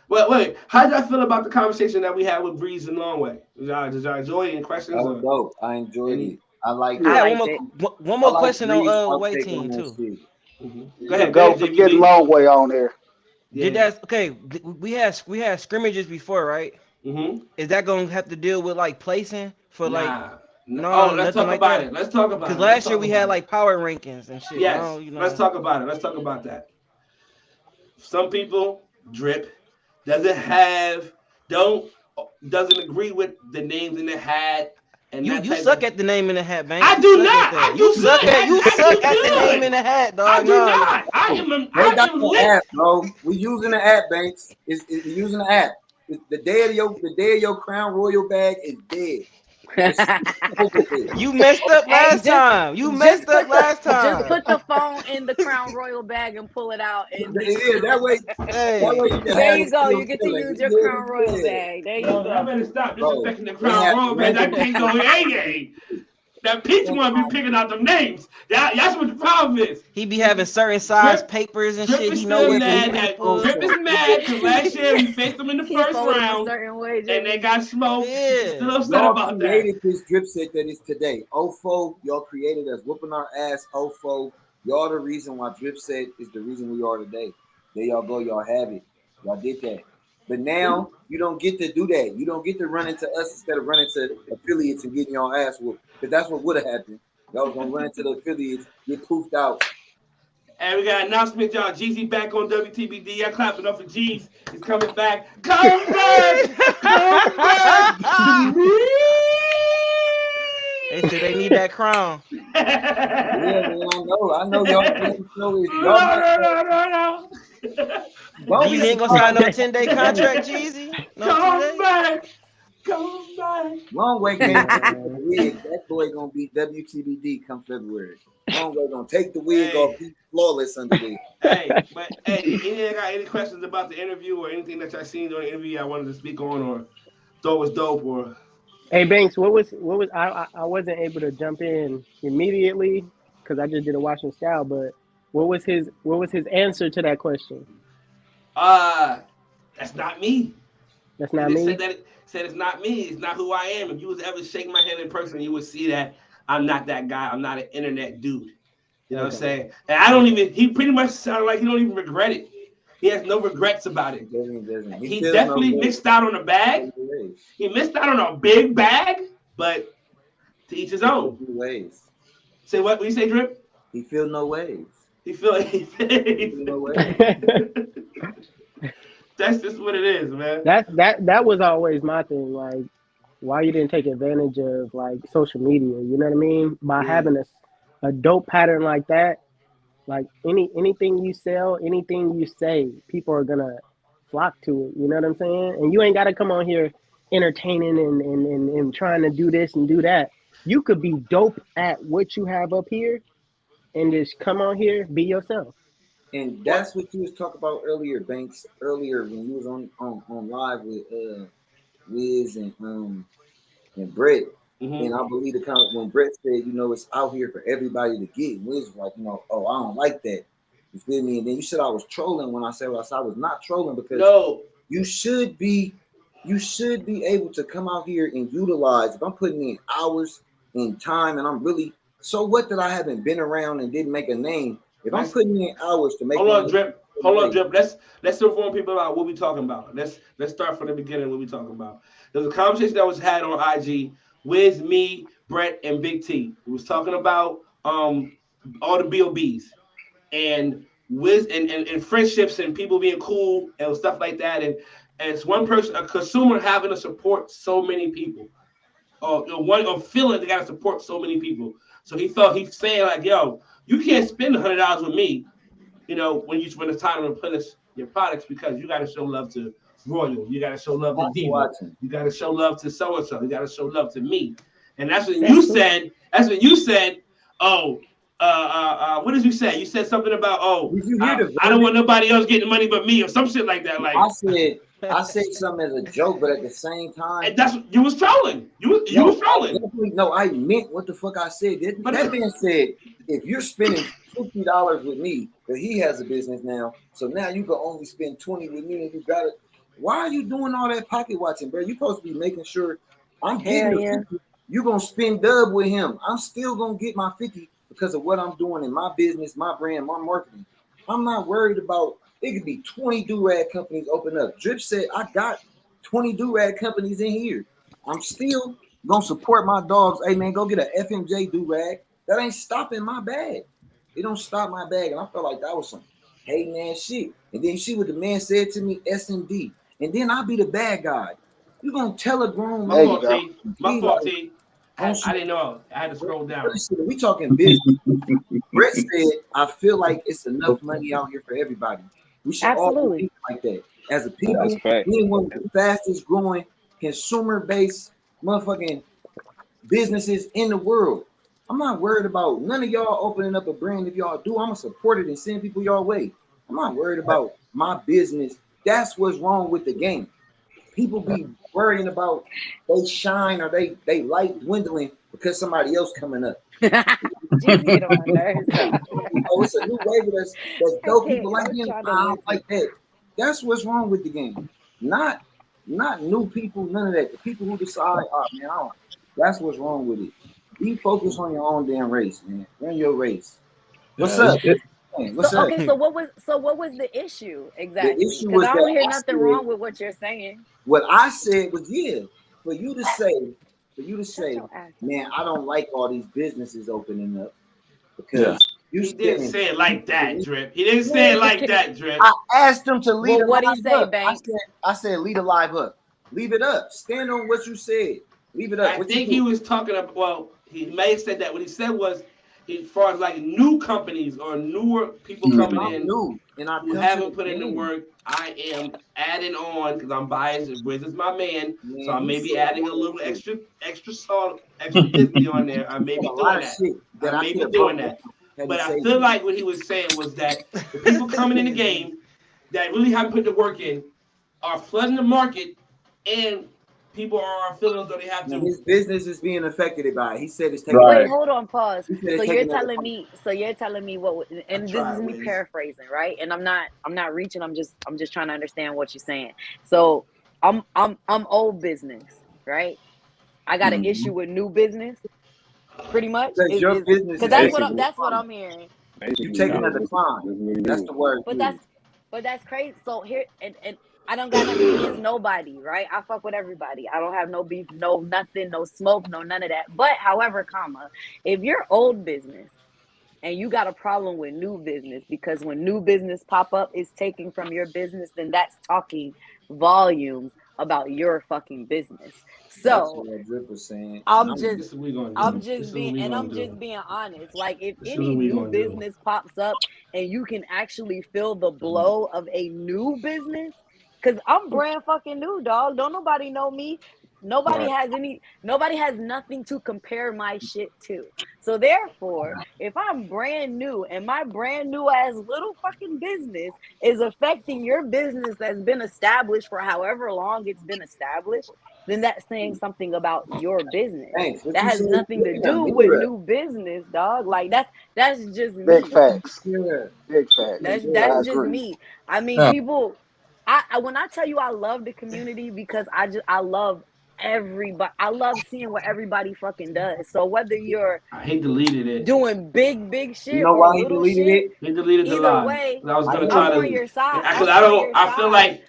Wait. How did y'all feel about the conversation that we had with Breeze and Longway? Did y'all enjoy any questions That was or dope. I enjoyed any? it. I like I I got liked it. one I more like question Breeze on Way outtake Team on that too. shit. Mm-hmm. Go Don't ahead, forget JBD. long way on there. Did Yeah. that okay? We had scrimmages before, right? Mm-hmm. Is that gonna have to deal with like placing for like Nah. No. Oh, no let's nothing talk like about that? it. Let's talk about Because it. Let's last year talk we had about it. like power rankings and shit. Yes. You Let's know. talk about it. Let's talk about that. Some people drip don't doesn't agree with the names in the hat and that You type suck of. at the name in the hat, Banks. I You do suck at not. that. I do good. You I suck do at the name in good. the hat, I dog. do No. not. They I got am the lit. app, bro. We using the app, Banks. We using the app. The day of your Crown Royal bag is dead. It's over with. You messed up Hey, last time. You just messed up put the last just time. put the phone in the Crown Royal bag and pull it out and just Yeah, that way Hey. you can there have you it go. still You get to feeling. use You your hear Crown me? Royal Yeah. bag. There you Yo, y'all go. better stop Bro, disrespecting the they Crown have Royal, man. That random can't go A. That Peach one be picking out them names. That's what the problem is. He be having certain size papers and Drip shit. is He know still what mad. people. Drip is mad because last year we faced them in the He first folded a round certain way, and they JBD. got smoked. He's Yeah. still upset Y'all about that. created this drip set that is today. OFO, y'all created us whooping our ass. OFO, y'all the reason why drip set is the reason we are today. There y'all go, y'all have it. Y'all did that. But now you don't get to do that. You don't get to run into us instead of running to affiliates and getting your ass whooped. Because that's what would have happened. Y'all was gonna run into the affiliates, get poofed out. And we got an announcement, y'all. Jeezy back on WTBD. Y'all clapping up for Jeez. He's coming back. Come back! Come back to me! They said they need that crown. Yeah, man, I know y'all damn show is y'all No. don't be Jeezy ain't gonna sign no surprised. 10-day contract, Jeezy. No 2 Come days. back! Come back! Longway can't take the wig. That boy gonna be WTBD come February. Longway gonna take the wig off. Be flawless under there. Any got any questions about the interview or anything that y'all seen during the interview I wanted to speak on or thought was dope or? Hey Banks, what was I wasn't able to jump in immediately because I just did a watch and style, but what was his answer to that question? That's not me. That's He not just me. said it's not me. It's not who I am. If you was ever shake my hand in person, you would see that I'm not that guy. I'm not an internet dude. You know what I'm saying? And I don't even. He pretty much sounded like he don't even regret it. He has no regrets about it. He definitely missed out on a bag. He missed out on a big bag, but to each his own. Say what? What you say, Drip? He feel no ways. He feel no ways. That's just what it is, man. That was always my thing. Like, why you didn't take advantage of like social media? You know what I mean? By having a dope pattern like that, like anything you sell, anything you say, people are gonna flock to it. You know what I'm saying? And you ain't got to come on here entertaining and trying to do this and do that. You could be dope at what you have up here, and just come on here, be yourself. And that's what you was talking about earlier, Banks. Earlier when you was on live with Wiz and Brett. Mm-hmm. And I believe the comment when Brett said, you know, it's out here for everybody to get. And Wiz was like, you know, oh, I don't like that. You feel me? And then you said I was trolling when I said I was not trolling because you should be able to come out here and utilize. If I'm putting in hours and time and I'm really, so what that I haven't been around and didn't make a name. If I'm putting in hours to make Hold on, Drip. Let's inform people about what we're talking about. Let's start from the beginning. What we're talking about. There's a conversation that was had on IG with me, Brett, and Big T. We was talking about all the BOBs and with and friendships and people being cool and stuff like that. And it's one person, a consumer, having to support so many people. Or feeling they gotta support so many people. So he's saying like, yo, you can't spend $100 with me, you know, when it's time to replenish your products because you gotta show love to Royal, you gotta show love to Diva, you gotta show love to so and so, you gotta show love to me. And that's when you said, what did you say? You said something about, I don't want nobody else getting money but me or some shit like that. Like I said something as a joke, but at the same time, and that's you was trolling. You was trolling. No, I meant what the fuck I said. That man said, if you're spending $50 with me, because he has a business now, so now you can only spend 20 with me, and you got it. Why are you doing all that pocket watching, bro? You're supposed to be making sure I'm getting the 50. You're gonna spend dub with him. I'm still gonna get my 50 because of what I'm doing in my business, my brand, my marketing. I'm not worried about. It could be 20 do-rag companies open up. Drip said, I got 20 do-rag companies in here. I'm still going to support my dogs. Hey, man, go get an FMJ do-rag. That ain't stopping my bag. It don't stop my bag. And I felt like that was some hating ass shit. And then you see what the man said to me, SMD. And then I'll be the bad guy. You're going to tell a grown man. My fault, T. I didn't know. I had to scroll down. We talking business. Brett said, I feel like it's enough money out here for everybody. We should all think like that as a people. Being one of the fastest growing consumer-based motherfucking businesses in the world. I'm not worried about none of y'all opening up a brand. If y'all do, I'm gonna support it and send people your way. I'm not worried about my business. That's what's wrong with the game. People be worrying about they shine or they light dwindling because somebody else coming up. It's a new waiver that's dope. People like him. I don't like that. That's what's wrong with the game. Not new people, none of that. The people who decide, that's what's wrong with it. Be focused on your own damn race, man. Run your race. What's up? What's up? Okay, so what was the issue exactly? The issue was I don't hear nothing wrong with what you're saying. What I said was, for you to say, man, I don't like all these businesses opening up because he didn't say it like that, Drip. He didn't say it like that, Drip. I asked him to leave. What did he say, Banks? I said, lead a live up. Leave it up. Stand on what you said. Leave it up. I think he was talking about. Well, he may have said that. What he said was, as far as like new companies or newer people coming in who haven't put in the work, I am adding on because I'm biased. Wiz is my man, so I may be adding a little extra salt, extra Disney on there. I may be doing that. But I feel like what he was saying was that the people coming in the game that really haven't put the work in are flooding the market, and people are feeling as though they have to. His business is being affected by it. He said it's taking. Wait, hold on, pause. He said it's So taking you're another telling me. So you're telling me what? And this is me paraphrasing, right? And I'm not reaching. I'm just trying to understand what you're saying. So I'm old business, right? I got an issue with new business, pretty much. Your business, because that's what I'm hearing. You taking a decline. That's the word. But that's crazy. So here and I don't got nothing against nobody, right? I fuck with everybody. I don't have no beef, no nothing, no smoke, no none of that. But however, if you're old business and you got a problem with new business, because when new business pop up is taking from your business, then that's talking volumes about your fucking business. So I'm just being honest. Like if any new business pops up and you can actually feel the blow of a new business, because I'm brand fucking new, dog. Don't nobody know me. Nobody has nothing to compare my shit to. So therefore, if I'm brand new and my brand new ass little fucking business is affecting your business that's been established for however long it's been established, then that's saying something about your business. That has nothing to do with new business, dog. Like that's just me. Big facts. Big facts. That's just me. I mean, people. When I tell you I love the community because I love everybody. I love seeing what everybody fucking does. So whether you're deleted it. doing big shit, you know why he deleted it? He deleted the either line. way, I was gonna try to. I'm on your side. Because I feel like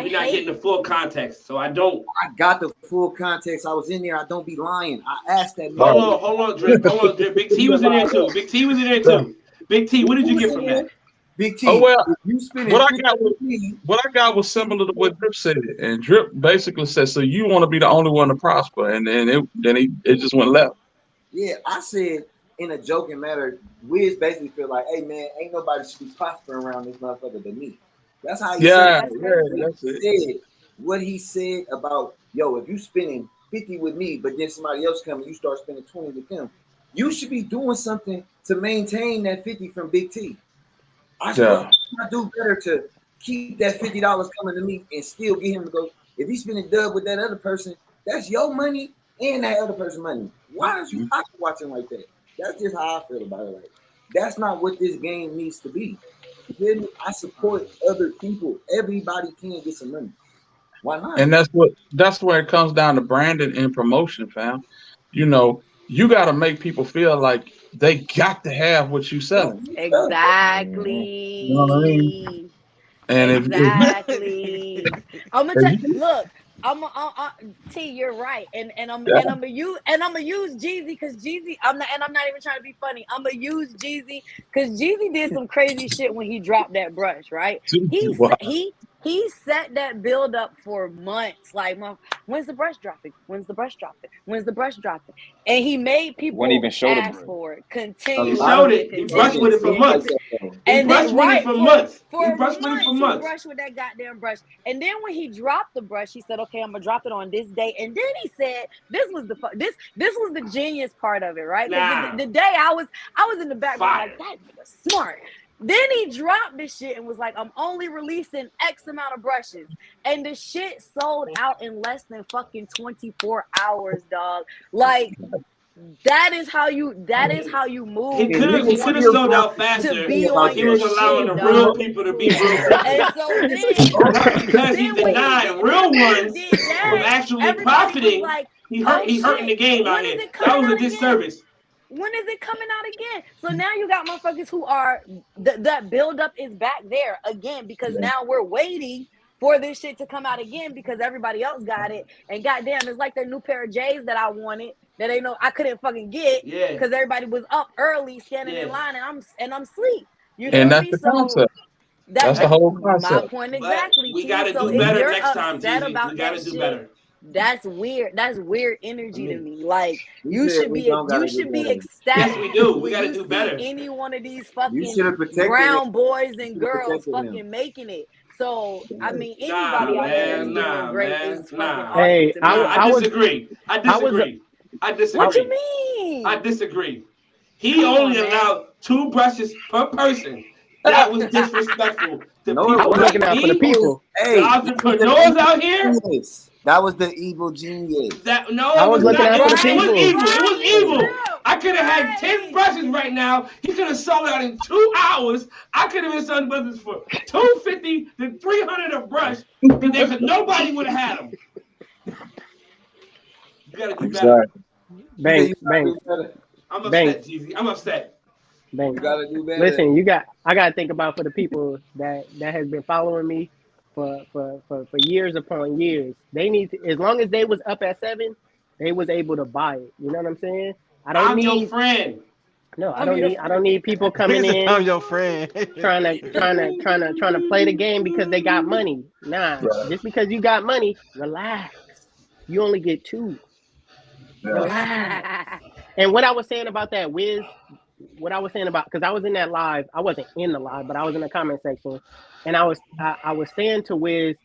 we're not getting the full context. So I don't. I got the full context. I was in there. I don't be lying. I asked that. Hold on, Drip. Big T was in there too. Big T, what did you get from that? Big T. Oh well, what I got was similar to what Drip said, and Drip basically said, "So you want to be the only one to prosper," and then it just went left. Yeah, I said in a joking manner, Wiz basically feel like, "Hey man, ain't nobody should be prospering around this motherfucker but me." That's how he said. That's it. What he said about if you spending 50 with me, but then somebody else come and you start spending 20 with them, you should be doing something to maintain that 50 from Big T. I do better to keep that $50 coming to me and still get him to go. If he's spending dub with that other person, that's your money and that other person's money. Why are you pocket watching like that? That's just how I feel about it. Like, that's not what this game needs to be. I support other people. Everybody can get some money. Why not? And that's where it comes down to branding and promotion, fam. You got to make people feel like they got to have what you selling. Exactly. You know what I mean? And exactly. I'm gonna tell you. Look, T, you're right, and I'm gonna use Jeezy because Jeezy. I'm not even trying to be funny. I'm gonna use Jeezy because Jeezy did some crazy shit when he dropped that brush. Right? He set that build up for months. Like, when's the brush dropping? When's the brush dropping? When's the brush dropping? And he made people ask for it. Continue. He showed it. He brushed with it for months. And brushed with it for months. He brushed with that goddamn brush. And then when he dropped the brush, he said, "Okay, I'm gonna drop it on this day." And then he said, "This was the genius part of it, right?" The day I was in the background like, that was smart. Then he dropped this shit and was like, "I'm only releasing X amount of brushes." And the shit sold out in less than fucking 24 hours, dog. Like, that is how you move. He could have sold out faster. He was allowing the real people to be real. And so because he denied real ones from actually profiting. Like, he's hurting the game out here. That was a disservice. When is it coming out again? So now you got motherfuckers who are that buildup is back there again because now we're waiting for this shit to come out again because everybody else got it. And goddamn, it's like the new pair of J's that I wanted that I couldn't fucking get because everybody was up early standing in line and I'm asleep. You know and what I mean? That's the concept. That's the whole concept. My point exactly. We gotta do better next time, Jeezy. We gotta do better. That's weird. That's weird energy to me. Like you should be ecstatic. Yes, we do. We gotta do better. Any one of these fucking brown boys and girls fucking making it. So I mean, anybody out there is doing great is fucking awesome. Hey, I disagree. What you mean? I disagree. He only allowed 2 brushes per person. That was disrespectful. The No, people I was like looking out for the me, people. Hey, the entrepreneurs out here. genius. That was the evil genius. That no, I it was was looking not. out for the It was people. evil. It was evil. Right. I could have had 10 brushes right now. He could have sold out in 2 hours. I could have been selling brushes for $250 to $300 a brush, because nobody would have had them. You gotta do better. Exactly. Banks, You gotta Banks, do better. I'm upset, Banks, Jeezy. I'm upset. You Banks. gotta do better. Listen, I gotta think about for the people that has been following me for years upon years. They need to, as long as they was up at 7, they was able to buy it. You know what I'm saying? I'm your friend. No, I I'm don't your need people coming Nigga said, I'm in your friend. trying to play the game because they got money. Nah, Right. just because you got money, relax. You only get 2. Yeah. Relax. And what I was saying about that, Wiz, what I was saying about, because I was in that live, I wasn't in the live, but I was in the comment section, and I was saying to Wiz,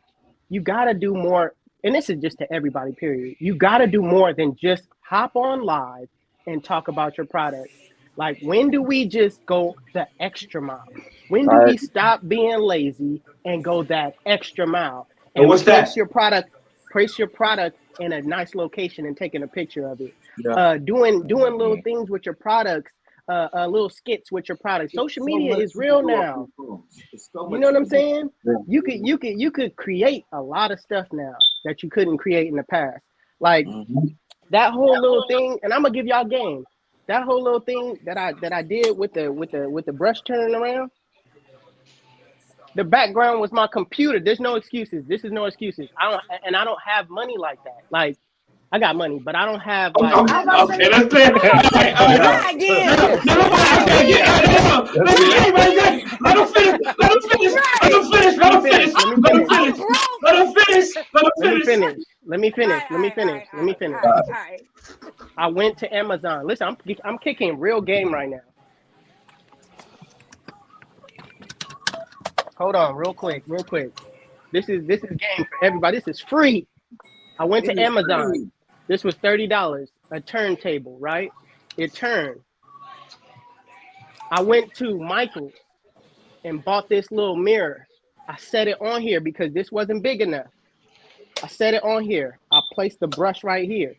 you gotta do more, and this is just to everybody, period. You gotta do more than just hop on live and talk about your product. Like, when do we just go the extra mile? When do All we right. stop being lazy and go that extra mile And and what's place that? your product in a nice location and taking a picture of it? Yeah. Doing little things with your products, little skits with your products. Social media is real now. You know what I'm saying? Yeah. You could create a lot of stuff now that you couldn't create in the past. Like that whole little thing, and I'm gonna give y'all game. That whole little thing that I did with the brush turning around. The background was my computer. There's no excuses. This is no excuses. I don't have money like that. Like, I got money, but I don't have like. Okay, that's clear. All right. Let him finish. Let me finish. All right. I went to Amazon. Listen, I'm kicking real game right now. Hold on, real quick. This is game for everybody. This is free. I went to Amazon. This was $30. A turntable, right? It turned. I went to Michael's and bought this little mirror. I set it on here because this wasn't big enough. I set it on here. I placed the brush right here.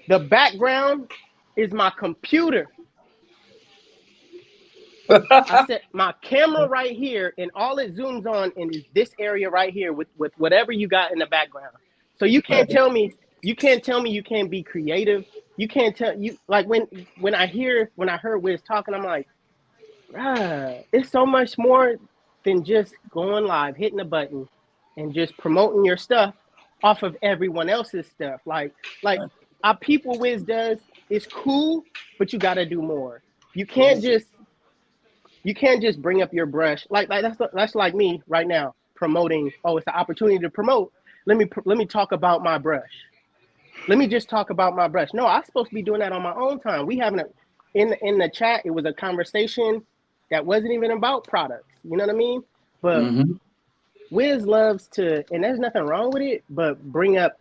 The background is my computer. I set my camera right here, and all it zooms on is this area right here with whatever you got in the background. So you can't tell me you can't be creative. You can't tell you, like, when I heard Wiz talking, I'm like, it's so much more than just going live, hitting a button, and just promoting your stuff off of everyone else's stuff. Like our people Wiz does is cool, but you got to do more. You can't just bring up your brush like that's like me right now promoting. Oh, it's an opportunity to promote. Let me talk about my brush. Let me just talk about my brush. No, I'm supposed to be doing that on my own time. We having in the chat. It was a conversation that wasn't even about products. You know what I mean? But Wiz loves to, and there's nothing wrong with it, but bring up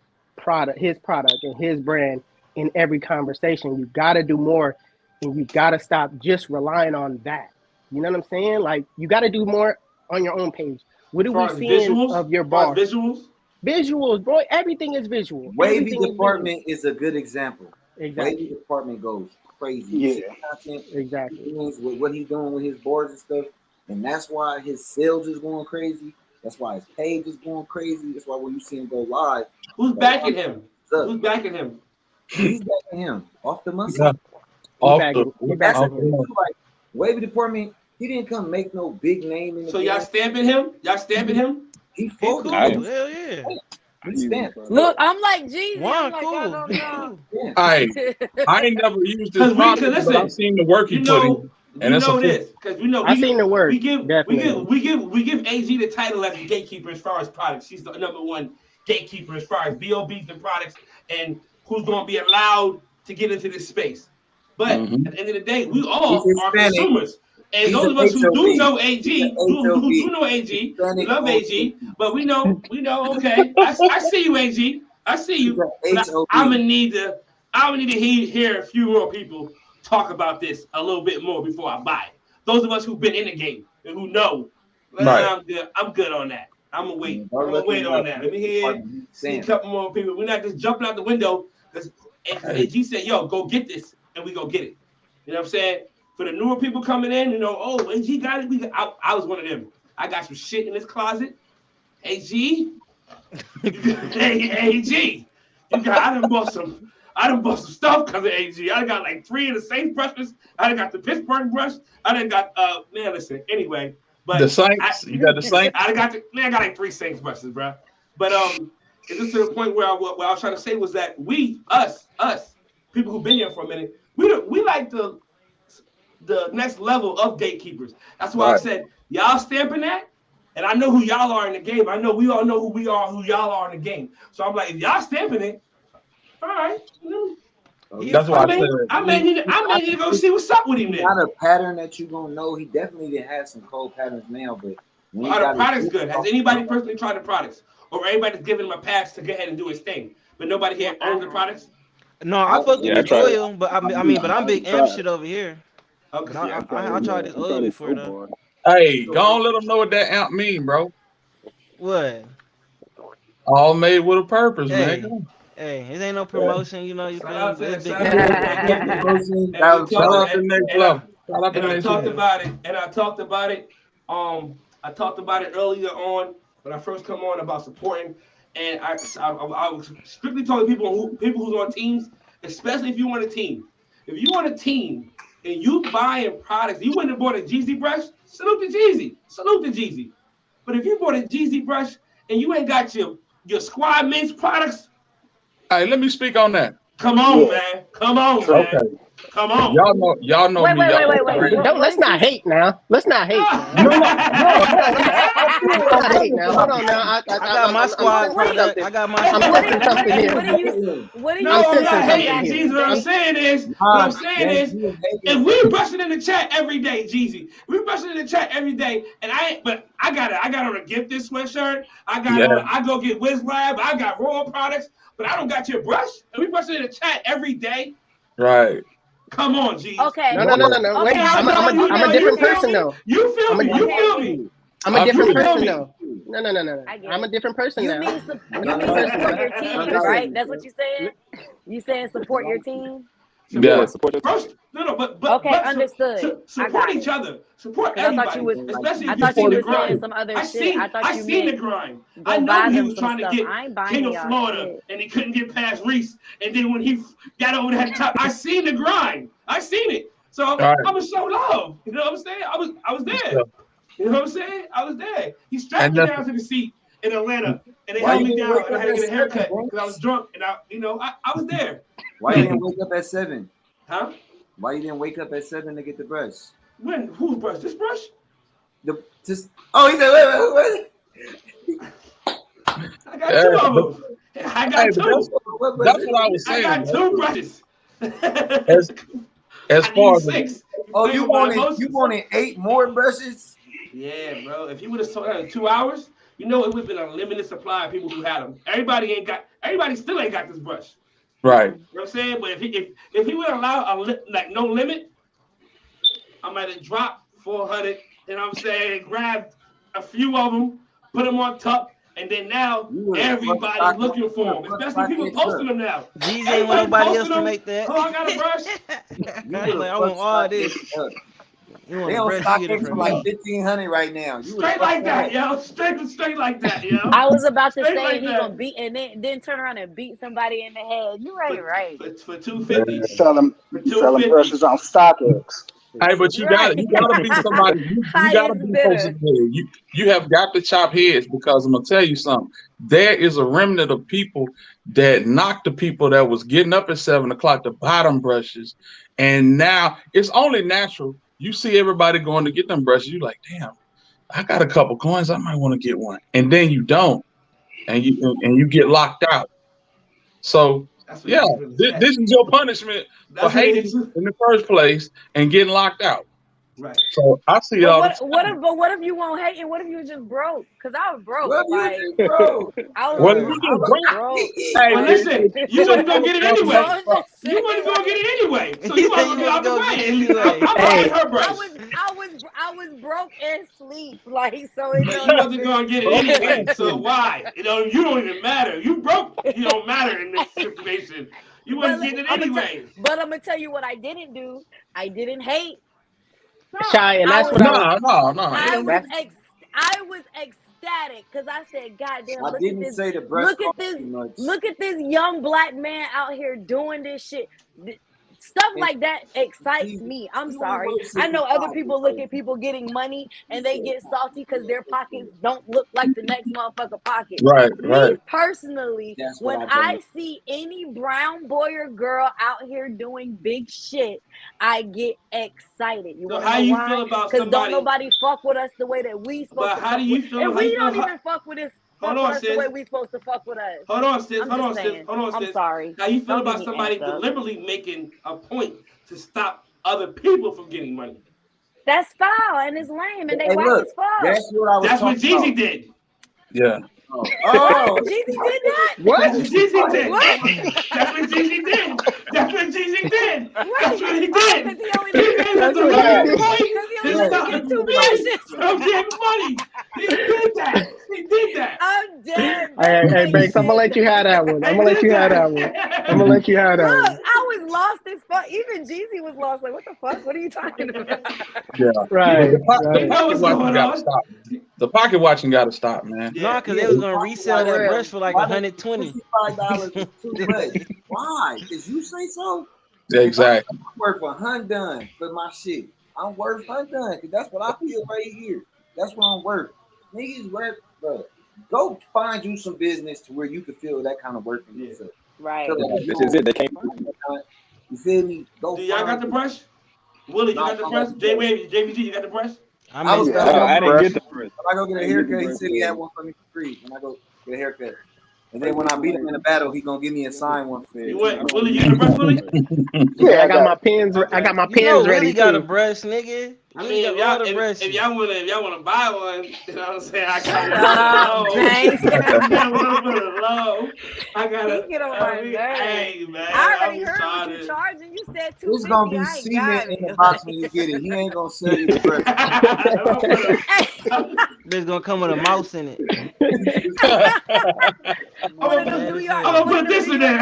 his product and his brand in every conversation. You got to do more, and you got to stop just relying on that. You know what I'm saying? Like, you got to do more on your own page. What are we seeing of your bar? Visuals, bro. Everything is visual. Wavy department is a good example. Exactly. Wavy department goes crazy. Yeah. Content, exactly. With what he's doing with his boards and stuff, and that's why his sales is going crazy. That's why his page is going crazy. That's why when you see him go live, who's backing him? Who's backing him? He's backing him off the muscle. Yeah. Like Wavy department, he didn't come make no big name in the So y'all stamping him? He full cool. Hell yeah. Look, I'm like Jeezy. Wow, I'm cool. like, I don't know. I ain't never used this product, but I've seen the work he put in. And you know this because I've seen the work. We give AG the title as the gatekeeper as far as products. She's the number one gatekeeper as far as BOBs and products and who's going to be allowed to get into this space. But at the end of the day, we all are consumers. And those of us who do know AG, who know AG, we love AG, but we know, okay, I see you, AG. I see you. But I'm gonna need to hear a few more people talk about this a little bit more before I buy it. Those of us who've been in the game, and who know. Right. I'm good. I'm good on that. I'm gonna wait. I'm gonna wait on that. Let me hear. See a couple more people. We're not just jumping out the window because AG said, "Yo, go get this," and we go get it. You know what I'm saying? For the newer people coming in, you know, oh, AG got it. I was one of them. I got some shit in this closet. AG, AG, I done bought some stuff because of AG. I got like 3 of the Saints brushes. I done got the Pittsburgh brush. I done got man, listen. Anyway, but the Saints. You got the Saints. I got like 3 Saints brushes, bro. But it's just to the point where what I was trying to say was that us people who've been here for a minute, we like the next level of gatekeepers. That's why I said y'all stamping that. And I know who y'all are in the game. I know we all know who we are, who y'all are in the game. So I'm like, if y'all stamping it, all right. That's why I may need to go see what's up with him then. Not a pattern that you gonna know. He definitely didn't have some cold patterns now, but are the products good? Has anybody personally tried the products, or everybody's giving him a pass to go ahead and do his thing, but nobody here owns the products? No, I fuck with the oil, but I'm big M shit over here. Okay, I tried this oil before though. Hey, go on, let them know what that amp mean, bro. What? All made with a purpose, man. Hey, it ain't no promotion, you know. You shout out to big. shout out to next level. And I talked about it. I talked about it earlier on when I first come on about supporting, and I was strictly talking to people who's on teams, especially if you want a team. If you want a team and you buying products, you went and bought a Jeezy brush, salute to Jeezy. But if you bought a Jeezy brush and you ain't got your squad mates products, hey, let me speak on that. Come on, man. Come on, man. Okay. Come on. Y'all know wait, me. Wait. Let's not hate now. Let's not hate now. Hold on now. I got my squad product. I got my. What are you? No, I'm not hating, Jeezy. What I'm saying is, if we brushing in the chat every day, Jeezy, we brushing in the chat every day, and I got on a gifted sweatshirt. I go get Wiz Lab. I got raw products, but I don't got your brush. And we brushing in the chat every day. Right. Come on, Jeezy. Okay. No. Wait, I'm a different person though. You feel me? I'm a different person though. No. I'm a different person now. You mean support your team, right? That's what you saying? You saying support your team? Yeah. But understood. Support each other. Support everybody. I thought you were saying some other shit. I seen the grind. I know he was trying to get King of Florida and he couldn't get past Reese. And then when he got over that top, I seen the grind. I seen it. So I was so love. You know what I'm saying? I was there. You know what I'm saying? I was there. He strapped me down to the seat in Atlanta, and they held me down, and I had to get a haircut because I was drunk, and I was there. Why you didn't wake up at 7? Huh? Why you didn't wake up at 7 to get the brush? When? Whose brush? This brush? He said, wait. I got 2 of them. I got 2. That's what I was saying. I got 2 brushes. As far as 6. You wanted 8 more brushes? Yeah, bro. If you would have sold out in 2 hours, it would have been a limited supply of people who had them. Everybody still ain't got this brush. Right. You know what I'm saying? But if he would allow no limit, I might have dropped 400. You know what I'm saying? Grabbed a few of them, put them on top, and then now everybody's looking for them. Especially people posting them now. Jeezy ain't want nobody else to make that. Oh, I got a brush. I want all this. They don't stock it for like $1,500 right now. Straight like that, yo. Straight like that, yo. I was about to say he gonna beat and then turn around and beat somebody in the head. You right. For $250. Selling brushes on StockX. Hey, but you gotta be somebody. You gotta be posted there. You have got to chop heads because I'm gonna tell you something. There is a remnant of people that knocked the people that was getting up at 7 o'clock to buy them brushes, and now it's only natural. You see everybody going to get them brushes. You like, damn, I got a couple coins. I might want to get one, and then you don't, and you get locked out. So yeah, this is your punishment for hating in the first place and getting locked out. Right. So I see But all what if you won't hate and what if you just broke? Because I was broke. What Like you just broke? I What was if you I just was broke? broke. Hey, Well, listen, you wasn't gonna get it So anyway. I'm just You saying, wasn't gonna get it anyway. So He you said might as you well get out the wasn't gonna way. get it And anyway. I'm buying her brush. I was broke and sleep. Like so it But don't you wasn't even gonna get it anyway. So why? You don't even matter. You broke. You don't matter in this situation. You wasn't getting it anyway. But I'm gonna tell you what I didn't do. I didn't hate. Shy, and that's what I was. I was ecstatic because I said, God damn, I didn't say the breast much. Look at this young black man out here doing this shit. Stuff like that excites me. I'm sorry. I know other people look at people getting money and they get salty because their pockets don't look like the next motherfucker pockets. Right. Me personally, when I see any brown boy or girl out here doing big shit, I get excited. You want to know why? Because don't nobody fuck with us the way that we supposed to fuck with. And we don't even fuck with us the way we supposed to fuck with us. Hold on, sis. I'm sorry. How you feel about somebody deliberately making a point to stop other people from getting money? That's foul and it's lame and they whack as fuck. That's what I was That's what talking Jeezy about. did. Yeah. Oh, Jeezy did that? What? That's what Jeezy did. What? That's what Jeezy did. That's what Jeezy did. That's what he did. Because he only needs two brushes. From getting money. He did that. He did that. I'm dead. Hey, Banks, I'm gonna let you have that one. I'm gonna let you have that one. Look, I was lost as fuck. Even Jeezy was lost. Like, what the fuck? What are you talking about? Yeah. Right. The pocket watching gotta stop, man. No, because they was gonna resell that brush for like $120. $55 is too much. Why? Because you say so? Yeah, exactly. I'm worth $100 for my shit. I'm worth $100 because that's what I feel right here. That's what I'm worth. Niggas worth, bro. Go find you some business to where you can feel that kind of work in yourself. Right. So you feel me? Go. Do y'all got the brush? Willie, you got the brush? JVG, you got the brush? I didn't get the brush. When I go get a haircut, he said he had one for me for free. When I go get a haircut. And then when I beat him in the battle, he gonna give me a signed one for you. Willie, you got a brush, Willie? Yeah, I got my pens. I got my pens ready. Willie got a brush, nigga. I mean, if y'all wanna buy one, you know what I'm saying? I got low. I got get on my nerves. Hey, man. I already heard what you charging. You said $250. It's gonna be cement in the box when you get it. He ain't gonna sell you the brush. There's gonna come with a mouse in it. I'm gonna put this in there.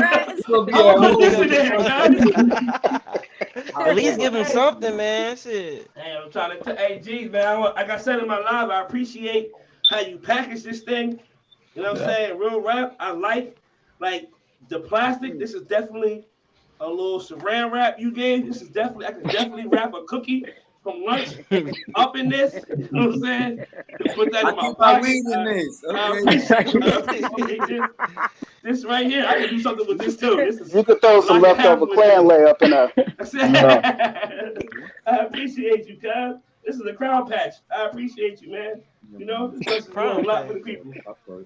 At least give him something, man. Shit. Hey, I'm trying to. Hey, geez, man. Like I said in my live, I appreciate how you package this thing. You know what I'm saying? Real rap. I like the plastic. This is definitely a little saran wrap you gave. This is definitely. I can definitely wrap a cookie from lunch up in this. You know what I'm saying? Put that in my pocket. This right here, I can do something with this too. You could throw some leftover clan layup in there. I appreciate you, cuz. This is a crown patch. I appreciate you, man. You know, this is a lot for the people.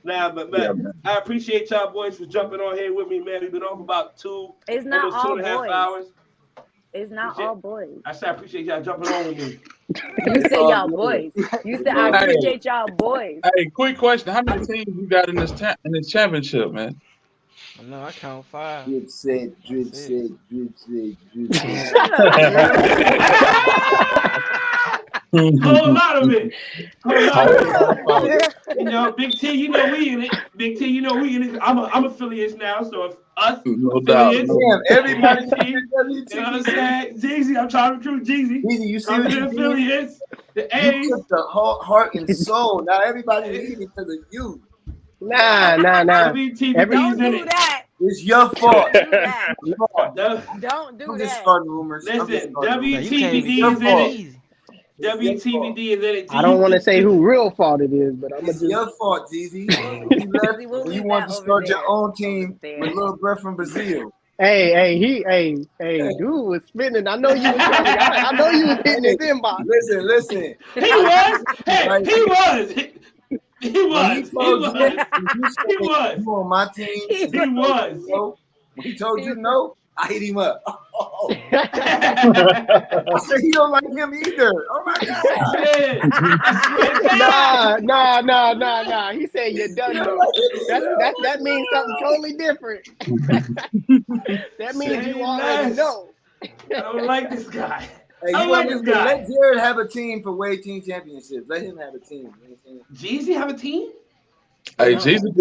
But I appreciate y'all boys for jumping on here with me, man. We've been on for about almost 2.5 hours. It's not all boys. I said I appreciate y'all jumping on with me. You said y'all boys. You said I appreciate y'all boys. Hey, quick question: how many teams you got in this championship, man? No, I count 5. Drip said. Whole lot of it. You know, Big T, you know we in it. Big T, you know we in it. I'm affiliates now, so if us affiliates, everybody, you know what I'm saying? Jeezy, I'm trying to recruit Jeezy. Jeezy, you see what you affiliates? The A's, you took the heart and soul. Now everybody leading to the youth. Nah. Don't do that. It's your fault. Don't do I'm just that. starting rumors. Listen, WTVD is in it. WTVD is in it. I don't want to say who real fault it is, but I'm it's your fault, Jeezy. You want to start your own team with Lil Brett from Brazil. Hey, dude was spinning. I know you was trying to, I know you was hitting his inbox. Listen. He was. Hey, he was. He was. You on my team. He was. When he told you no, I I hit him up. Oh. I said he don't like him either. Oh my God. Nah. He said you done though. That means something totally different. That means you already know. I don't like this guy. Hey, I don't like this guy. Let Jared have a team for Wave Team Championships. Let him have a team. Jeezy have a team? Hey, Jeezy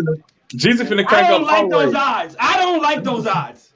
finna I crank don't up like those Wave. odds. I don't like those odds.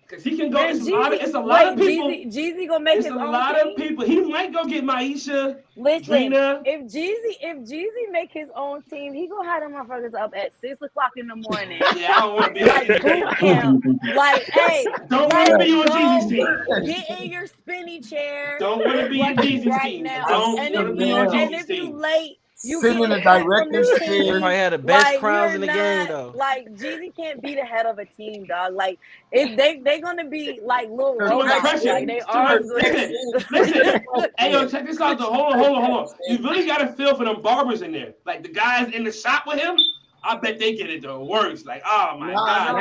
Because he can go. Man, It's a lot of people. Jeezy gonna make It's his a own lot team. of people. He might go get Maisha. Listen, Drina. if Jeezy make his own team, he gonna have them motherfuckers up at 6 o'clock in the morning. Yeah, I don't want to be like boot camp. Like, hey, don't want to be on Jeezy's team. Get in your spinny chair. Don't want to be on Jeezy's team. Now. Don't want to be on And Jeezy's if you team. late, you sitting in the director's chair. They probably had the best crowns in the game, though. Like, Jeezy can't be the head of a team, dog. Like, if they gonna be like little robots. Like, they are good. Listen. Hey, yo, check this out, though. Hold on. You really got to feel for them barbers in there. Like, the guys in the shop with him, I bet they get it the worst. Like, oh, my God. I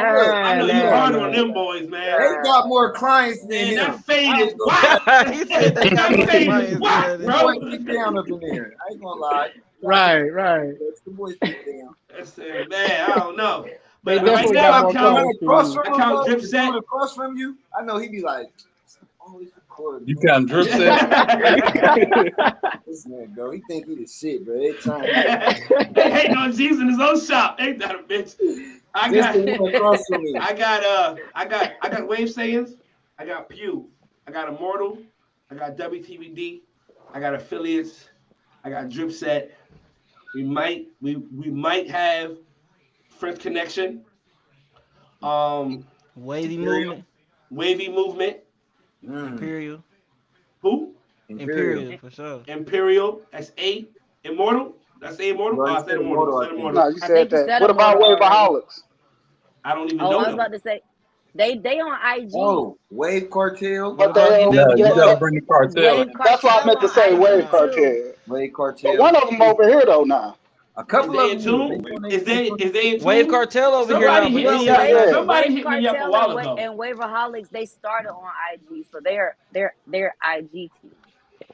know you hard on them boys, man. They got more clients than him. That fade is whack. He said they got That fade clients, is whack, man. bro. Get down up in there. I ain't gonna lie. Right. The boys get down. That's it, man. I don't know. They But right definitely now, got I more count clients. I count Drip Set. Across from you, I know he be like, oh, he's recording. You count Drip Set? This man go. He think he the shit, bro. Every time. They hating on Jeezy in his own shop. Ain't that a bitch? I got Wave Sayings. I got Pew. I got Immortal. I got WTVD. I got Affiliates. I got Drip Set. We might have French Connection. Wavy Movement. Wavy Movement. Imperial. Who? Imperial, for sure. Imperial. That's 8. Immortal. That's 8 Immortal. No, I said Immortal. No, you said that. What about Waveaholics? I don't even Oh, know I was them. about to say, they on IG. Oh, Wave Cartel. What the hell? You gotta bring the cartel in. That's what I meant to say. Wave Cartel. Cartel. Wave Cartel. But one of them over here though now. A couple of Is they in tune? Is they in tune? Wave Cartel over Somebody here. hit me now, up. Yeah. Somebody Wave hit me up a Cartel while ago. and Waverholics, they started on IG, so they're IG team.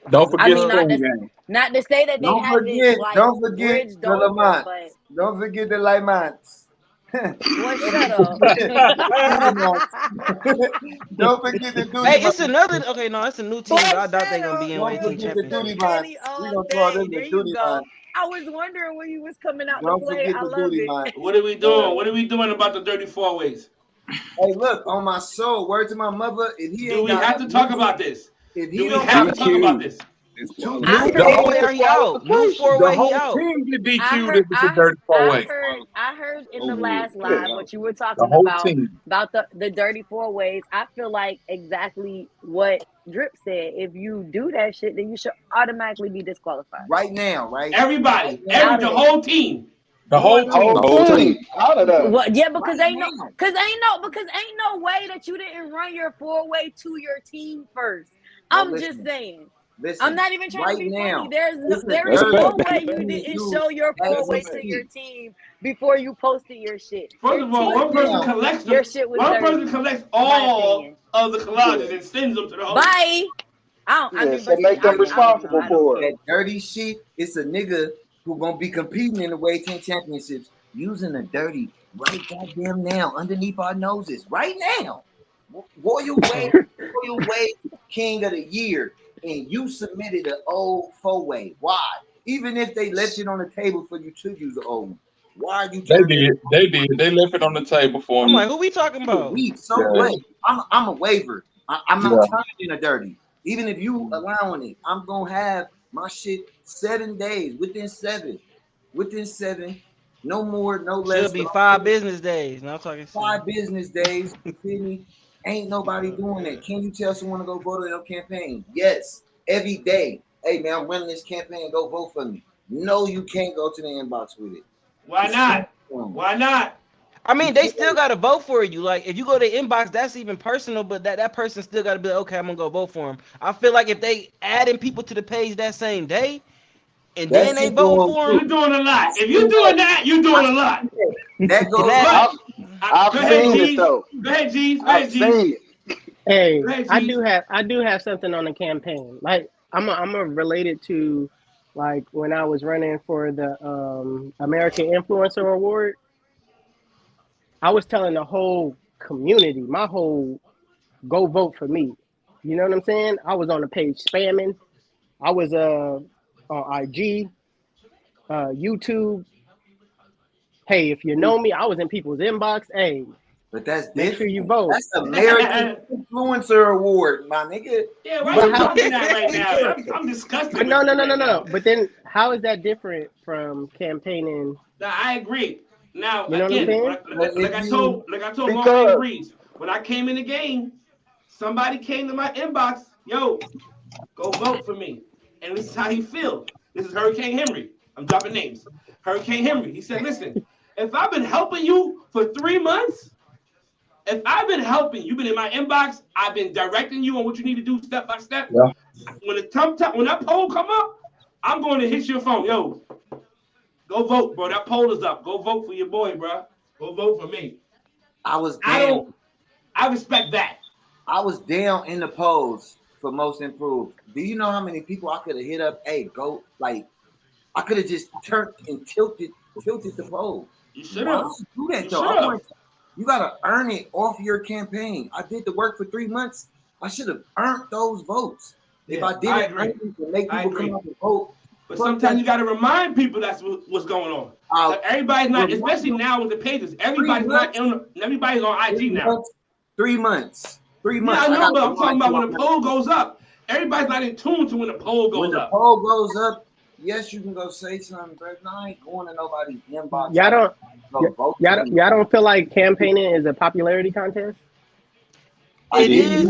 Don't forget I mean, Spoon Game. not to say that they Don't haven't forget, like don't forget bridged the over, Lamont. but Don't forget the Lamont. boy, shut up. Don't forget the Duty Hey, it's Bonds. another. Okay, no, it's a new team, but I doubt they're gonna be in Don't Wave Team forget the Championship. Duty Bonds. We gonna call them There the you Duty go. Bonds. I was wondering when you was coming out Don't to play. forget I the love Duty it. Bonds. What are we doing? What are we doing about the Dirty Four Ways? Hey, look, on my soul, word to my mother, if he Do ain't we got have to talk about this? If Do he we don't have got to talk about this? two I The New heard, whole, four-way, he out. New the four-way, he whole out. team get I DQ'd heard, if it's a dirty four-way. I heard in the last live what you were The talking whole about team. the dirty four ways. I feel like exactly what Drip said. If you do that shit, then you should automatically be disqualified. right now, right? Everybody, Out the of it. whole team. The whole team. Whole team out of that. What? Yeah, because Right ain't now. no way that you didn't run your four-way to your team first. Well, I'm listen. just saying. Listen, I'm not even trying right to be now, funny. There it's is a no dirty way you thing to didn't do show your as four-way a to team. your team before you posted your shit. First Your of all, team one person now. collects Your shit was one dirty, person collects in my all opinion. of the collages and sends them to the whole. Bye. I Yeah, mean, so but make see, I them don't know. responsible I for don't it. know. That dirty shit, it's a nigga who gonna be competing in the Wave 10 championships using the dirty right goddamn now underneath our noses right now. Royal Wave King of the Year, and you submitted an old four-way. Why? Even if they left it on the table for you to use an old one, why are you They turning did. They did. They left it on the table for I'm me. like, who we talking about? weak? So Yeah. what? I'm a waiver. I'm not Yeah. turning in a dirty. Even if you allowing it, I'm gonna have my shit 7 days. Within seven, no more, no less. Should be 5 business days. No, I'm talking shit. 5 business days. You feel me? Ain't nobody doing that. Can you tell someone to go vote on your campaign? Yes, every day. Hey man, I'm running this campaign. Go vote for me. No, you can't go to the inbox with it. Why not? Why not? I mean, they still gotta vote for you. Like, if you go to inbox, that's even personal, but that person still gotta be like, okay, I'm gonna go vote for him. I feel like if they adding people to the page that same day, and then they voting for You're him, doing a lot. If you're doing that, you're doing a lot. That goes That- right. I've seen it though. Go ahead, G's. I've seen it. Hey, Go ahead, I G's. do have something on the campaign. Like I'm a related to like when I was running for the American Influencer Award. I was telling the whole community, my whole go vote for me. You know what I'm saying? I was on the page spamming. I was on IG, YouTube. Hey, if you know me, I was in people's inbox. Hey, But that's make sure different. you vote. That's American Influencer Award, my nigga. Yeah, why But you how- talking that right now? I'm disgusted. But no. with you right now. But then, how is that different from campaigning? Nah, I agree. Now You know what I'm again, saying? like I told Because- Longway and Breeze, when I came in the game, somebody came to my inbox, yo, go vote for me. And this is how he feel. This is Hurricane Henry. I'm dropping names. Hurricane Henry. He said, listen, if I've been helping you for 3 months, if I've been helping you, been in my inbox, I've been directing you on what you need to do step by step. Yeah. When that poll come up, I'm going to hit your phone. Yo, go vote, bro. That poll is up. Go vote for your boy, bro. Go vote for me. I respect that. I was down in the polls for most improved. Do you know how many people I could have hit up? Hey, go, like, I could have just turned and tilted the poll. You should have. Do that though. You gotta earn it off your campaign. I did the work for 3 months. I should have earned those votes. If I didn't earn it to make people come out and vote. But sometimes you got to remind people that's what's going on. Like everybody's not, especially now with the pages. Everybody's on IG now. 3 months. 3 months. Yeah, I know, but I'm talking about when the poll goes up. Everybody's not in tune to when the poll goes up. When the poll goes up, yes, you can go say something, but I ain't going to nobody's inbox. Y'all don't feel like campaigning is a popularity contest? It is,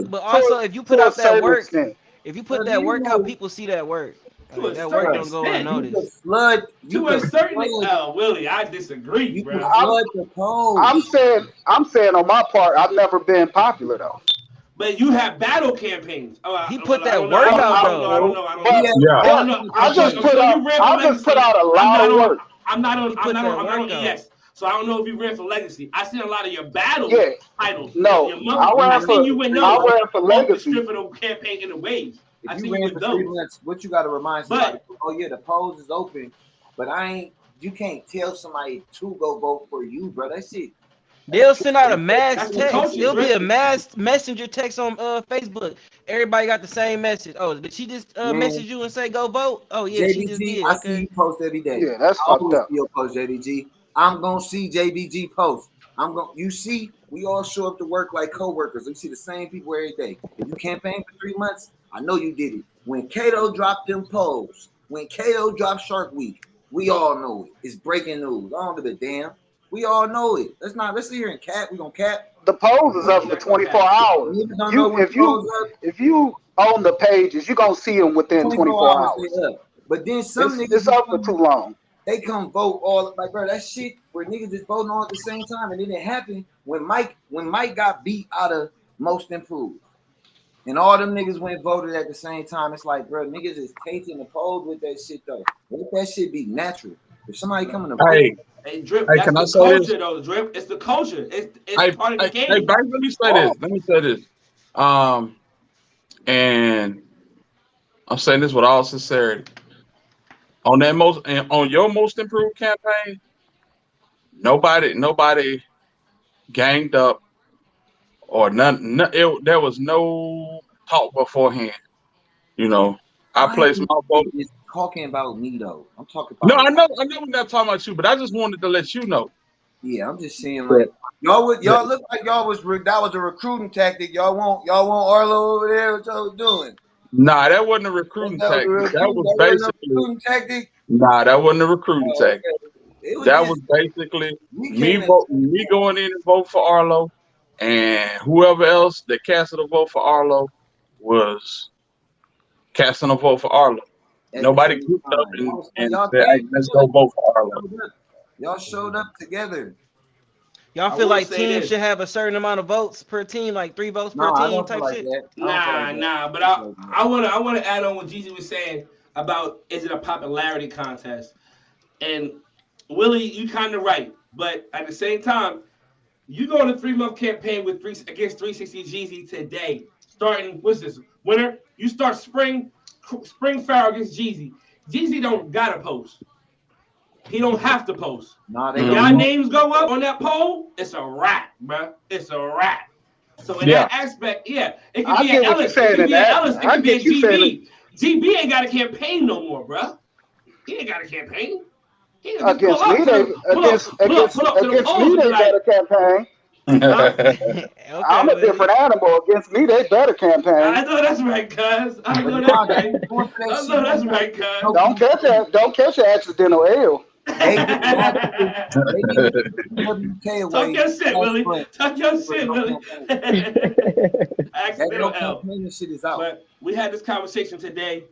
but also if you put out that work, if you put that work out, people see that work. Like, that work don't go unnoticed. To a certain extent, Willie, I disagree, bro. I'm saying on my part, I've never been popular though. But you have battle campaigns. He put that work out though. I don't know. I just put out a lot of work. I'm not on ES. So I don't know if you ran for Legacy. I seen a lot of your battle titles. No, I ran for Legacy. Stripping the campaign in the waves. If you ran for 3 months, what you got to remind somebody? Oh yeah, the polls is open, but you can't tell somebody to go vote for you, bro. That shit. They'll send out a mass text. It'll be a mass messenger text on Facebook. Everybody got the same message. Oh, did she just message you and say go vote? Oh yeah, JBG, she just did. I see you post every day. Yeah, that's fucked up. You'll post JBG. I'm gonna see JBG post. You see, we all show up to work like co-workers. We see the same people every day. If you campaign for 3 months, I know you did it. When Kato dropped them polls, when Kato dropped Shark Week, we all know it. It's breaking news. I don't give a damn. We all know it. Let's sit here and cap. We gonna cap. The polls is up for 24 hours. If you own the pages, you're gonna see them within 24 hours. But then some it's up for too long. They come vote all like, bro, that shit where niggas just voting all at the same time, and it didn't happen when Mike got beat out of most improved. And all them niggas went voted at the same time. It's like, bro, niggas is taking the polls with that shit though. Let that shit be natural. If somebody coming to vote, hey, Drip, that's the culture though, Drip. It's the culture. It's part of the game. Hey, let me say this. And I'm saying this with all sincerity. On your most improved campaign, nobody ganged up or none. There was no talk beforehand. You know, I placed my vote. Talking about me though. I'm talking about. No, I know we're not talking about you, but I just wanted to let you know. Yeah, I'm just saying like y'all look like that was a recruiting tactic. Y'all want Arlo over there. What y'all was doing? Nah, that wasn't a recruiting tactic. That was basically Nah, that wasn't a recruiting tactic. That was basically me going in and vote for Arlo, and whoever else that casted a vote for Arlo was casting a vote for Arlo. Nobody grouped up and said, hey, let's go vote for Arlo. Y'all showed up together. Y'all feel like teams should have a certain amount of votes per team, like 3 votes per team type shit? Nah. But I want to add on what Jeezy was saying about is it a popularity contest? And Willie, you kind of right, but at the same time, You go on a 3-month campaign with against 360 Jeezy today. Starting, what's this? Winter. You start spring Pharaoh against Jeezy. Jeezy don't gotta post. He don't have to post. Nah, If y'all names go up on that poll, it's a wrap, bro. It's a wrap. So in that aspect, it could be an Ellis. It could be an Ellis. It could be a GB. GB ain't got a campaign no more, bro. He ain't got a campaign. Against me, they better campaign. I'm a different animal. Against me, they better campaign. I know that's right, cuz. I know that's right, cuz. Don't catch an accidental L. Talk your shit, Willie. Talk your shit, Willie. Accidental L. Shit is out. But we had this conversation today.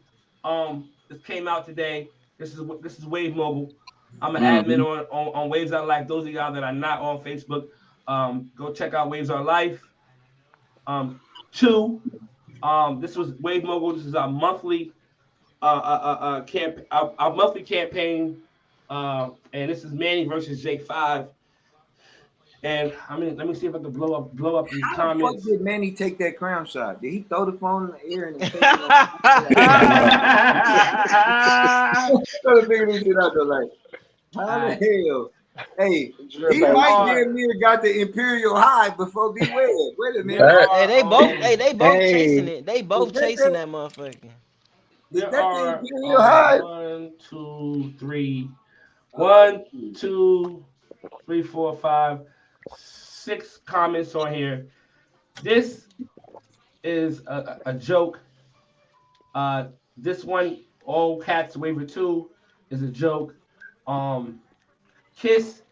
This came out today. This is Wave Mobile. I'm an admin on Waves Our Life. Those of y'all that are not on Facebook, go check out Waves Our Life. This was Wave Mobile. This is our monthly monthly campaign. And this is Manny versus Jake 5. And I mean, let me see if I can blow up these comments. How the fuck did Manny take that crown shot? Did he throw the phone in the air and take it? Trying to figure this shit out though, like, how the hell? Hey, he might damn near got the Imperial High before B Wade. Wait a minute. Hey, they both chasing it. They both chasing that motherfucker. There are 1, 2, 3, 4, 5, 6 comments on here. This is a joke. This one, All Cats Waiver 2, is a joke. Kiss,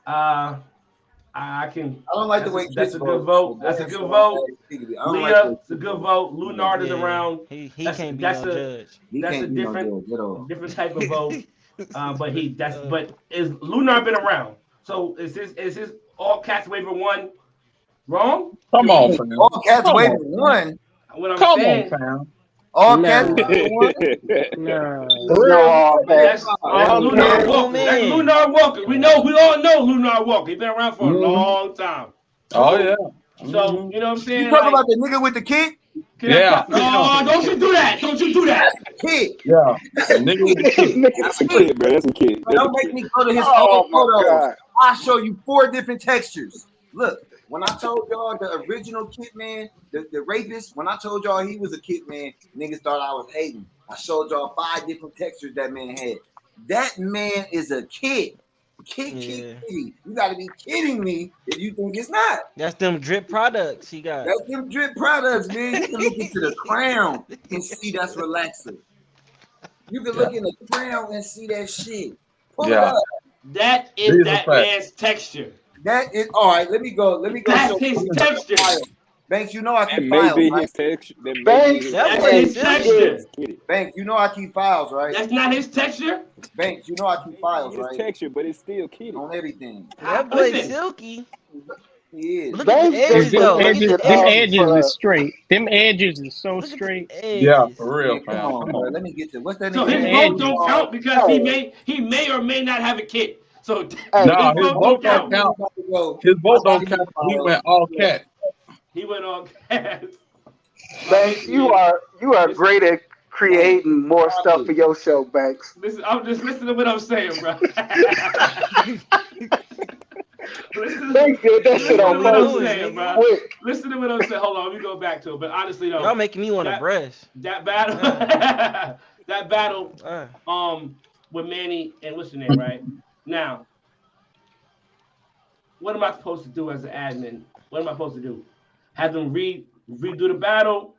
I don't like the way that's a good vote. That's a good vote. Leah, it's a good vote. Lunard is around. He can't be no judge. That's a different type of vote. But is Lunard been around? So is his All Cats Waiver 1 wrong? Come on, fam. All Cats Waiver 1. What I'm Come saying, on, fam. All Cats Waiver 1. That's Lunard Walker. That's Lunard Walker. We all know Lunard Walker. He's been around for a long time. Oh yeah. So you know what I'm saying? You talking about the nigga with the kid? Yeah. Oh, don't you do that. Don't you do that. Kid. Yeah. Nigga with the kid. That's a kid, bro. That's a kid. Don't make me go to his old photos. I'll show you 4 different textures. Look, when I told y'all the original Kid Man, the rapist, when I told y'all he was a Kid Man, niggas thought I was hating. I showed y'all 5 different textures that man had. That man is a kid. Kid. You gotta be kidding me if you think it's not. That's them drip products he got. That's them drip products, man. You can look into the crown and see that's relaxer. You can look in the crown and see that shit. Pull it up. That is that man's texture. That is all right. Let me go. That's his texture. Banks, you know I keep files. Right? His texture. That's his texture. Banks, you know I keep files, right? That's not his texture. Banks, you know I keep files, right? His texture, but it's still kitty on everything. That boy silky. He is. Look at the edges, though. Them edges are straight. Them edges are so straight. Yeah, for real, Come on, bro. Let me get to what's that. So his vote don't count because he may or may not have a kid. So his vote don't count. His vote don't count. He went all cat. He went all cat. Banks, you are great at creating more stuff for your show, Banks. I'm just listening to what I'm saying, bro. Banks did that shit on purpose. Listen to what I'm saying. Hold on, let me go back to it. But honestly, though, y'all making me want to brush. That battle, with Manny and what's your name, right? Now, what am I supposed to do as an admin? What am I supposed to do? Have them redo the battle?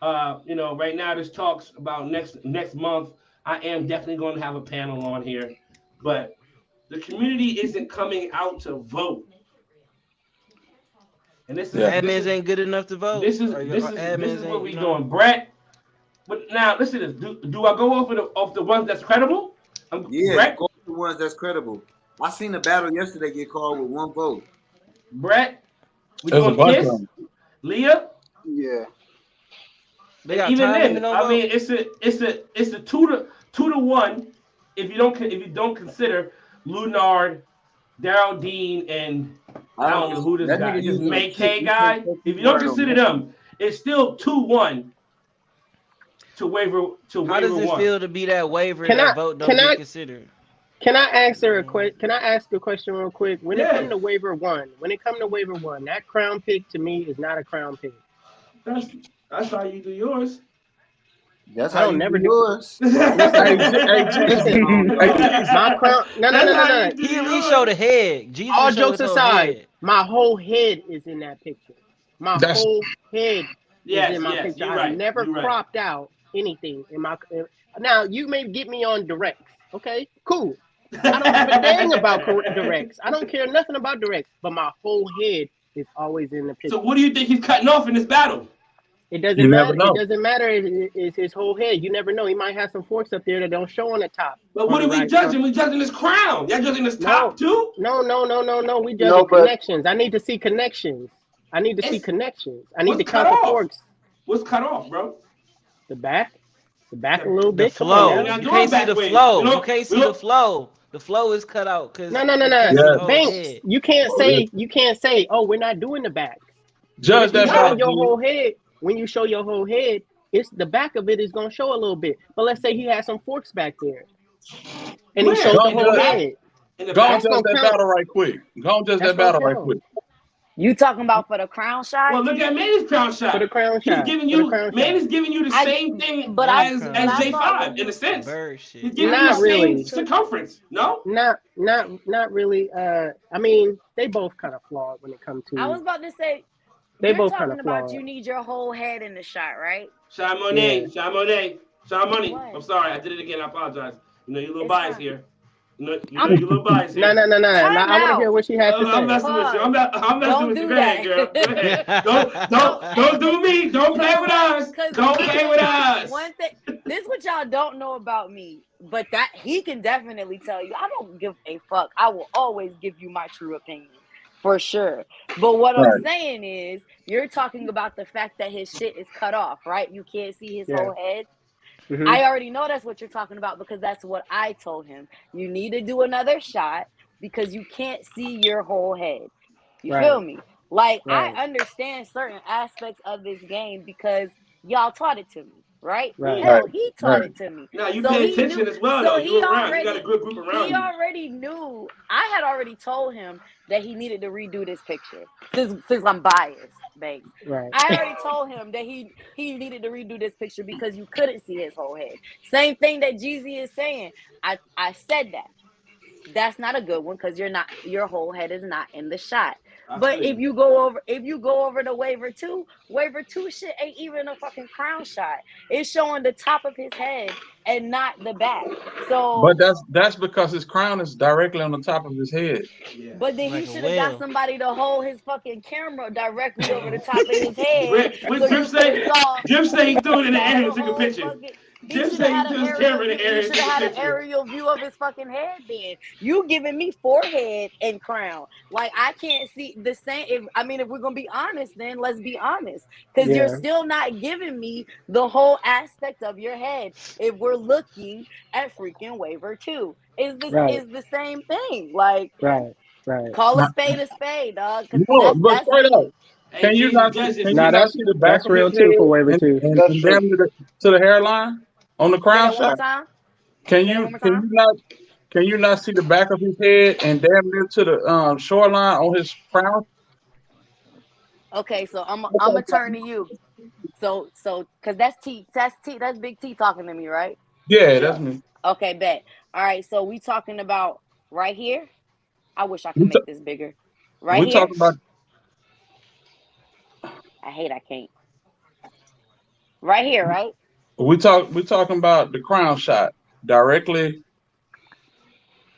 Right now there's talks about next month. I am definitely going to have a panel on here, but the community isn't coming out to vote. And this is admins ain't good enough to vote. This is what we doing, Brett. But now listen to this. Do I go off the ones that's credible? Brett? Go off the ones that's credible. I seen the battle yesterday get called with 1 vote. Brett, we doing Kiss, Leah. Yeah. They got even time then, I mean, it's a 2 to 1. If you don't consider Lunard, Daryl Dean, and I don't care who this That guy nigga is. This using a May kick. K You guy. can't If you don't word on consider that. them, it's still 2-1 to waiver How does it 1. feel to be that waiver Can I that vote don't can get I considered? can I answer a Can I ask a question real quick? When it Yes. comes to waiver one, that crown pick to me is not a crown pick. That's how you do yours. That's I how don't you never do do. yours. Listen, Hey, listen. My crown. No. That's how you do He at least yours. showed the head. Jesus All showed jokes his whole aside, head. my whole head is in that picture. My That's whole head is in my Yes, picture. you're I've right. never You're right. cropped out anything in my. Now you may get me on directs. Okay, cool. I don't give a dang about directs. I don't care nothing about directs. But my whole head is always in the picture. So what do you think he's cutting off in this battle? It doesn't You matter. never know. It doesn't matter. It's his whole head. You never know. He might have some forks up there that don't show on the top. But what are we judging? We judging his crown. Y'all judging his top too? No. We judging No, but connections. I need to see connections. I need to see connections. I need to count the forks. What's cut off, bro? The back a little The bit. Come on flow. now. You can't see the flow. You can't see the flow. The flow is cut out because No. Banks. You can't say. Oh, we're not doing the back. Judge that show battle. your whole head. When you show your whole head, it's the back of it is gonna show a little bit. But let's say he has some forks back there, and he shows the whole head. Go and judge that battle right quick. Go and judge that battle right quick. You talking about for the crown shot? Well, look at Manny's crown shot. For the crown He's shot. giving you Manny's giving you the same thing as J5 in a sense. He's giving you the same circumference. No? Not really. I mean, they both kind of flawed when it comes to. I was about to say. They both talking kind of about flawed. you need your whole head in the shot, right? Sean Money. I'm sorry, I did it again. I apologize. You know, you're a little biased here. You're a little biased here. No. I want to hear what she has to say. I'm messing with you. I'm messing with you. Go ahead, girl. Go ahead. Don't do me. Don't play with us. Don't play with us. One thing, this is what y'all don't know about me, but that he can definitely tell you. I don't give a fuck. I will always give you my true opinion. For sure. But what I'm saying is, you're talking about the fact that his shit is cut off, right? You can't see his whole head. Mm-hmm. I already know that's what you're talking about because that's what I told him. You need to do another shot because you can't see your whole head. You feel me? Like, I understand certain aspects of this game because y'all taught it to me. Right? Hell, he taught it to me. No, you pay attention as well, though. You around. You got a good group around you. He already knew. I had already told him that he needed to redo this picture. Since I'm biased, Banks. Right. I already told him that he needed to redo this picture because you couldn't see his whole head. Same thing that Jeezy is saying. I said that. That's not a good one because your whole head is not in the shot. But if you go over the waiver two shit ain't even a fucking crown shot. It's showing the top of his head and not the back. So, but that's because his crown is directly on the top of his head. Yeah. But then he should have got somebody to hold his fucking camera directly over the top of his head. Jim say he threw it in the air and took a picture. He should have had an aerial view of his fucking head then. You giving me forehead and crown. Like, I can't see the same. If we're going to be honest, then let's be honest. Because you're still not giving me the whole aspect of your head. If we're looking at freaking waiver 2. Is the same thing. Like, call a spade, dog. No, but straight up. Can you not see the back of his head for waiver 2. and damn near to the hairline on the crown shot? Can you not see the back of his head and damn near to the shoreline on his crown? Okay, so I'm gonna turn to you. So because that's Big T talking to me, right? Yeah, that's me. Okay, bet. All right, so we talking about right here. I wish I could make this bigger. Right here. Talking about. I can't. Right here, right? We're talking about the crown shot directly.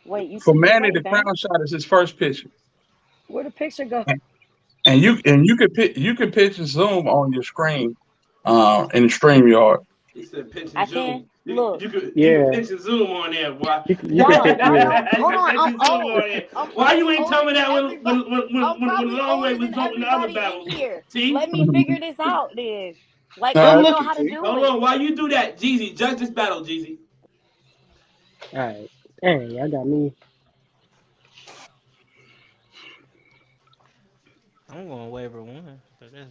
Wait, you for Manny, the crown shot is his first picture. Where the picture go? And you can pitch and zoom on your screen, in the StreamYard. He said pitch and I zoom. can look. You can pitch and zoom on there, boy. Hold on. Why you ain't tell me that when Longway was doing the other battle? See? Let me figure this out then. Like, I don't know how to do Hold on, why you do that, Jeezy? Judge this battle, Jeezy. All right. Dang, y'all got me. I'm going waiver one. So that's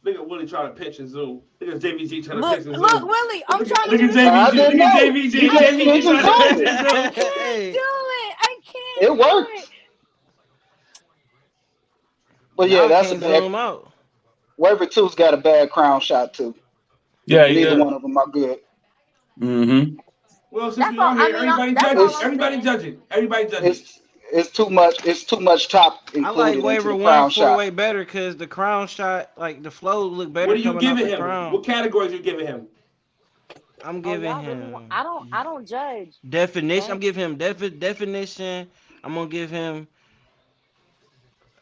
Look at Willie trying to pitch and zoom. Look at JVG trying to Look, pitch and look, zoom. Willie, I'm Look trying at to do the same. I JVG. didn't Look at know. JVG. He got JVG pitch and trying to pitch zoom. and I zoom. can't hey. do it. I can't It do worked. it. But Now yeah, I that's a can't bad. zoom out. Waiver two's got a bad crown shot too. Yeah, he Neither does. one of them are good. Mm-hmm. Well, since That's we all. all I here, mean, everybody that's judge it. all It's I'm Everybody saying. judge it. Everybody judge it. it's too much. It's too much top I like included into waiver the one crown four shot. way better because the crown shot, like the flow look What better are you coming off giving the him? crown. What categories you giving him? I'm Oh, giving y'all really want? him I don't judge. definition. I'm Thanks. giving him definition. I'm gonna give him.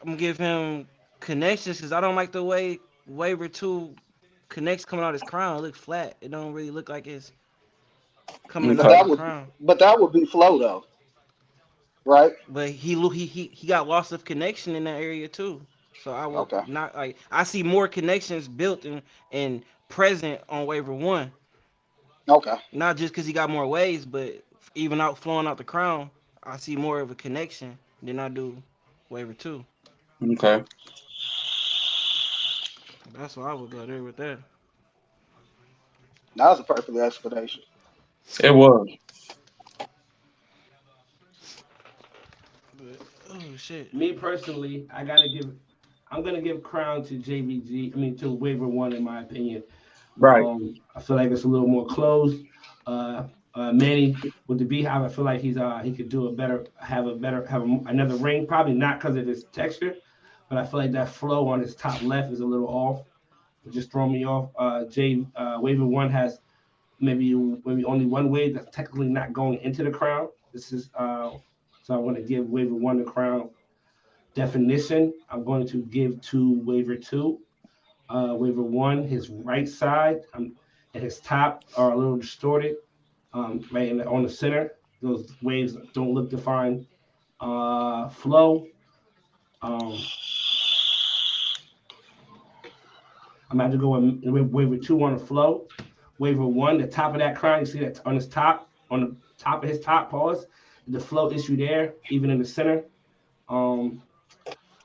I'm gonna give him connections because I don't like the way waiver two connects coming out his crown. It look flat. It don't really look like it's coming But out Okay. the that would crown. be flow though, right? But he got loss of connection in that area too. So I would Okay. not like I see more connections built and present on waiver one. Okay. Not just because he got more waves, but even out flowing out the crown, I see more of a connection than I do waiver two. Okay. That's why I would go there with that. That was a perfect explanation. It was. But oh shit. Me personally, I'm gonna give crown to JVG. I mean to waiver one in my opinion. Right. I feel like it's a little more closed. Manny with the Beehive, I feel like he could do another ring. Probably not because of his texture, but I feel like that flow on his top left is a little off. It just throw me off. Waiver one has maybe only one wave that's technically not going into the crown. This is so I want to give waiver one the crown. Definition, I'm going to give to waiver two. Waiver one, his right side and his top are a little distorted. Right on the center, those waves don't look defined. Flow. Um, I'm going to go with waiver two on the flow. Waiver one, the top of that crown, you see that on the top of his top, pause. The flow issue there, even in the center. Um,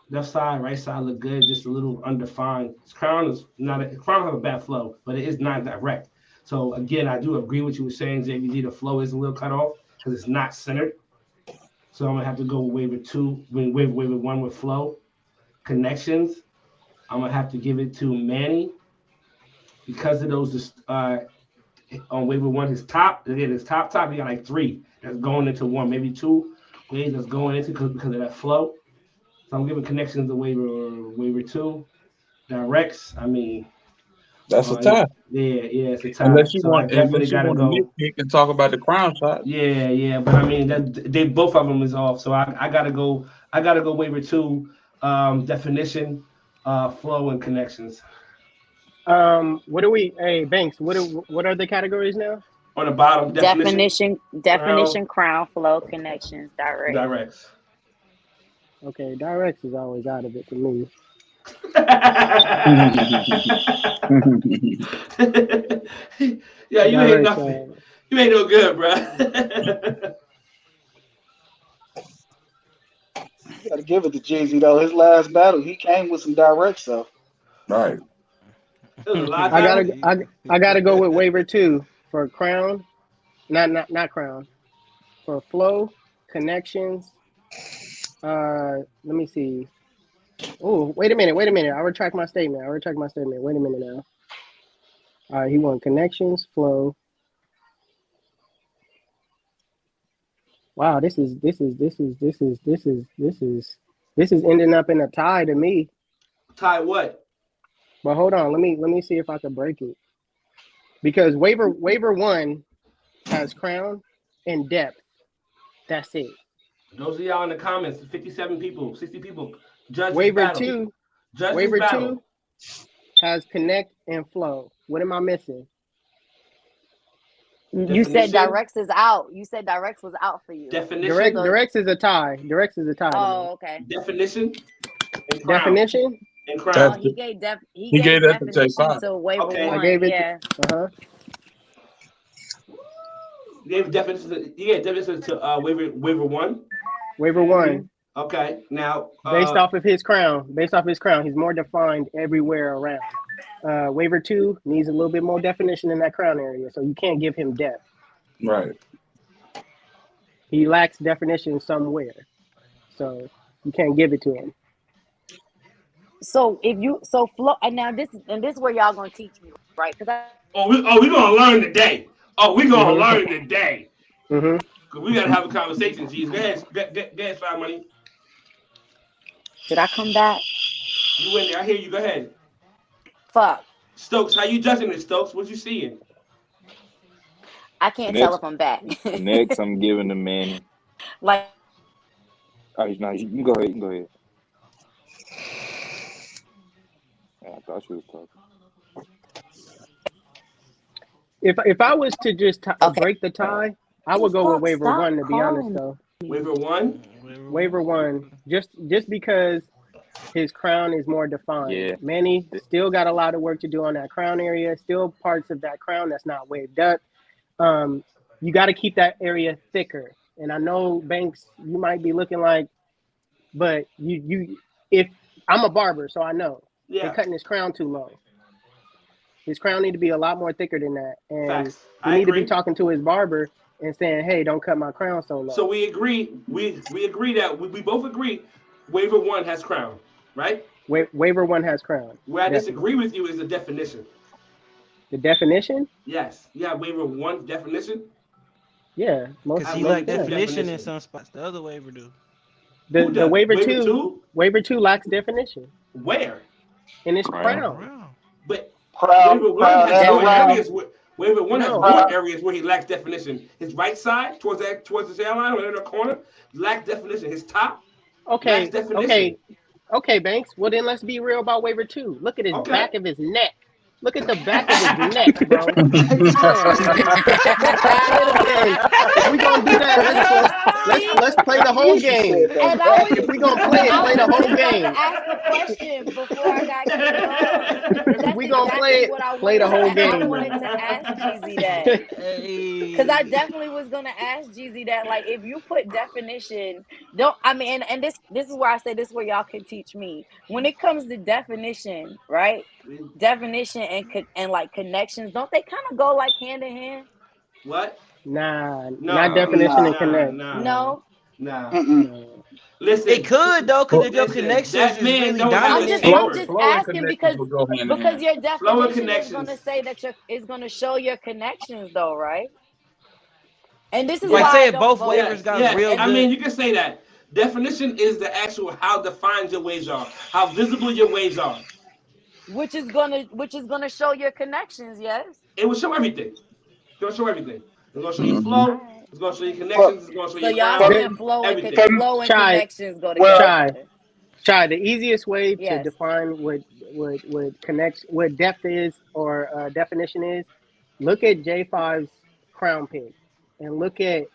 Left side, right side look good, just a little undefined. Crown have a bad flow, but it is not direct. So again, I do agree with you with saying JVG. The flow is a little cut off because it's not centered. So I'm gonna have to go with waiver two, waiver one with flow. Connections, I'm gonna have to give it to Manny because of those. On waiver one, his top he got like three that's going into one, maybe two waves that's going into because of that flow. So I'm giving connections to waiver two. Directs, I mean, That's a tie. yeah, it's a tie. So I definitely Unless you gotta want to go. nitpick and talk about the crown shot. Yeah, but I mean they both of them is off. So I gotta go. I gotta go waiver two. Definition, flow and connections. What do we? Hey, Banks. What are the categories now? On the bottom, Definition, crown, flow, connections, direct. directs. Okay, directs is always out of it for me. Yeah, you ain't Directs, nothing. You ain't no good, bro. You gotta give it to Jeezy though. His last battle, he came with some direct stuff. Right. There's a lot of I battles. gotta go with waiver two for crown, not crown, for flow, connections. Let me see. Oh, wait a minute. I retract my statement. Wait a minute now. All right, he won connections, flow. Wow, this is ending up in a tie to me. Tie what? But hold on, let me see if I can break it. Because waiver one has crown and depth. That's it. Those of y'all in the comments, 57 people, 60 people. Judge Waiver this battle. two has connect and flow. What am I missing? You said directs is out. You said directs was out for you. Definition. Directs is a tie. Oh, okay. Definition. And crown. Definition. And crown. He gave definition to waiver one. I gave it. Yeah. You gave definition to waiver one. Waiver one. Okay, now Based off of his crown, he's more defined everywhere around. Waiver 2 needs a little bit more definition in that crown area, so you can't give him depth. Right. He lacks definition somewhere, so you can't give it to him. So if you flow, and now this is where y'all gonna teach me, right? Because we gonna learn today. We gonna learn today. Mm-hmm. Cause we gotta have a conversation. Jeez, go ahead, Five Money. Did I come back? You in there? I hear you. Go ahead. Fuck. Stokes, how you judging this, Stokes? What you seeing? I can't tell if I'm back. Next, I'm giving the man. Like. Oh, no, you can go ahead. You can go ahead. I thought she was talking. If I was to just break the tie, I would go with waiver 1. To be honest, though. Waiver 1. Waiver 1, just because his crown is more defined. Yeah. Manny still got a lot of work to do on that crown area. Still parts of that crown that's not waved up. You got to keep that area thicker. And I know, Banks, you might be looking like, but if I'm a barber, so I know they're cutting his crown too low. His crown need to be a lot more thicker than that, and you need to be talking to his barber and saying, "Hey, don't cut my crown so low." So we agree. We agree that we both agree. Waiver 1 has crown, right? Waiver 1 has crown. Where I disagree with you is the definition. The definition? Yes. You have waiver 1 definition. Yeah, because he like definition in some spots. The other waiver do. The waiver 2 lacks definition. Where? In his crown. But crown, waiver 1 has more areas. Waiver 1 has more areas where he lacks definition. His right side, towards the airline or in the corner, lacks definition. His top, lacks definition. Okay, Banks. Well, then let's be real about waiver 2. Look at his back of his neck. Look at the back of his neck, bro. If we gonna do that, let's play the whole game. If we gonna play the whole game. Ask the question before I got kicked off. If we gonna play the whole game. I wanted to ask Jeezy that because I definitely was gonna ask Jeezy that. Like, if you put definition, and this is where I say this is where y'all can teach me when it comes to definition, right? Definition and like connections, don't they kind of go like hand in hand? What? Nah, not definition and connect. No. Listen, it could though, because if your connections is really dominant. I'm just asking because your definition is going to say that is going to show your connections, though, right? And this is why I say both waivers got real good. I mean, you can say that. Definition is the actual how defined your waves are, how visible your waves are. Which is gonna show your connections, yes. It will show everything. It's gonna show everything. It's gonna show your flow. It's gonna show your connections. It's gonna show your flow and connections go together. Chai, the easiest way to define what depth is or definition is, look at J5's crown pick and look at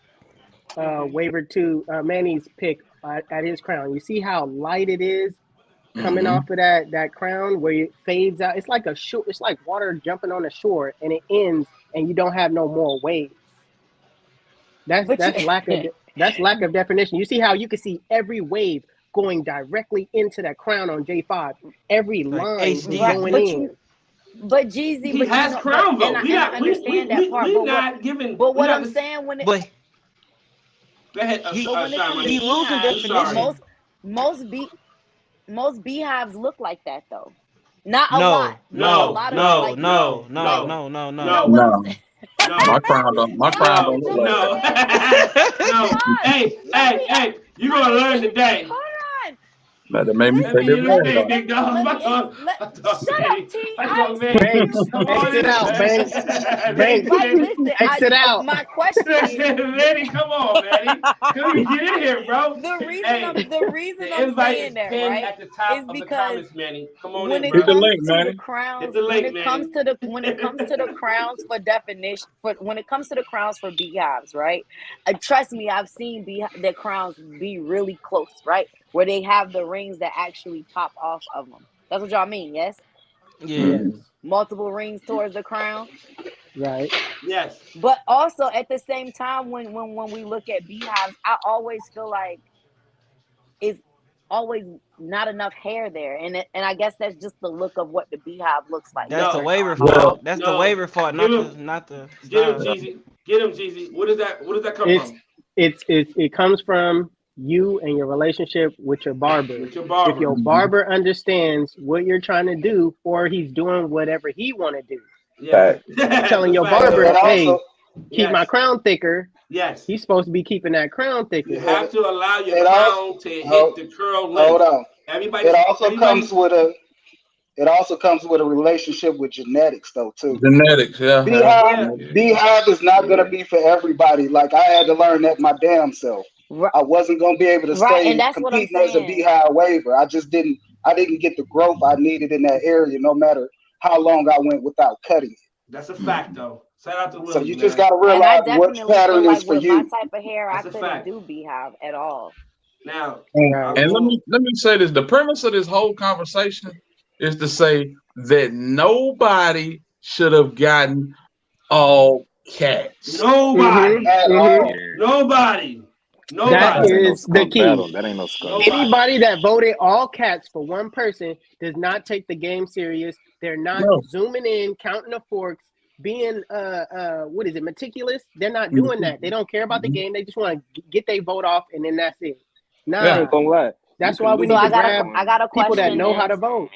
waiver 2 Manny's pick at his crown. You see how light it is coming off of that crown where it fades out. It's like it's like water jumping on the shore and it ends and you don't have no more waves. That's lack of definition. You see how you can see every wave going directly into that crown on J5. Every line going in. But Jeezy, he has crown though. I understand that part. But what I'm saying when it. Go ahead. He losing definition. Most beehives look like that though. Not a lot. No. My crown don't look like that. No. Hey, you gonna learn today. Hold on. That made me say this. Big dog. Shut up, T. Exit out, Banks. Exit out. My question is, Manny, come on, Manny. Come get in here, bro. The reason I'm saying that, right, at the top is of because the comments, Manny. Come on when in, it bro. comes to the crowns, when it comes to the crowns for definition, when it comes to the crowns for beehives, right? Trust me, I've seen their crowns be really close, right? Where they have the rings that actually pop off of them. That's what y'all mean, yes? Yeah. Multiple rings towards the crown. Right. Yes. But also at the same time, when we look at beehives, I always feel like is always not enough hair there, and I guess that's just the look of what the beehive looks like. That's the waiver No, fault. That's the no. waiver fault, Give not him- not the Get him, style. Jeezy. Get him, Jeezy. Where does that come It's from? it comes from you and your relationship with your barber. With your barber. If your barber understands what you're trying to do, or he's doing whatever he want to do, Yeah. telling your That's a fact. barber, And hey, also, keep my Yes. crown thicker. Yes. He's supposed to be keeping that crown thicker. You have to allow your It also- crown to hit hold- the curl hold length. on. Everybody. It also comes with a relationship with genetics though too. Genetics, yeah. Beehive is not gonna be for everybody. Like I had to learn that my damn self. Right. I wasn't gonna be able to Right, stay and that's what I'm competing as a saying. beehive waiver. I didn't get the growth I needed in that area, no matter how long I went without cutting it. That's a fact, though. Shout out to Willie. So you just man. gotta And I realize which definitely pattern feel is like for with my you. type of hair, That's I a couldn't fact. do beehive at all. Now, And let me say this: the premise of this whole conversation is to say that nobody should have gotten all cats. Nobody. At all. Nobody. That Nobody. is the key. That ain't no skunk. Nobody. Anybody that voted all cats for one person does not take the game serious. They're not No. zooming in, counting the forks, being what is it, meticulous. They're not doing that. They don't care about the game. They just want to get their vote off, and then that's it. Nah, I ain't gonna lie. that's You why can we lose need to So grab I got a people that question know how then. to vote.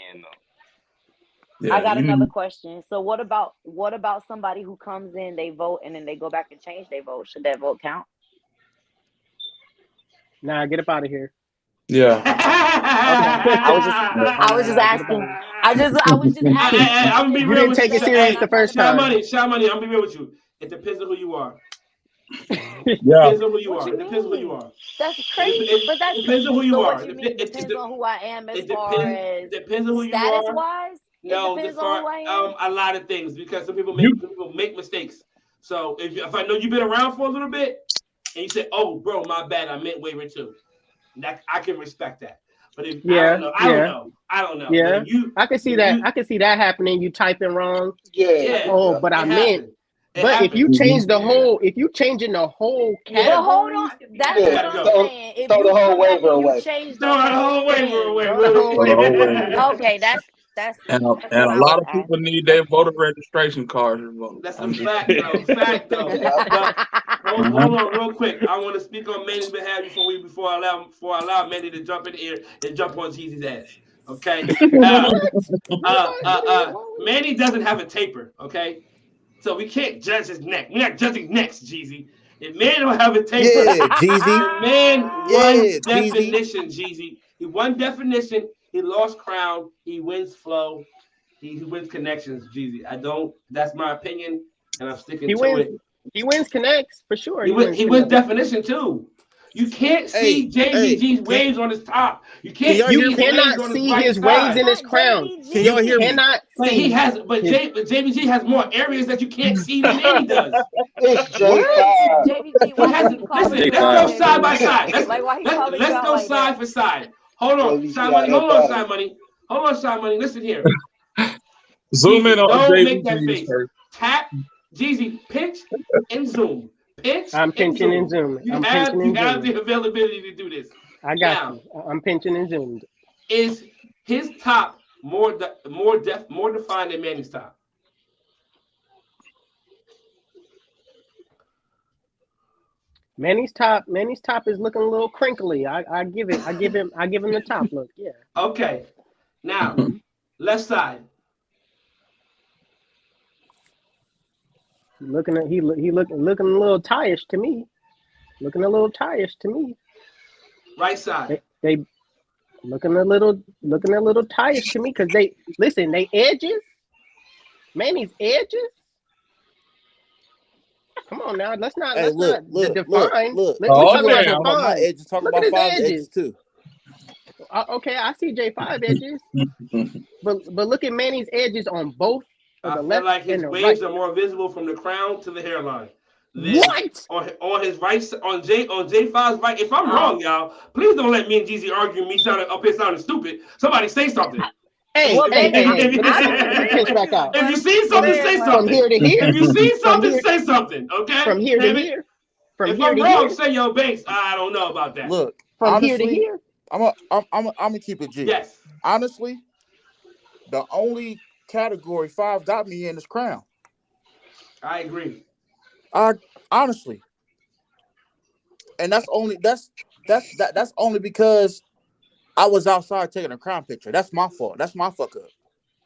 Yeah, I got you another need- question. So what about somebody who comes in, they vote, and then they go back and change their vote? Should that vote count? Nah, get up out of here. Yeah. I was just asking. I was just asking. I'm gonna be You real didn't with take you. it serious the first Shy time. money. I'm gonna be real with you. It depends on who you are. Yeah. Depends on who you What are. you It depends on who you mean? are. That's crazy, but that's Depends on who you so. are. What you mean? Depends on who I am as It far as depends on who you status are. wise. No, it depends on who I am. a lot of things because some people make mistakes. So if I know you've been around for a little bit and you say, "Oh, bro, my bad, I meant waiver too," that I can respect that. But if I don't know. Yeah, But if you, I can see that. I can see that happening. You typing wrong. Yeah. Oh, but I meant. It But if you happens. change the whole, if you changing the whole But category, hold on, that's Yeah, what I'm throw- saying. If throw you the whole come back waiver and you away. change Throw the whole waiver thing, away. throw the whole waiver. Okay, that's And what a I lot was of people asking. need their voter registration cards revoked. That's a fact, though. Fact, though. But hold on, real quick. I want to speak on Manny's behalf before I allow Manny to jump in here and jump on Jeezy's ass. Okay. Manny doesn't have a taper. Okay. So we can't judge his neck. We're not judging necks, Jeezy. If man don't have a taper, Yeah, Jeezy. the man Yeah, one Jeezy. definition, Jeezy. He won definition. He lost crown. He wins flow. He wins connections, Jeezy. That's my opinion, and I'm sticking He to wins. it. He wins connects for sure. He wins definition too. You can't see JBG's waves on his top. You can't. You cannot see his waves in his crown. Can y'all hear me? Cannot But see. he has. But JBG has more areas that you can't see than Manny does. It's J5. JBG, why Listen, you calling let's you go out, side by baby? side. Like, why he calling you Let's out go like side that? for side. Hold on, JBG side money. got Hold that on, better. side money. Hold on, side money. Listen here. Zoom in on Don't make that JBG's face. first. Tap, Jeezy, pinch and zoom. Pinch. I'm pinching and zoom. zooming. You I'm have pinching and the zooming. availability to do this. I got you. I'm pinching and zoomed. Is his top more defined than Manny's top? Manny's top is looking a little crinkly. I give him the top look. Yeah. Okay. Now, left side. He looking a little tired to me. Looking a little tired to me. Right side. They looking a little tired to me because they edges. Manny's edges. Come on now, let's not define. Look. Let's Oh, talk about damn. My define. edges, talk Look about at his five edges. edges too. Okay, I see J5 edges, but look at Manny's edges on both I the feel left like his and the waves right. are more visible from the crown to the hairline. What? On his right, on J5's right. If I'm wrong, y'all, please don't let me and Jeezy argue me sounding up here sounding stupid. Somebody say something. Hey, Well, hey, baby, let me pinch back out. If you see something, say From something. here to here. If you see From something, here- say something. Okay. From here Damn to it. here. From If here I'm to wrong, here. say yo, Banks. I don't know about that. Look, From honestly, here to here. I'm gonna keep it G. Yes. Honestly, the only category 5 got me in is crown. I agree. Honestly, and that's only because I was outside taking a crown picture. That's my fault. That's my fuck up.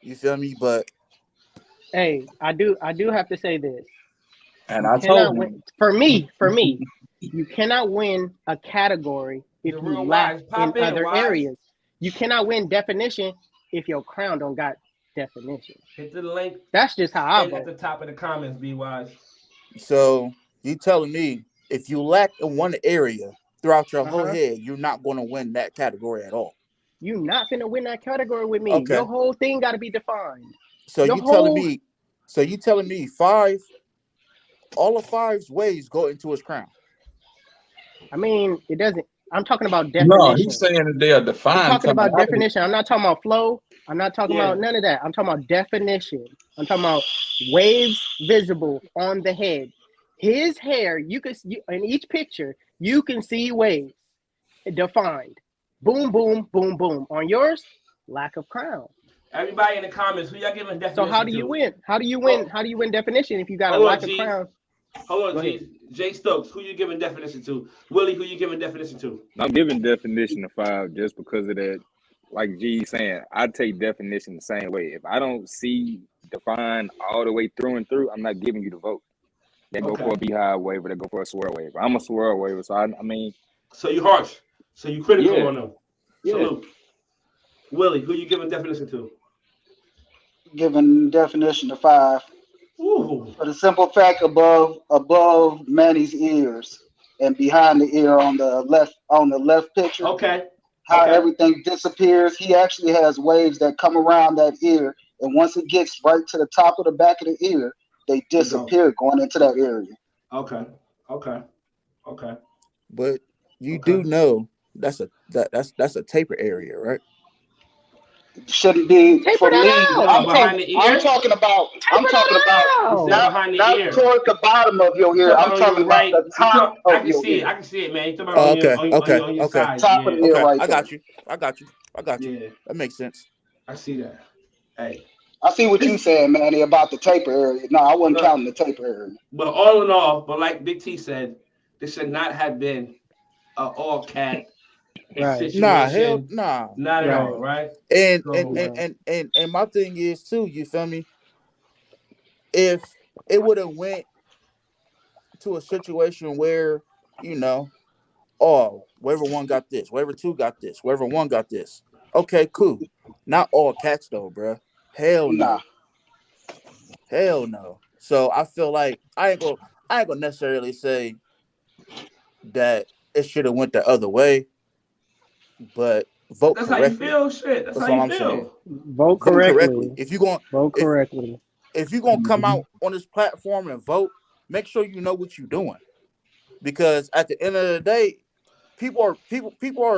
You feel me? But Hey, I do have to say this. And You I told cannot win. him. For me, you cannot win a category if The you real lack Wise. in Pop in, other Wise. areas. You cannot win definition if your crown don't got definition. Hit the link. That's just how I At vote. the top of the comments, be Wise. so you telling me if you lack in one area throughout your whole Uh-huh. head, you're not going to win that category at all. You not finna win that category with me. Okay. Your whole thing got to be defined. So Your you telling whole- me? So you telling me 5? All of 5's ways go into his crown. I mean, it doesn't. I'm talking about No, definition. he's saying that they are I'm defined. talking about coming out of it. definition. I'm not talking about flow. I'm not talking about none of that. I'm talking about definition. I'm talking about waves visible on the head. His hair, you can see in each picture, you can see waves defined. Boom, boom, boom, boom. On yours, lack of crown. Everybody in the comments, who y'all giving definition So how do you to? win? How do you win? How do you win definition if you got a Hold on, lack of G. crown? Hold Go on, ahead. G. Jay Stokes, who you giving definition to? Willie, who you giving definition to? I'm giving definition to 5 just because of that. Like G saying, I take definition the same way. If I don't see defined all the way through and through, I'm not giving you the vote. They go for a beehive waiver. They go for a swirl waiver. I'm a swirl waiver, so I mean. So you harsh. So you critical Yeah. on them. Yeah. Salute. Willie, who you giving definition to? Giving definition to 5 Ooh. for the simple fact above Manny's ears and behind the ear on the left picture. Okay. How everything disappears. He actually has waves that come around that ear, and once it gets right to the top of the back of the ear, they disappear going into that area. Okay. But you do know that's a taper area, right? Shouldn't be Taper for that me. out. I'm talking about not toward the bottom of your ear. I'm talking about the top of your ear. I can see it, man. You talking about on your side. Top of the ear, right? I got you. Yeah. That makes sense. I see that. Hey. I see what you saying, Manny, about the taper area. No, I wasn't counting the taper area. But all in all, but like Big T said, this should not have been an all cat situation. Nah. Not at all, right? And my thing is too, you feel me? If it would have went to a situation where, whoever one got this, whoever 2 got this, whoever 1 got this. Okay, cool. Not all cats though, bro. Hell no. Hell no. So I feel like I ain't gonna necessarily say that it should have went the other way, but vote That's correctly. how you feel, shit. That's how you feel. Saying. Vote correctly. If you're going vote correctly. If you're gonna come out on this platform and vote, make sure you know what you're doing. Because at the end of the day, people are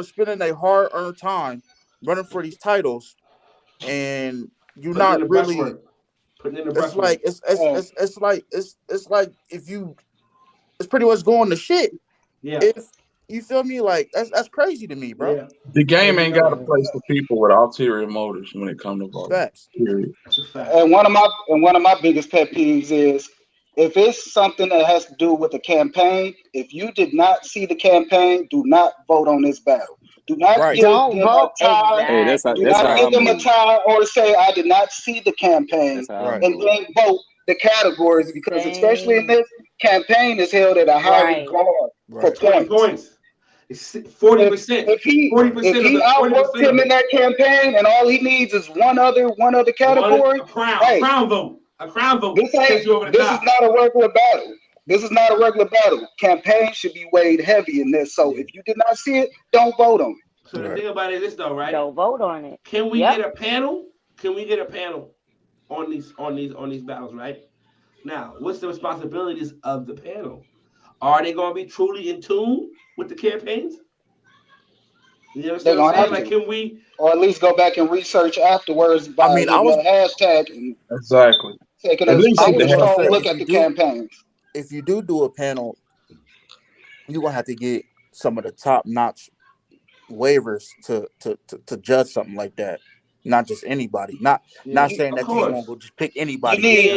spending their hard-earned time running for these titles, and you're not really putting in the it's like it's like if you it's pretty much going to shit. Yeah. If you feel me, like that's crazy to me, bro. Yeah. The game ain't got a place for people with ulterior motives when it comes to voting. Facts. Period. That's a fact. And one of my biggest pet peeves is if it's something that has to do with the campaign, if you did not see the campaign, do not vote on this battle. Do not give them a tie. Hey, do not give them a tie or say I did not see the campaign and then vote the categories, because especially in this campaign is held at a high regard for points. It's 40%. If he outworked him in that campaign and all he needs is one other category, a crown vote. This is not a regular battle. This is not a regular battle. Campaign should be weighed heavy in this. So if you did not see it, don't vote on it. So the thing about it is though, right? Don't vote on it. Can we get a panel? Can we get a panel on these battles, right? Now, what's the responsibilities of the panel? Are they going to be truly in tune with the campaigns? You understand what I'm saying? Like, can we, or at least go back and research afterwards by hitting the hashtag and exactly taking a strong look at the campaigns. If you do a panel, you're gonna have to get some of the top-notch waivers to judge something like that. Not just anybody. Not saying Of that you course. gonna go just pick You anybody. You need feel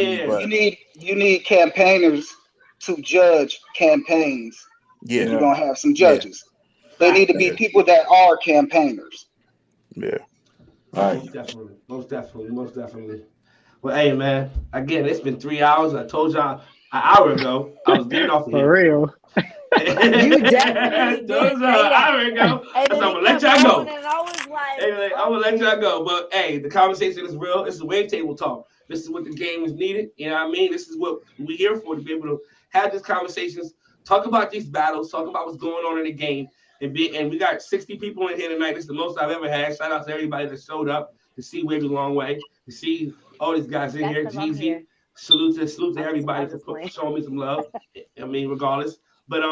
me? But you need campaigners to judge campaigns. If yeah, you're gonna have some yeah, judges, they need to be yeah, people that are campaigners. yeah. Right. Most definitely. Most definitely. Most definitely. Well, hey, man. Again, it's been 3 hours. I told y'all an hour ago I was getting off of For here. real. You definitely Those did say an that. hour ago. And So then I'm it gonna let kept y'all going, go. and I was like, Anyway, I'm gonna let y'all go. But hey, the conversation is real. It's the wave table talk. This is what the game is needed. You know what I mean? This is what we're here for, to be able to have these conversations, talk about these battles, talk about what's going on in the game. And we got 60 people in here tonight. This is the most I've ever had. Shout out to everybody that showed up to see Wavy Longway, to see all these guys in that's here. because I'm Jeezy. here. Salute to everybody I'm just for playing. showing me some love. I mean, regardless. But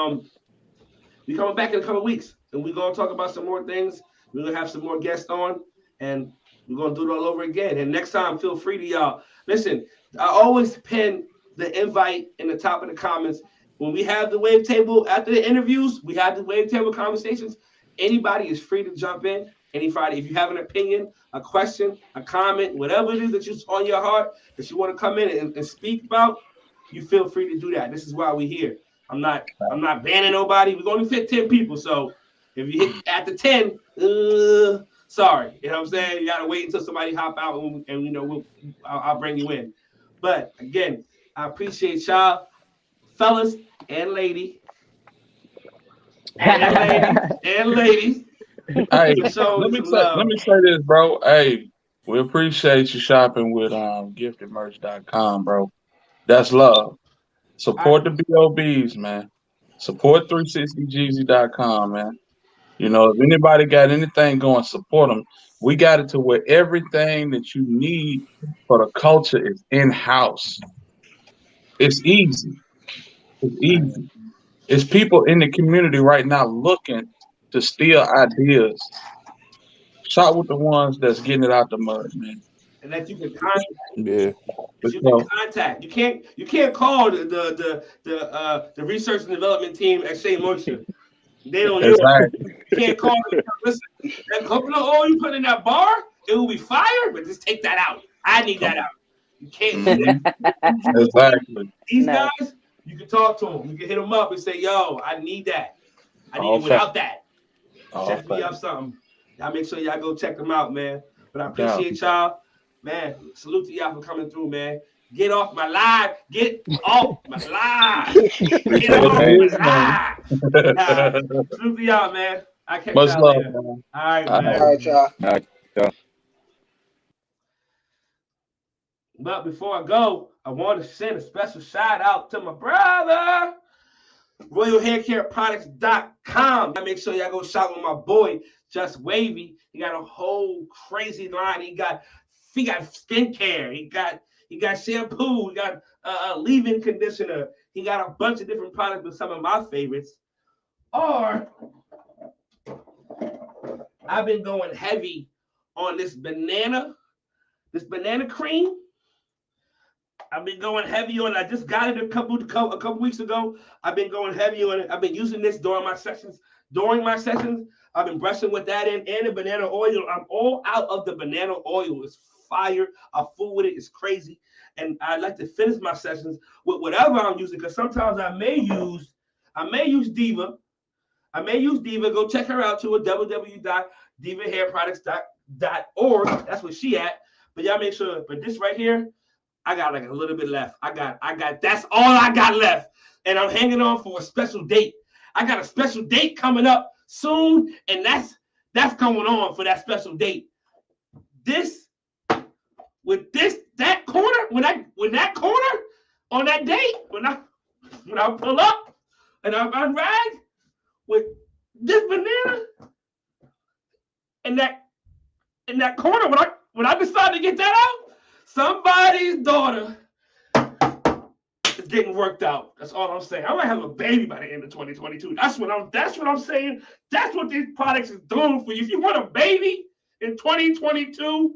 we coming back in a couple weeks, and we're gonna talk about some more things. We're gonna have some more guests on, and we're gonna do it all over again. And next time, feel free to y'all listen. I always pin the invite in the top of the comments when we have the wave table after the interviews. We have the wave table conversations. Anybody is free to jump in. Anybody, if you have an opinion, a question, a comment, whatever it is that you're on your heart that you want to come in and speak about, you feel free to do that. This is why we're here. I'm not banning nobody. We're going to fit 10 people. So if you hit after 10, sorry. You know what I'm saying? You got to wait until somebody hop out and you know, I'll bring you in. But again, I appreciate y'all, fellas and lady. And ladies. Hey, For showing let me me some say love. this, bro. Hey, we appreciate you shopping with giftedmerch.com, bro. That's love. Support the BOBs, man. Support 360GZ.com, man. You know, if anybody got anything going, support them. We got it to where everything that you need for the culture is in-house. It's easy. It's easy. It's people in the community right now looking to steal ideas. Shop with the ones that's getting it out the mud, man. And that you can contact. Yeah. That you can contact. You can't call the research and development team at Shea Moisture. They don't use it. Exactly. You can't call them. Listen, that coconut oil you put in that bar, it will be fire, but just take that out. I need that out. You can't do that. Exactly. These guys, you can talk to them. You can hit them up and say, yo, I need that. I need it without that. Set me up something. Y'all make sure y'all go check them out, man. But I appreciate y'all. Man, salute to y'all for coming through, man. Get off my live. Get off my live. Get off my live. Salute to y'all, man. I'll catch y'all later. Man. All right, man. All right, y'all. All right, y'all. But before I go, I want to send a special shout out to my brother, RoyalHairCareProducts.com. I make sure y'all go shop with my boy, Just Wavy. He got a whole crazy line. He got skincare. He got shampoo. He got a leave-in conditioner. He got a bunch of different products with some of my favorites. Or I've been going heavy on this banana cream. I've been going heavy on it. I just got it a couple weeks ago. I've been going heavy on it. I've been using this during my sessions. I've been brushing with that and the banana oil. I'm all out of the banana oil. It's fire. I fool with it. It's crazy. And I like to finish my sessions with whatever I'm using, because sometimes I may use Diva. Go check her out too at www.divahairproducts.org. That's where she at. But y'all make sure. But this right here, I got like a little bit left. I got. That's all I got left, and I'm hanging on for a special date. I got a special date coming up soon, and that's going on for that special date. That corner, when that corner on that date, when I pull up and I ride with this banana and that corner, when I decide to get that out, somebody's daughter is getting worked out. That's all I'm saying. I might have a baby by the end of 2022. That's what I'm saying. That's what these products is doing for you. If you want a baby in 2022,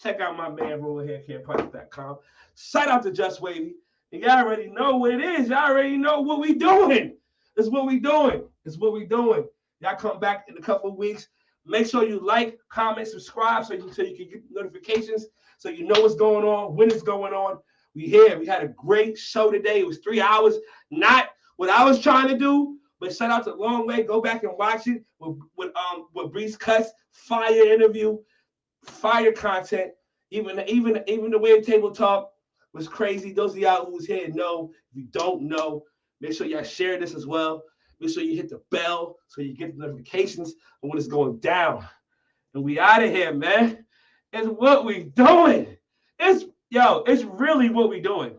check out my man, RoyalHairCareProducts.com. Shout out to Just Wavy. And y'all already know what it is. Y'all already know what we doing. It's what we doing. Y'all come back in a couple of weeks. Make sure you like, comment, subscribe so you can get notifications so you know what's going on, when it's going on. We here. We had a great show today. It was 3 hours. Not what I was trying to do, but shout out to Longway. Go back and watch it with Breeze Cuts. Fire interview, fire content. Even the Wave Table Talk was crazy. Those of y'all who was here know. If you don't know, make sure y'all share this as well. Make sure you hit the bell so you get the notifications of when it's going down. And we out of here, man. It's what we doing. It's really what we doing.